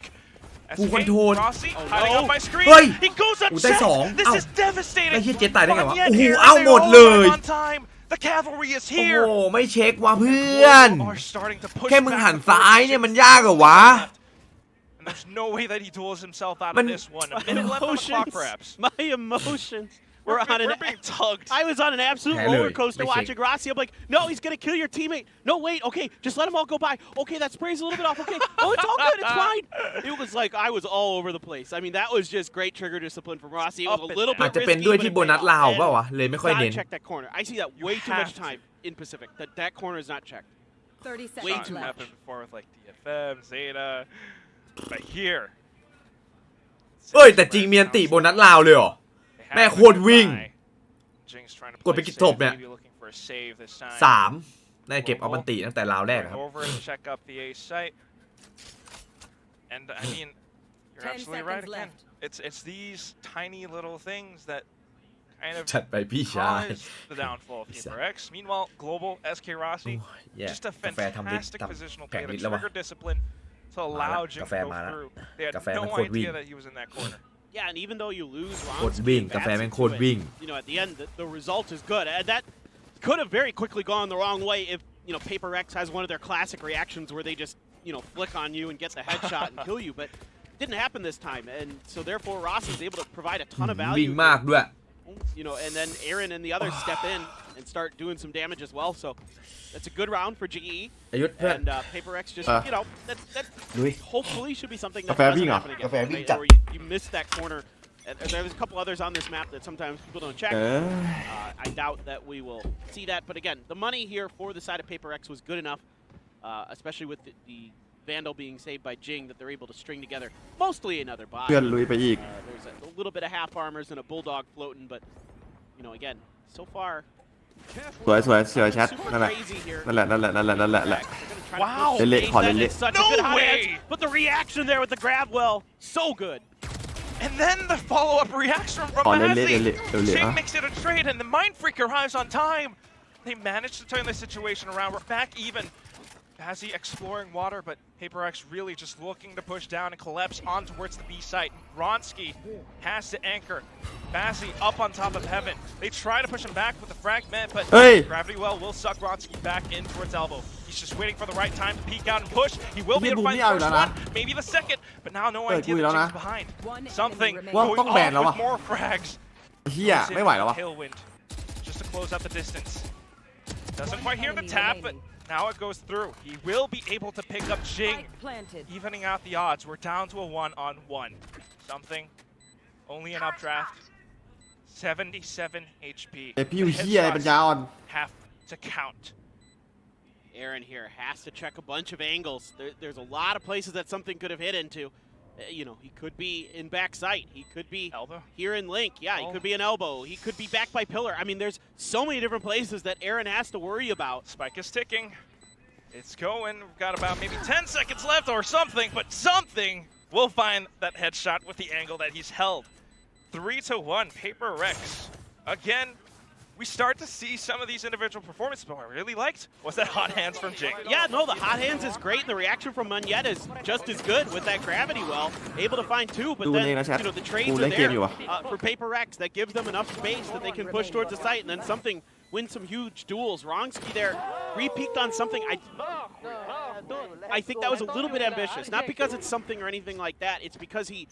As กู he คอนโทรล Rossi hiding up my screen. เฮ้ย He goes up กูได้สอง This เอ้า is devastating. ไอ้เหี้ยเจ๊ตายได้ไงวะ Monyet โอ้โห here, เอา they หมด all เลย arrive on time. The cavalry is โอ้โห here. ไม่เช็คว่ะเพื่อน Are starting to push แค่มึง back หัน the ซ้าย force. เนี่ยมันยากเหรอวะ And there's no way that he duels himself out of Man- this one. A minute left on the clock, perhaps. My emotions were on an. We're being tugged. I was on an absolute Hello. roller coaster Let's watching Rossi. I'm like, no, he's gonna kill your teammate. No, wait, okay, just let them all go by. Okay, that spray's a little bit off. Okay, oh, it's all good, it's fine. It was like I was all over the place. I mean, that was just great trigger discipline from Rossi. It was Up a and little อาจ bit จะเป็น risky, ด้วย but ที่ it โบ paid นัส off. ลาว And เปล่าวะเลยไม่ค่อย gotta เน้น check that corner. I see that way too much have to. time in Pacific. That corner is not checked. 30 Way seconds too left. Happened before with like DFM, Zeta, but here. เอ้ยแต่จริงเมียนติโบนัสลาวเลยเหรอ แม่โคตรวิ่ง กดไปกี่ศพเนี่ย 3ได้เก็บเอามันติตั้งแต่ราวแรกครับ Over and check up the A site. And I mean, you're 10 absolutely right seconds again. left. It's these tiny little things that kind of จัดไปพี่ชาย cause the downfall of PRX. Meanwhile, Global, SK Rossi, โอ้ยแย่ just a กาแฟทำดิ fantastic ทำ positional แผง play to นิดแล้ววะ trigger discipline to allow Jing to กาแฟ go มาแล้ว through. They had กาแฟ no มันโคตรวิ่ง idea that he was in that corner. Yeah, and even though you lose โคต rounds, รวิ่ง you กาแฟ advance แม่งโค into ตร it. วิ่ง You know, at the end, the result is good. And that could have very quickly gone the wrong way if, you know, PRX has one of their classic reactions where they just, you know, flick on you and get the headshot and kill you. But it didn't happen this time. And so therefore, Ross is able to provide a ton of วิ่ง value. มากด้วย You know, and then Aaron and the others step in and start doing some damage as well. So that's a good round for GE. อายุทธ์เพื่อน And PRX just, you know, that ลุย hopefully should be something that กาแฟวิ่ง doesn't เหรอ happen again. กาแฟวิ่ง right? จัด Or you miss that corner. And there's a couple others on this map that sometimes people don't check. I doubt that we will see that. But again, the money here for the side of PRX was good enough, especially with the Vandal being saved by Jing, that they're able to string together mostly another buy. เพื่อนลุยไปอีก There's a little bit of half armors and a bulldog floating, but you know, again, so far. สวยสวยสวยชัด super นั่นแหละ crazy here. นั่นแหละนั่นแหละนั่นแหละนั่นแหละนั่นแหละ Wow. เละๆขอเละ That is such a No good hot way. edge, but the reaction there with the grab well, so good. And then the follow-up reaction from Oh, Mazzy. lele, Jing huh? makes it a trade, and the Mind Freak arrives on time. They managed to turn the situation around. We're back even. Mazzy exploring water, but PRX really just looking to push down and collapse on towards the B site. Ronsky has to anchor. Mazzy up on top of Heaven. They try to push him back with the fragment, but Hey! Gravity Well will suck Ronsky back in towards elbow. He's just waiting for the right time to peek out and push. He will be able to find the first one, maybe the second, but now no idea that Jing's behind. Something going Well, off with more frags. เฮียไม่ไหวแล้ววะ Tailwind, just to close out the distance. Doesn't quite hear the tap, but now it goes through. He will be able to pick up Jing, Planted. evening out the odds. We're down to a 1-on-1. Something, only an updraft. 77 HP. เอพิวเฮียอะไรปัญญาอ่อน Have to count. Aaron here has to check a bunch of angles. There's a lot of places that something could have hit into. You know, he could be in back sight. He could be elbow here in link. Yeah, he could be an elbow. He could be back by pillar. I mean, there's so many different places that Aaron has to worry about. Spike is ticking. It's going. We've got about maybe 10 seconds left or something, but something will find that headshot with the angle that he's held. 3-1, PRX. Again, we start to see some of these individual performances, but what I really liked was that hot hands from Jake. Yeah, no, the hot hands is great, and the reaction from Munyet is just as good with that gravity well. Able to find two, but then, you know, the trades are there for PRX. That gives them enough space that they can push towards the site, and then something win some huge duels. Wrongski there re-peaked on something. I think that was a little bit ambitious. Not because it's something or anything like that. It's because he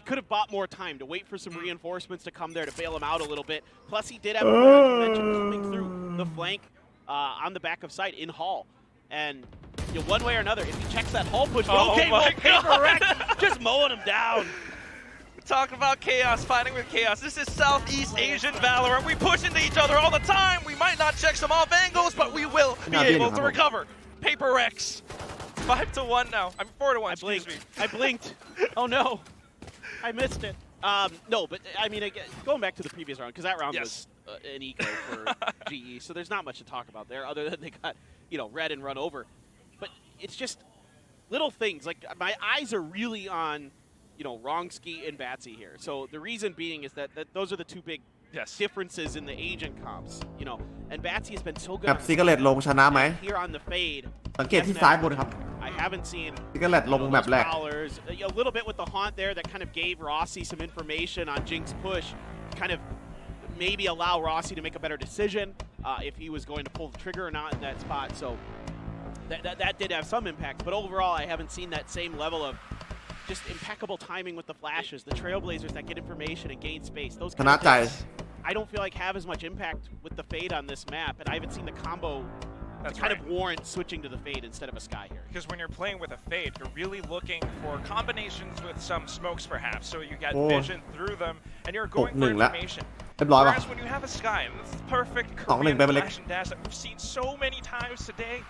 could have bought more time to wait for some reinforcements to come there to bail him out a little bit. Plus, he did have a convention coming through the flank on the back of sight in Hall. And you know, one way or another, if he checks that Hall push, PRX just mowing him down. Talking about chaos, fighting with chaos. This is Southeast Asian Valorant. We push into each other all the time. We might not check some off angles, but we will be able to recover. PRX, 5-1 now. I'm 4-1. I blinked. I blinked. Oh no, I missed it. No, but I mean, again, going back to the previous round, because that round was an eco for GE, so there's not much to talk about there, other than they got, you know, red and run over. But it's just little things. Like, my eyes are really on, you know, Wrongski and Batsy here. So the reason being is that those are the two big differences in the agent comps, you know. And Batsy has been so good. ซิกาเลตลงชนะไหม Here on the fade. สังเกตที่ซ้ายบนครับ I haven't seen ซิกาเลตลงแมปแรก a little bit with the haunt there that kind of gave Rossi some information on Jink's push, kind of maybe allow Rossi to make a better decision if he was going to pull the trigger or not in that spot. So that did have some impact, but overall I haven't seen that same level of just impeccable timing with the flashes, the Trailblazers that get information and gain space. Those kind of things, I don't feel like have as much impact with the fade on this map, and I haven't seen the combo kind of warrant switching to the fade instead of a sky here. Because when you're playing with a fade, you're really looking for combinations with some smokes perhaps, so you get vision through them, and you're going for information. Whereas when you have a sky, and this perfect Korean flash and dash that we've seen so many times today,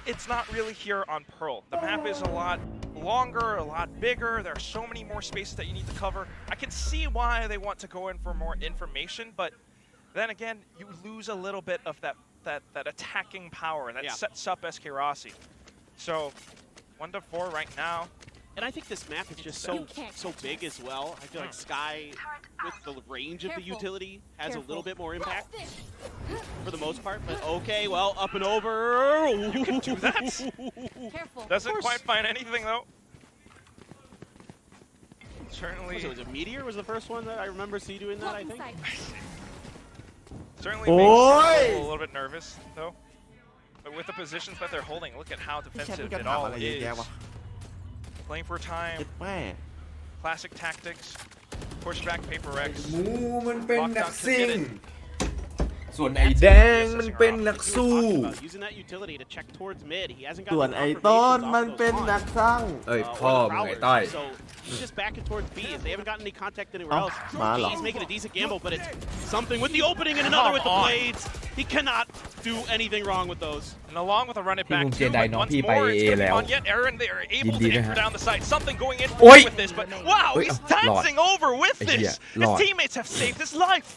it's not really here on Pearl. The map is a lot longer, a lot bigger. There are so many more spaces that you need to cover. I can see why they want to go in for more information, but then again, you lose a little bit of that attacking power that sets up SK Rossi. So 1-4 right now. And I think this map is just so big as well. I feel like Sky, with the range of the utility, has a little bit more impact for the most part. But okay, well, up and over. You can do that. Doesn't quite find anything though. Certainly. Was it a meteor? Was the first one that I remember doing that? I think. Certainly makes people a little bit nervous though. But with the positions that they're holding, look at how defensive it all is. Playing for time, classic tactics, push back PRX. มันเป็นนักซิ่ง ส่วนไอ้แดงมันเป็นนักสู้ ส่วนไอ้ต้นมันเป็นนักสร้างเอ้ยพ่อมึงไอ้ต้อย He's just backing towards B as they haven't gotten any contact anywhere else. He's making a decent gamble, but it's something with the opening and another with the blades. He cannot do anything wrong with those. And along with a run it back too, but once more it's going to be on yet. Aaron, they are able to enter down the side. Something going in with this, but wow, he's dancing over with this. His teammates have saved his life.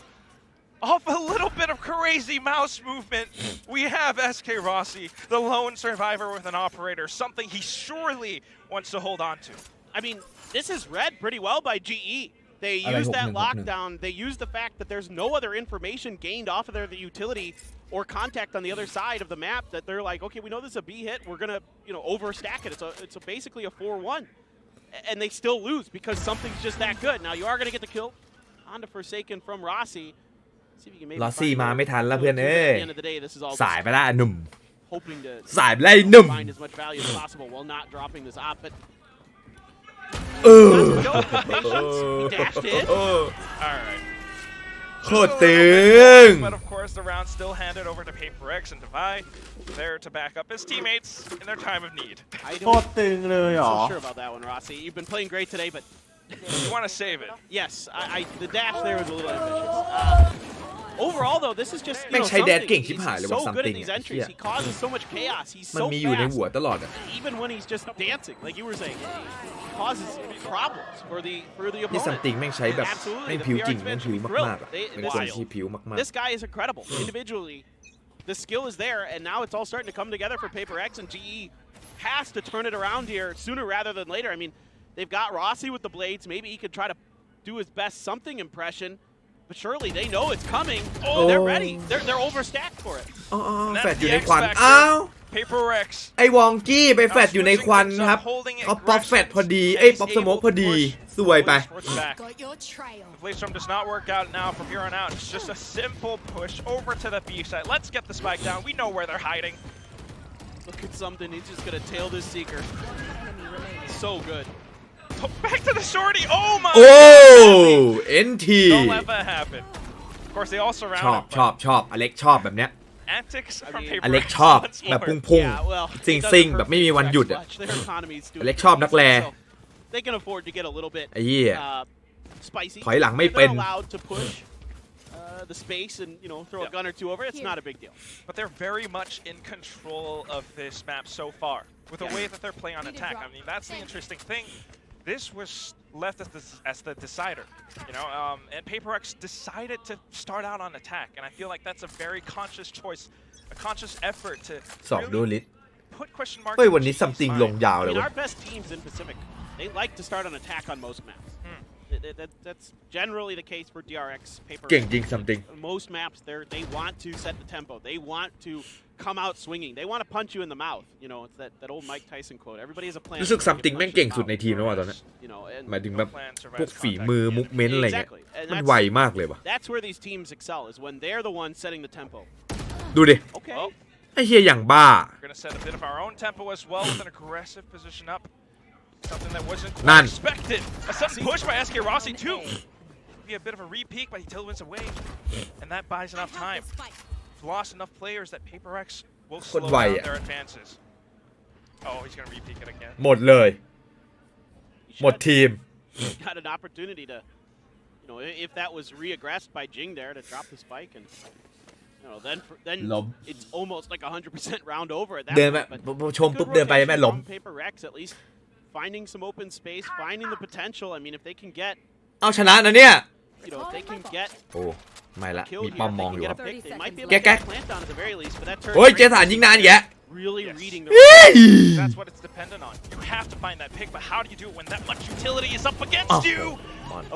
Off a little bit of crazy mouse movement, we have SK Rossi, the lone survivor with an operator, something he surely wants to hold on to. I mean, this is read pretty well by GE. They use that lockdown. They use the fact that there's no other information gained off of the utility or contact on the other side of the map that they're like, okay, we know this is a B hit. We're going to, you know, overstack it. It's basically a 4-1. And they still lose because something's just that good. Now, you are going to get the kill onto Forsaken from Rossi. Rossi มาไม่ทันแล้วเพื่อนเอ้ยสายไปแล้วหนุ่มสายไปแล้วหนุ่มโคตรตึง But of course, the round still handed over to PRX and Divai, there to back up his teammates in their time of need. โคตรตึงเลยเหรอ I'm not sure about that one, Rossi. You've been playing great today, but you want to save it. Yes, the dash there was a little ambitious. Overall, though, this is just so good in these entries. He causes so much chaos. He's so fast. even when he's just dancing, like you were saying, it causes problems for the นี่ซัม opponent. ติงแม่งใช้แบบ Absolutely, แม่ง the ผิว PRX จริง fans แม่ง should ผิว be มากๆ thrilled. อ่ะเป็นคนที่ผิวมาก This guy is incredible. Individually, the skill is there, and now it's all starting to come together for PRX, and GE has to turn it around here sooner rather than later. I mean, they've got Rossi with the blades. Maybe he could try to do his best something impression, but surely they know it's coming. Oh, they're ready. They're overstacked for it. ๆอ๋อแฟดอยู่ในควันอ้าว PRX ไอ้วองกี้ไปแฟดอยู่ในควันครับเขาป๊อปแฟดพอดีป๊อปสโมกพอดีสวยไป Got your trail. The play storm does not work out now from here on out. It's just a simple push over to the B side. Let's get the spike down. We know where they're hiding. Look at something. He's just going to tail this Seeker. So good. Oh, back to the shorty. Oh my โอ้ god. NT Don't let that happen. Of course, they all surround ชอบอเล็กชอบแบบเนี้ย Antics from PRX อเล็กชอบ once แบบ more. พุ่ง Yeah, well, ๆ it ซิง doesn't ซิง hurt แบบไม่มีวันหยุด PRX อ่ะ much. Their economy is doing อเล็กชอบนักแล so they can afford to get a little bit ไอ้เหี้ย spicy. ถอยหลังไม่ If เป็น they're allowed to push the space and throw a gun or two over, it's not a big deal. But they're very much in control of this map so far with the way that they're playing on attack. I mean, that's the interesting thing. This was left as the decider, and PRX decided to start out on attack, and I feel like that's a very conscious choice, a conscious effort to สอบดูลิส put question marks. เฮ้ยวันนี้ซัมติงลงยาว I เลย mean, เว้ย our best teams in Pacific, they like to start on attack on most maps. That's generally the case for DRX. เก่งจริงซัมติง Most maps, they want to set the tempo. They want to come out swinging. They want to punch you in the mouth. It's that old Mike Tyson quote. Everybody has a plan. รู้สึกซัมติงแม่งเก่งสุดในทีมแล้วว่ะตอนนี้หมายถึงแบบพวกฝีมือมุกเม้นอะไรเงี้ยมันไวมากเลยว่ะ That's where these teams excel, is when they're the ones setting the tempo. ดูดิ Okay. ไอ้เฮียอย่างบ้า We're gonna set a bit of our own tempo as well with an aggressive position up. Something that wasn't None. expected. A sudden push by SK Rossi too. Be a bit of a re-peek, but he tailwinds away, and that buys enough time. We've lost enough players that PRX will slow down their advances. Oh, he's gonna re-peek it again. หมดเลยหมดทีม Got an opportunity to, if that was re-aggressed by Jing there to drop the spike, and then it's almost like 100% round over at that เดิน point. แบบ But ชมปุ๊บเดินไปแม่ล้ม PRX at least finding some open space, finding the potential. I mean, if they can get, เอาชนะนะเนี่ย if they can get โอ้ไม่ละ kill มี here, ป้อ if ม they มอง can อยู่ get ครับ a pick, they might be able to Get get a plant down at the very least. But that turn โอ้ยเจสันยิงนานแยะ really reading the. That's what it's dependent on. You have to find that pick, but how do you do it when that much utility is up against you?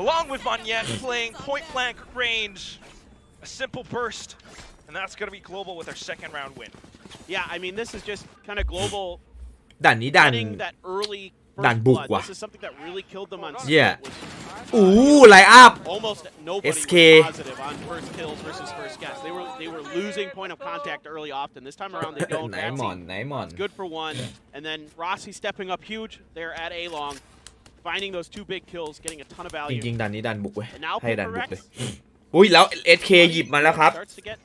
Along with Monyet playing point-blank range, a simple burst, and that's going to be global with their second round win. Yeah, I mean, this is just kind of global. ด่านนี้ด่าน Getting that early ด่านบุก blood. ว่ะ This is something that really killed them on. Yeah. Was อู้ไลน์อัพ almost nobody SK. was positive on first kills versus first gas. They were losing point of contact early often. This time around they don't. ไหนหมอนไหนหมอน Good for one, and then Rossi stepping up huge there at A long, finding those 2 big kills, getting a ton of จ value. ริงๆด่านนี้ด่านบุกเว้ย And now ให้ด่านบุก PRX เลยอุ้ยแล้ว SK หยิบมาแล้วครับ starts to get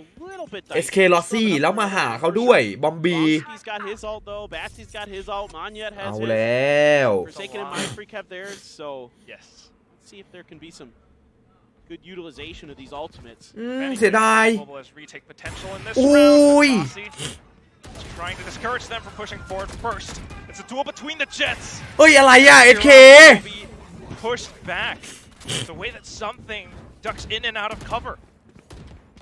a little bit SK ลอซี่แล้วมาหาเขาด้วยบอมบี He's got his ult though. Batsy's got his ult. Monyet has เอา his. แล้ว Forsaken and Mindfreak have theirs. So Yes. let's see if there can be some good utilization of these ultimates. เสียดาย Global has retake potential in this Ui. round. Rossi is trying to discourage them from pushing forward first. It's a duel between the Jets. เฮ้ยอะไรอ่ะ SK Will be pushed back. The way that something ducks in and out of cover.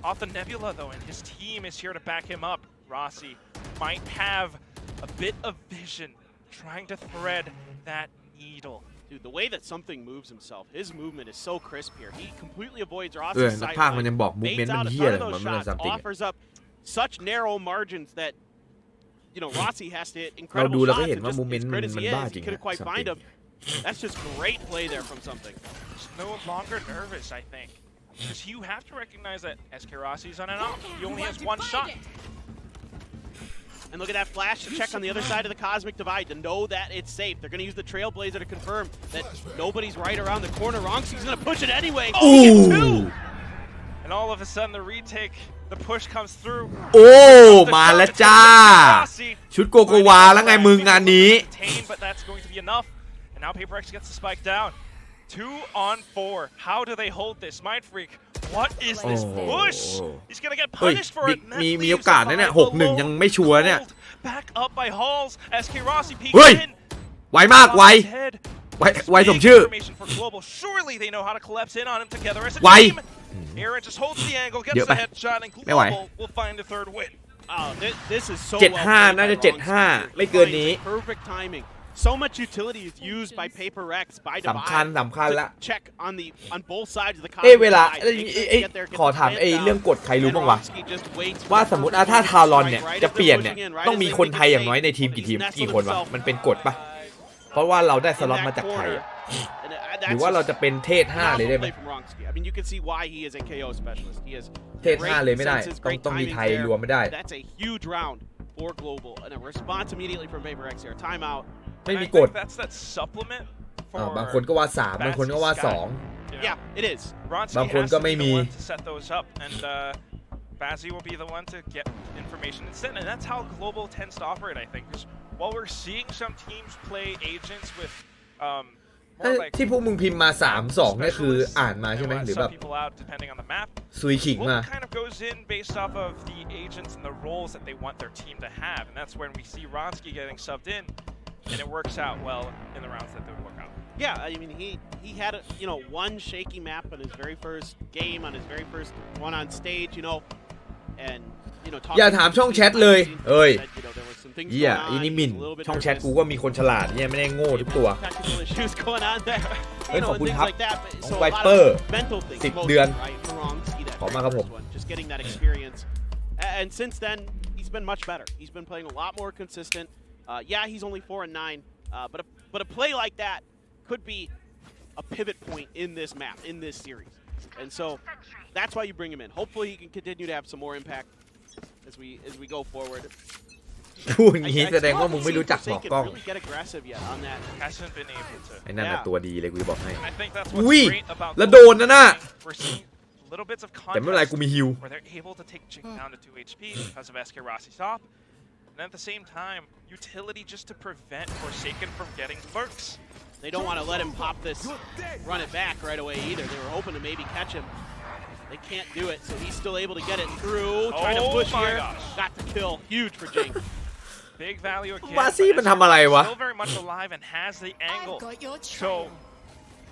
Off the Nebula though, and his team is here to back him up. Rossi might have a bit of vision trying to thread that needle. Dude, the way that something moves himself, his movement is so crisp here. He completely avoids เออ Rossi's นัก sight พากย์มันยังบอก line, มูฟเมน baits ต์มัน out a เฮี้ย ton เล of ยเหมือน those มันเป็น shots, ซัมติง offers up such narrow margins that Rossi has to hit เรา incredible ดูแล้วก็ shots. เห็น And ว่า just มูฟเมน as ต์ great มัน as มัน he บ้า is, จริ he ง couldn't อะ quite ซัม find ติง him. That's just great play there from something. He's no longer nervous, I think. Because you have to recognize that SK Rossi's on and off. He only has one shot. And look at that flash to check on the other side of the Cosmic Divide to know that it's safe. They're going to use the Trailblazer to confirm that nobody's right around the corner. Ronxi's going to push it anyway. Oh, he gets 2! And all of a sudden the retake, the push comes through. โอ้มาแล้วจ้า ชุดโกโกวาแล้วไงมึงงานนี้ But that's going to be enough. And now PRX gets the spike down. 2 on 4. How do they hold this? Mindfreak, what is this push? He's gonna get เฮ้ย punished for it. มีโอกาสนะเนี่ย 6-1 ยังไม่ชัวร์เนี่ย back up by Halls as K Rossi peeks เฮ้ย in. ไวมากไวสมชื่อ For Global. Surely they know how to collapse in on him together as a ไว team. Aaron just holds the angle, gets เยอะ the ไป headshot, and ไม่ไหว Global will find a third win. Oh, this is so 75 น่าจะ 75 ไม่เกินนี้ Perfect timing. So much utility is used by PRX by สำคัญ Divide ละ to check on both sides of the เวลา conflict. ขอถามเรื่องกฎใครรู้บ้างวะว่าสมมติถ้าทารอนเนี่ยจะเปลี่ยนเนี่ยต้องมีคนไทยอย่างน้อยในทีมกี่คนวะมันเป็นกฎปะเพราะว่าเราได้สล็อตมาจากไทยหรือว่าเราจะเป็นเทศ5เลยได้ไหม I mean, you can see why he is a KO specialist. He has เทศ5เลยไม่ได้ต้องมีไทยรวมไม่ได้ That's a huge round for Global and a response immediately from PRX here. Timeout. ไม่มี I กฎ think that's that supplement for บางคนก็ว่า3บางคนก็ว่า Yeah, it is. Bronski บางคน has ก็ to ไม่ be the มี one to set those up, and Bazzi will be the one to get information instead, and that's how Global tends to operate, I think. Because while we're seeing some teams play agents with ที่พวกมึงพิมพ์มา3-2นี่คืออ่านมาใช่ไหมหรือแบบซุยขิงมา kind of goes in based off of the agents and the roles that they want their team to have, and that's when we see Ronsky getting subbed in, and it works out well in the rounds that they work out. Yeah, I mean he had one shaky map on his very first game, on his very first one on stage, and อย่าถามช่องแชทเลยเอ้ยเหี้ยอีนี่มินช่องแชทกูก็มีคนฉลาดเนี่ยไม่ได้โง่ทุกตัวเฮ้ยขอบคุณครับน้องไวเปอร์10 เดือนขอบมากครับผม And since then he's been much better. He's been playing a lot more consistent. Yeah, he's only 4-9, but a play like that could be a pivot point in this map, in this series. And so that's why you bring him in. Hopefully he can continue to have some more impact as we go forward. พูดอย่างนี้แสดงว่ามึงไม่รู้จักหมอกกล้องไอ้นั่นน่ะตัวดีเลยกูจะบอกให้อุ้ยแล้วโดนนะน่ะแต่ไม่เป็นไรกูมีฮิว And at the same time, utility just to prevent Forsaken from getting lurks. They don't want to let him pop this, run it back right away either. They were hoping to maybe catch him. They can't do it, so he's still able to get it through. Trying to push here. Got the kill. Huge for Jing. Big value again. บาซี่มันทำอะไรวะ Still very much alive and has the angle. So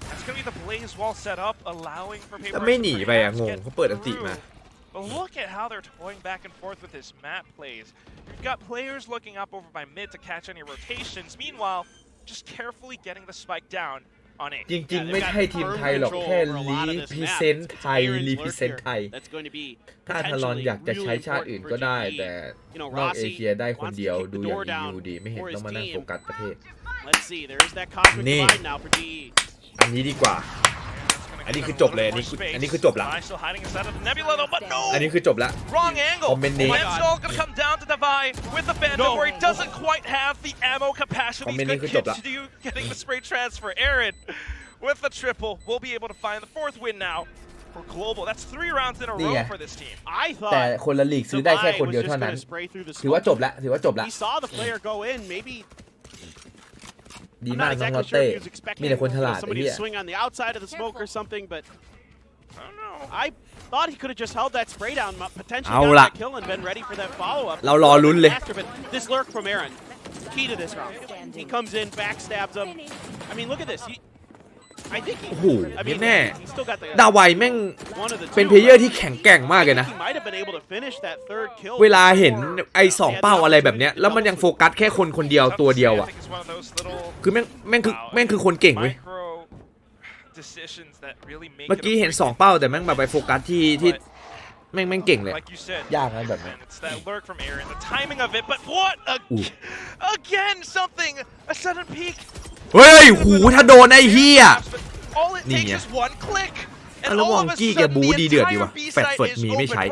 that's gonna be the blaze wall set up, allowing for people. แต่ไม่หนีไปอะงงเขาเปิดอันติมา But look at how they're toying back and forth with this map plays. You've got players looking up over by mid to catch any rotations. Meanwhile, just carefully getting the spike down on A. จริงๆไม่ใช่ทีมไทยหรอกแค่รีพรีเซนต์ไทยถ้าทารอนอยากจะใช้ชาติอื่นก็ได้แต่นอกเอเชียได้คนเดียวดูอย่างยูดีไม่เห็นต้องมานั่งโฟกัสประเทศนี่อันนี้ดีกว่าอันนี้คือจบเลยอันนี้คือจบละอันนี้คือจบละ Wrong angle. คอมเมนต์นี้ It's all gonna come down to Divide with the Phantom where he doesn't quite have the ammo capacity. He's gonna continue getting the spray transfer. Aaron with the triple will be able to find the 4th win now for Global. That's 3 rounds in a row for this team. แต่คนละลีกซื้อได้แค่คนเดียวเท่านั้นถือว่าจบละถือว่าจบละ He saw the player go in. Maybe ดีมากน้องลอตเต้มีแต่คนฉลาดไอ้เหี้ย swing on the outside of the smoke or something, but I thought he could have just held that spray down, potentially got that kill and been ready for that follow-up. เรารอลุ้นเลย This lurk from Aaron, key to this round. He comes in, backstabs him. I mean, look at this. I think โอ้โหแน่ดาวไวแม่งเป็นเพลเยอร์ที่แข็งแกร่งมากเลยนะเวลาเห็นไอ้2เป้าอะไรแบบเนี้ยแล้วมันยังโฟกัสแค่คนเดียวตัวเดียวอ่ะคือแม่งคือคนเก่งเว้ยเมื่อกี้เห็น2เป้าแต่แม่งแบบไปโฟกัสที่แม่งเก่งเลยยากนะแบบนี้เฮ้ยหูถ้าโดนไอ้เหี้ยนี่ไงแล้ววองกี้แกบูดีเดือดดีวะแฟดเฟิร์ดมีไม่ใช้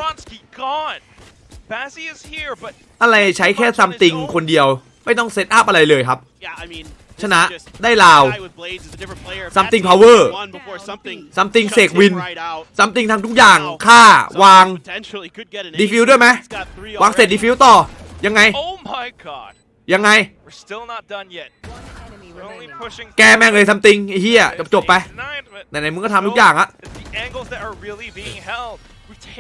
อะไรใช้แค่ซัมติงคนเดียวไม่ต้องเซตอัพอะไรเลยครับชนะได้ลาวซัมติงพาวเวอร์ซัมติงเสกวินซัมติงทำทุกอย่างฆ่าวางดีฟิวด้วยไหมวางเสร็จดีฟิวต่อยังไงแกแม่งเลยซัมติงไอ้เหี้ยจบไปไหนๆมึงก็ทำทุกอย่างอะ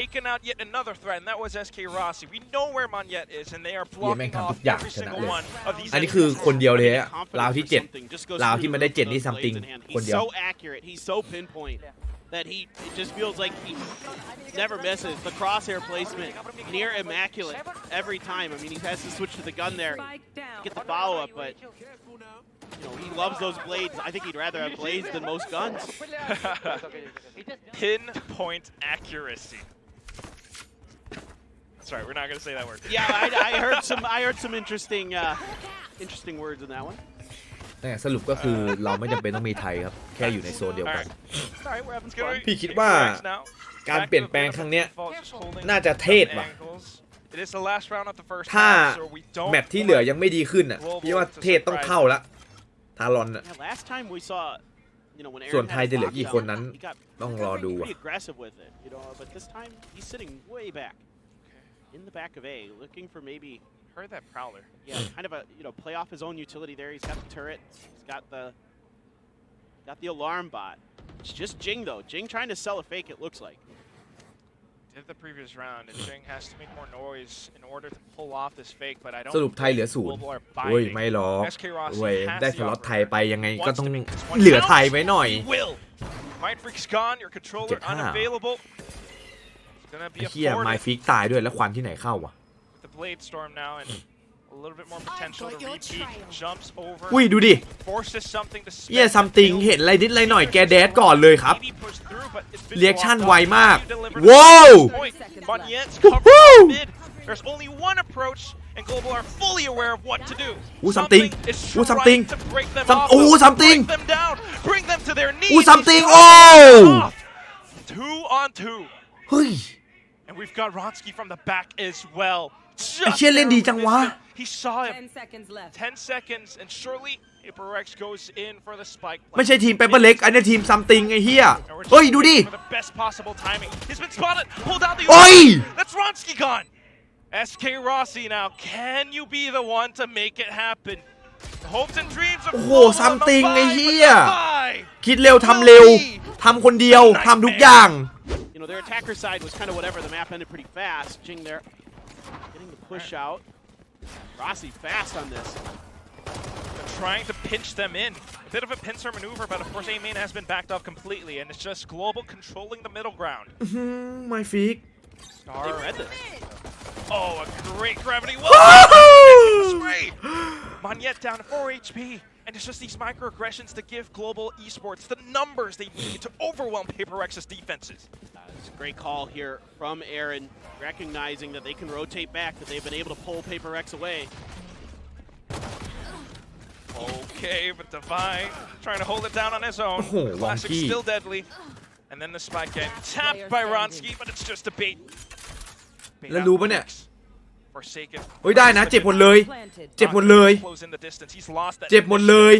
taken out yet another threat, and that was SK Rossi. We know where Monyet is, and they are blocking off every single one of these. อันนี้คือคนเดียวเลยอะราวที่7ราวที่มันได้7นี่ซัมติงคนเดียว He's so accurate. He's so pinpoint that it just feels like he never misses. The crosshair placement near immaculate every time. I mean, he has to switch to the gun there, get the follow up, but you know he loves those blades. I think he'd rather have blades than most guns. Pinpoint accuracy. Sorry, we're not gonna say that word. Yeah, I heard some interesting words in that one. แต่สรุปก็คือเราไม่จำเป็นต้องมีไทยครับแค่อยู่ในโซนเดียวกัน Sorry, we're having fun. พี่คิดว่าการเปลี่ยนแปลงครั้งเนี้ยน่าจะเทศว่ะถ้าแมตช์ที่เหลือยังไม่ดีขึ้นอ่ะพี่ว่าเทศต้องเข้าละทารอนอ่ะ Last time we saw, you know, when ส่วน Aaron ไทย had จะเหลือ his กี่คน lockdown, นั้น he got ต้องรอดูอ่ะ pretty aggressive with it, you know, but this time he's sitting way back in the back of A, looking for maybe heard that prowler. Yeah, kind of a, you know, play off his own utility there. He's got the turret. He's got the alarm bot. It's just Jing though. Jing trying to sell a fake, it looks like. Did the previous round, and Jing has to make more noise in order to pull off this fake, but I don't สรุปไทยเหลือ0โอ้ยไม่หรอกเว้ยได้สล็อตไทยไปยังไงก็ต้องเหลือไทยไว้หน่อย Mind Freak's gone, your controller unavailable. ไอ้เหี้ยไมฟิกตายด้วยแล้วควันที่ไหนเข้าวะ The Blade Storm now and a little bit more potential to repeat. Jumps over. อุ้ยดูดิ Forces something to เหี้ยซัมติงเห็นอะไรนิดอะไรหน่อยแกแดดก่อนเลยครับเรีแอคชั่นไวมากว้าว There's only one approach, and Global are fully aware of what to do. Something is trying to break them off. Something. Break them down. Bring them to their knees. Something. Oh. 2 on 2. เฮ้ย And we've got Ronsky from the back as well. ไอ้เชี่ยเล่นดีจังวะ He saw him. 10 seconds, and surely PRX goes in for the spike. ไม่ใช่ทีมเปเปอร์เล็กอันนี้ทีมซัมติงไอ้เหี้ยเฮ้ยดูดิ For the best possible timing. He's been spotted. Pulled out the. โอ้ย That's Ronsky gone. SK Rossi now. Can you be the one to make it happen? The hopes and dreams of โอ้โหซัมติงไอ้เหี้ยคิดเร็วทำเร็วทำคนเดียวทำทุกอย่าง You know, their attacker side was kind of whatever. The map ended pretty fast. Jing there, getting the push out. Rossi fast on this. They're trying to pinch them in. A bit of a pincer maneuver, but of course A-main has been backed up completely, and it's just Global controlling the middle ground. ไม่ฟิก They read this. Oh, a great gravity wall! Monyet down to 4 HP. And it's just these microaggressions to give Global Esports the numbers they need to overwhelm PRX's defenses. It's a great call here from Aaron, recognizing that they can rotate back, that they've been able to pull PRX away. Okay, but Divine trying to hold it down on his own. Classic still deadly. And then the spike getting tapped by Ronsky, but it's just a bait. แล้วรู้ปะเนี่ย Forsaken. เฮ้ยได้นะเจ็บหมดเลยเจ็บหมดเลยเจ็บหมดเลย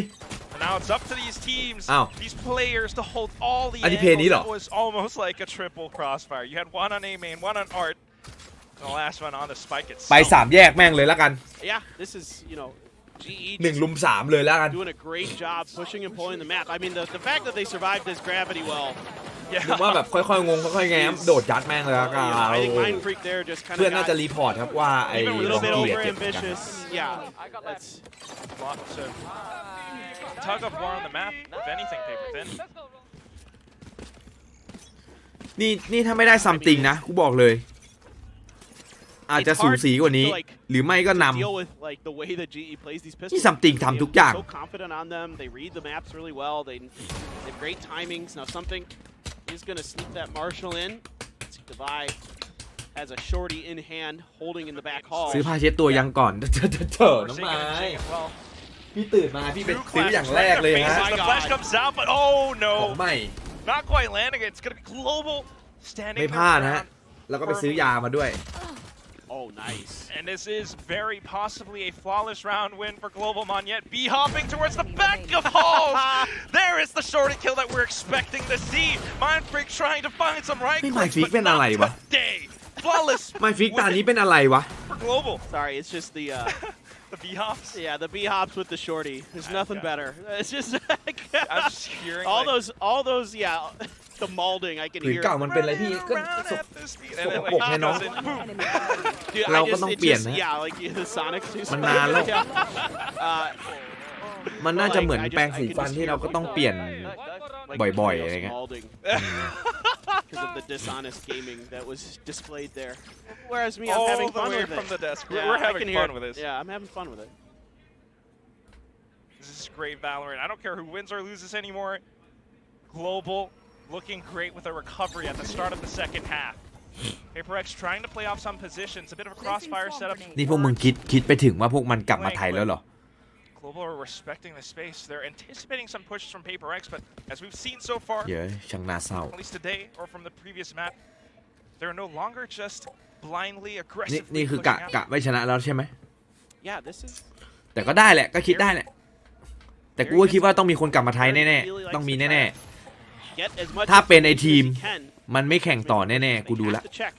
And now it's up to these teams, อ้าว these players to hold all the อันนี้เพลงนี้ angles. เหรอ It was almost like a triple crossfire. You had one on A-main, one on Art, and the last one on the spike itself. ไป3แยกแม่งเลยแล้วกัน Yeah, this is, you know, GE 1 ลุม 3เลยแล้วกัน doing a great job pushing and pulling the map. I mean, the fact that they survived this gravity well. ผมว่าแบบค่อยๆงงค่อยๆแง้มโดดยัดแม่งเลยแล้วกัน I think Mind Freak there just kind of เพื่อนน่าจะรีพอร์ตครับว่าไอ้ a little bit เกีย over เจ็บกัน ambitious. Yeah, that's Lots of tug of war on the map, if anything, paper thin. นี่ถ้าไม่ได้ซัมติงนะกูบอกเลยอาจจะสูสีกว่านี้หรือไม่ก็นำ deal with like the way that GE plays these pistols. นี่ซัมติงทำทุกอย่าง So confident on them. They read the maps really well. They have great timings. Now something is going to sneak that Marshall in. Divide has a shorty in hand, holding in the back hall. ซื้อผ้าเช็ดตัวยังก่อนเถอะน้องไม้พี่ตื่นมาพี่เป็นซื้ออย่างแรกเลยฮะ The flash comes out, but oh ของ no, ใหม่ not quite landing it. It's gonna be Global standing ไม่พลาดนะฮะแล้วก็ไปซื้อยามาด้วย Oh, nice. And this is very possibly a flawless round win for Global Monyet. B-hopping towards the back of halls. There is the shorty kill that we're expecting to see. Mind Freak trying to find some right clicks, but not today. Flawless ไม่ฟิกตานี้เป็นอะไรวะ for Global. Sorry, it's just the The B-hops? Yeah, the B-hops with the shorty. There's nothing better. It's just I'm just hearing all those yeah. the molding. I can ผืน hear. เก่ามันเป็นอะไรพี่ก็สกปรกไงน้อง Dude, เรา I ก็ just, ต้อง it เปลี่ยน just, นะ yeah, like the Sonics. มันนานแล้ว Yeah. มันน่าจะเหมือนแปรงสีฟันที่เราก็ต้องเปลี่ยน บ่อยๆอะไรเงี้ย Because of the dishonest gaming that was displayed there. Whereas me, I'm having fun with from it. the desk. Yeah, We're I having can hear fun it. with this. Yeah, I'm having fun with it. This is great Valorant. I don't care who wins or loses anymore. Global looking great with a recovery at the start of the second half. PRX trying to play off some positions. A bit of a crossfire setup. นี่พวกมึงคิดไปถึงว่าพวกมันกลับมาไทยแล้วเหรอ Global are respecting the space. They're anticipating some pushes from PRX, but as we've seen so far, เยอะช่างน่าเศร้า at least today or from the previous map, they're no longer just blindly นี่ aggressively คือกะ pushing out. ไม่ชนะแล้วใช่ไหม Yeah, this is. แต่ก็ได้แหละก็คิดได้แหละแต่กูก็คิดว่าต้องมีคนกลับมาไทยแน่ๆต้องมีแน่ Get as much ๆถ้าเป็นไอ as ทีม he can. มันไม่แข่งต่อแน่ๆกูดูละ Have to check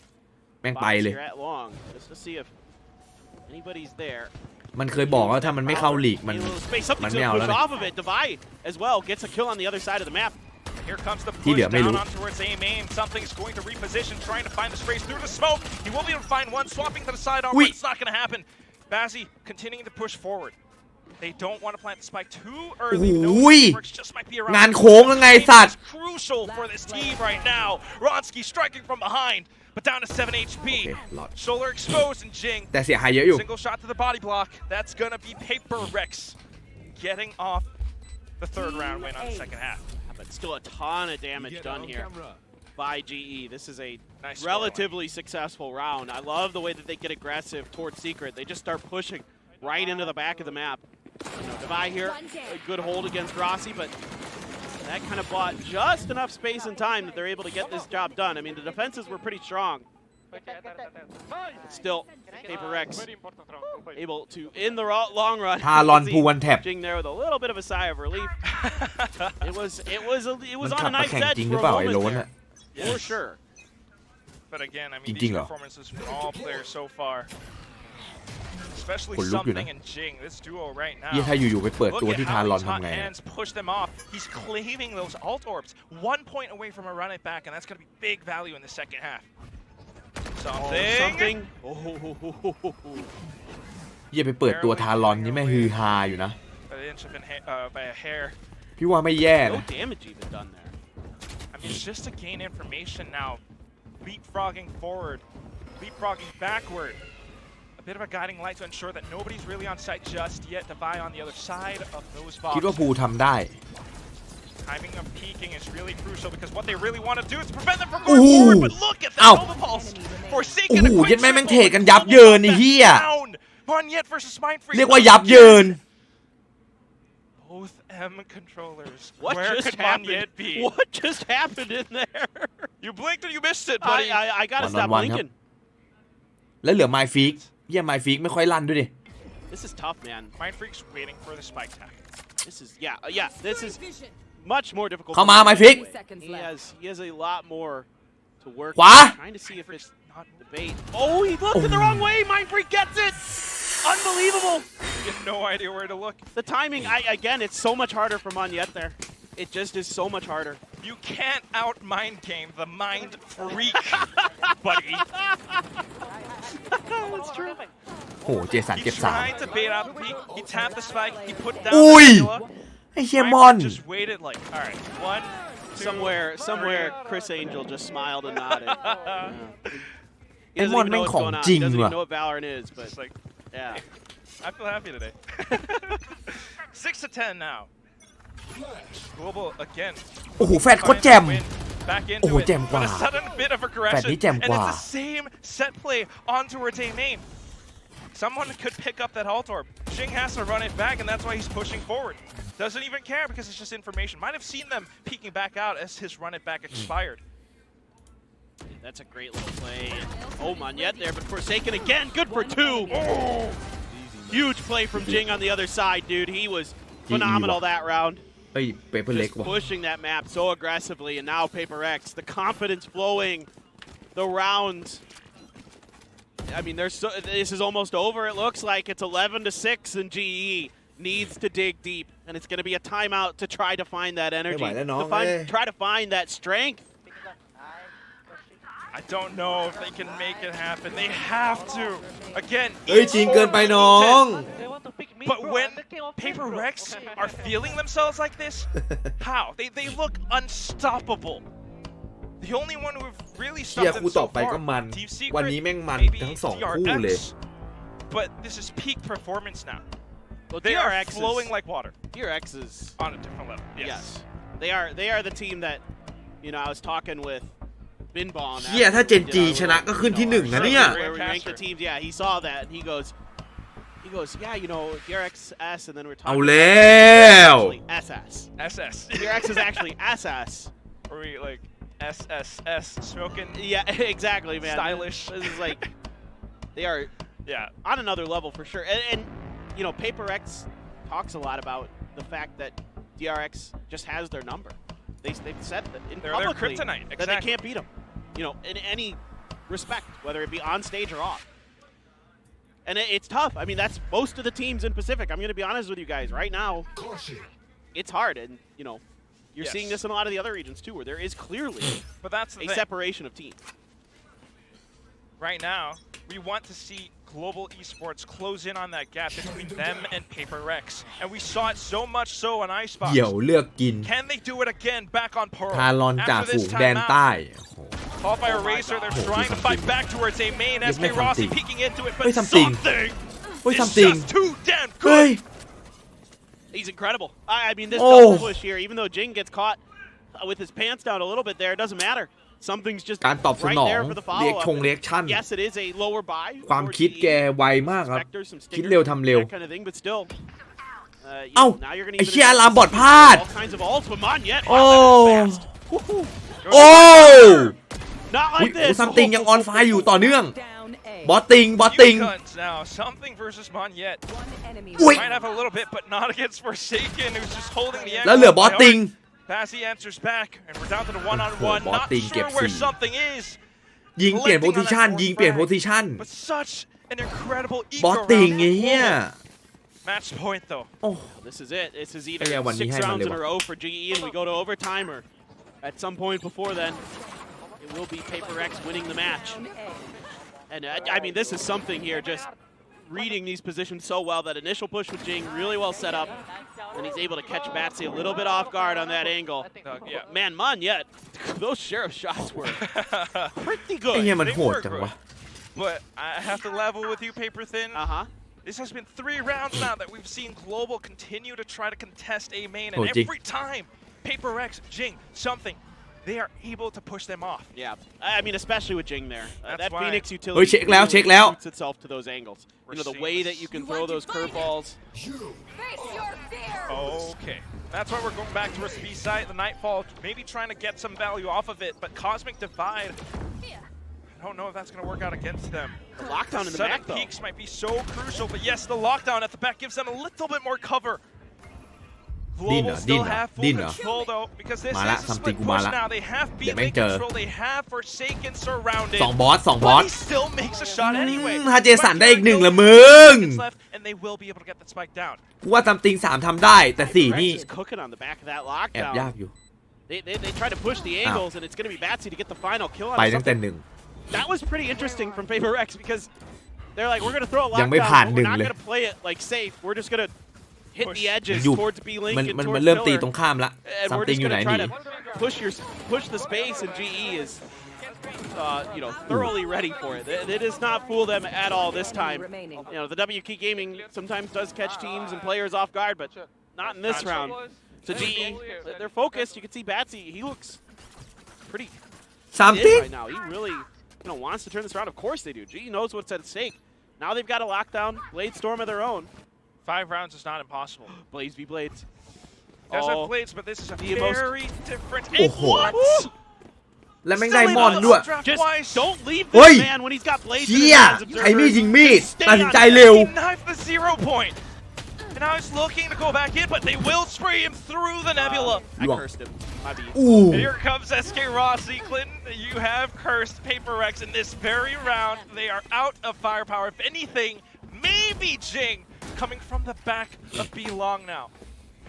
แม่งไปเลย box here at long, just to see if anybody's there. มันเคยบอกว่าถ้ามันไม่เข้าลีกมัน Need a little space. Something's ไม่ gonna เอาแล้ว push นะ off of it. Divide as well gets a kill on the other side of the map. Here comes the ที่ push เหลือไม่รู้ down on towards A main. Something's going to reposition, trying to find the space through the smoke. He will be able to find one, swapping to the side arm, but it's not going to happen. Bazzi continuing to push forward. They don't want to plant the spike too early. No, PRX just might be around. งานโค้งแล้วไงสัตว์ It's crucial for this team right now. Ronsky striking from behind, but down to 7 HP. Solar exposed and Jing. แต่เสียหายเยอะอยู่ Single shot to the body block. That's gonna be PRX getting off the third round win on the second half. But still a ton of damage done here by GE. This is a Nice relatively successful round. I love the way that they get aggressive towards Secret. They just start pushing right into the back of the map. You know, Devi here, a good hold against Rossi, but that kind of bought just enough space and time that they're able to get this job done. I mean, the defenses were pretty strong. But still, PRX able to, in the long run, Talon pull one tap. Jing there with a little bit of a sigh of relief. It was มัน on กลั a บมา nice แข่ง edge จริงห for รือ a เปล่าไอ้ moment โล้น there. อะ For sure. But again, I mean, Jing theseเหรอ performances from all players so far, especially ขนลุกอยู่นะ something in Jing, this duo right now. ยี่ถ้าอยู่ๆไปเปิด Look ตัว at ที่ทา how รอน his hot ทำไงอะ hands push them off. He's claiming those alt orbs. 1 point away from a run it back, and that's going to be big value in the second half. Something. Oh. ยี่ไปเปิดตัวทารอนนี่แม่ฮือฮาอยู่นะ An inch of by a hair. พี่ว่าไม่แย่นะ No damage even done there. I mean, it's just to gain information now. Leapfrogging forward, leapfrogging backward. A bit of a guiding light to ensure that nobody's really on site just yet. Devi on the other side of those คิดว่า boxes. ภูทำได้ Timing of peeking is really crucial because what they really want to do is prevent them from Ooh. going forward. But look at that Ow. Nova Pulse. โอ้ Forsaken โห a quick ยันแม่ง triple. เทกันยับเยินไอ้เหี้ย Down. Monyet versus Mind Freeze. เรียกว่ายับเยิน Both M controllers. What Where just could happened? Monyet be? What just happened in there? You blinked and you missed it, buddy. I gotta stop One-on-one, blinking. แล้วเหลือไมฟิกเยี่ยไมฟิกไม่ค่อยลั่นด้วยดิ This is tough, man. Mind Freak's waiting for the spike tag. This is This is much more difficult. เข้ามาไมฟิก He has a lot more to work. ขวา Trying to see if it's not the bait. Oh, he looked in the wrong way. Mind Freak gets it. Unbelievable. You have no idea where to look. The timing, again, it's so much harder for Monyet there. It just is so much harder. You can't out mind game the Mind Freak, buddy. That's true. โหเจสัน He เก็บสาม tried to bait out the peak. He tapped the spike. He put down Ui. the Nebula. ไอ้เฮีย Mind มอน Freak just waited like, all right, 1, 2, Somewhere, Chris Angel just smiled and nodded. He doesn't Mon even know what's Meng going on. Khổng He doesn't Jing even know what Valorant is, but It's like, yeah. I feel happy today. 6 to 10 now. Global again. โอ้โหแฟดโคตรแจ่ม Back โอ้โห into it. แจ่มกว่า But a sudden bit of แฟด aggression. นี้แจ่ม And กว่า it's the same set play on towards A main. Someone could pick up that alt orb. Jing has to run it back, and that's why he's pushing forward. Doesn't even care because it's just information. Might have seen them peeking back out as his run it back expired. That's a great little play. Oh, Monyet there, but Forsaken again. Good for 2. Oh. Huge play from Jing on the other side, dude. He was phenomenal that round. เฮ้ยเปเปอร์เล็ก Just ว่ะ pushing that map so aggressively, and now PRX, the confidence flowing, the rounds. I mean, this is almost over. It looks like it's 11-6 in GE. needs to dig deep, and it's going to be a timeout to try to find that energy, ไม่ไหวแล้วน้อง try to find that strength. I don't know if they can make it happen. They have to. Again, เฮ้ยจริงเกินไปน้อง but when PRX are feeling themselves like this, how? They look unstoppable. The only one who've really เชีย stopped ร์คู่ them ต่อ so ไปก็ far. มัน Team วัน Secret, นี้แม่งมัน maybe ทั้ง2คู่เลย PRX, but this is peak performance now. Well, They are PRX flowing like water PRX is on a different level. yes. They are the team that, you know, I was talking with Binball. เฮียถ้าเจนจีชนะก็ขึ้นที่1นะเนี่ย Where we rank the teams, yeah, he saw that and he goes, yeah, you know, PRX S, and then we're เอา talking แล้ว SS. SS. PRX is actually SS. Are we like SSS smoking? Yeah, exactly, man. Stylish. This is like, they are Yeah. on another level for sure. And you know, PRX talks a lot about the fact that DRX just has their number. They've said that in They're publicly kryptonite, that they exactly. can't beat them, you know, in any respect, whether it be on stage or off. And it's tough. I mean, that's most of the teams in Pacific. I'm going to be honest with you guys. Right now, it's hard. And, you know, you're seeing this in a lot of the other regions, too, where there is clearly But that's the a thing. separation of teams. Right now, we want to see global esports close in on that gap between them and PRX. And we saw it so much so on Icebox. เดี๋ยวเลือกกิน Can they do it again back on Pearl? ทารอนจ่า After ฝู this งแดน timeout, ใต้ called by a racer, they're trying to fight back towards a main. Yes, SK make Rossi something. peeking into it, but Wait, something. Wait, is something. just too damn เฮ้ย good. He's incredible. I mean, this Oh. double push here, even though Jing gets caught with his pants down a little bit there, it doesn't matter. Something's just การตอบส right นอง there for the เรียก follow-up. ชงเรียกชั่น Yes, it is a lower buy. ความ for คิด GE. แกไวมากครับ Spectres, some คิด stingers, เร็วทำเร็ว that kind of thing, but still, you เอ้า know, now you're gonna ไอ้ even เชีย adjust ลามบอดพลาด all kinds of ults, but Monyet, Oh. fast. Woohoo. โอ้ Not อุ๊ย like this. ซัมติงยังออนไฟอยู่ต่อเนื่อง บอสติง บอสติง Guns now. Something versus Monyet. อุ๊ย Might have a little bit, but not against Forsaken, who's just holding the แล้วเหลือ angle. บอสติง Passy answers back, and we're down to the one-on-one. Oh, Not Botting sure gets where in. something is, ยิงเปลี่ยนโพซิชันยิงเปลี่ยนโพซิชัน but such an incredible บอส eco ติง round. ไอ้เหี้ย Match point though. โอ้ This is it. This is either ไอ้เหี้ยวันนี้ 6 ให้มัน rounds เลย in a ว่ะ row for GE and we go to overtime, or at some point before then, it will be PRX winning the match. And I mean, this is something here, just reading these positions so well. That initial push with Jing really well set up, and he's able to catch Batsy a little bit off guard on that angle. Yeah. Man, Monyet, those sheriff shots were pretty ไอ้เหี้ย good. มันโหดจังวะ But I have to level with you, Paper Thin. Uh-huh. This has been 3 rounds now that we've seen Global continue to try to contest A main, and Oh, Jing. every time PRX, Jing, something, they are able to push them off. Yeah, I mean, especially with Jing there. That's That why- Phoenix เฮ้ย utility เช็คแล้ว really เช็คแล้ว suits itself to those angles. We're You know, the seeing way this. that you can throw those curveballs. Face your fear. Okay. That's why we're going back towards the B side, the Nightfall, maybe trying to get some value off of it, but Cosmic Divide, I don't know if that's going to work out against them. The lockdown in the Sudden back, though. peaks might be so crucial, but yes, the lockdown at the back gives them a little bit more cover. Global still have full control though, because this is a split push now. They have B lane control, they have Forsaken surrounded. สองบอสสองบอ But ส he still makes a shot anyway. ถ้าเจสันได้อีกหนึ่งละมึง Seconds left, and they will be able to get that spike down. กูว่าซัมติง3ทำได้ แต่ 4 นี่ PRX is cooking on the back of that แอบยาก lockdown. อยู่ They try to push the angles, and it's going to be Batsy to get the final kill ไป on ตั้งแต่ something. 1 That was pretty interesting from PRX because they're like, we're going to throw a ยังไม่ lockdown, ผ่าน but หนึ่ we're ง not เลย going to play it like safe. We're just going to hit the edges อยู่ towards B link มัน and มัน towards เริ่มตี pillar. ตรงข้ามละ And ซัม we're ติง just อยู่ไหน going to ห try นี to push the space, and GE is, you know, thoroughly ready for it. It does not fool them at all this time. You know, the WK Gaming sometimes does catch teams and players off guard, but not in this round. So GE, they're focused. You can see Batsy. He looks prettyซัม in ติง right now. He really, you know, wants to turn this around. Of course they do. GE knows what's at stake. Now they've got a lockdown, Blade Storm of their own. 5 rounds is not impossible. Blades v Blades. Does Oh. have blades, but this is a The most- very different. Oh, What? และแม่งได้มอนด้วย Just Twice. don't leave Oi. this man when he's got Blades in เชี่ his ย hands, ใช้มีด observers. ยิงมีด Stay ตัดสิน on ใจ it. เร็ว He knifed the 0 point. And now he's looking to go back in, but they will spray him through the nebula. I Luang. cursed him. My bad. อู้ And here comes SK Rossi. Clinton, you have cursed PRX in this very round. They are out of firepower. If anything, maybe Jing coming from the back of B Long now.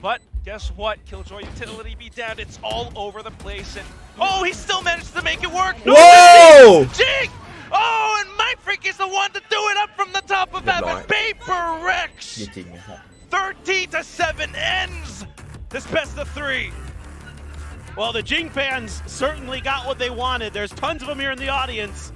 But guess what? Killjoy utility be down. It's all over the place. And oh, he still managed to make it work. No, Whoa! Jig! Oh, and My Freak is the one to do it up from the top of heaven. PRX! จริงๆนะครับ 13-7 ends this best of 3. Well, the Jing fans certainly got what they wanted. There's tons of them here in the audience.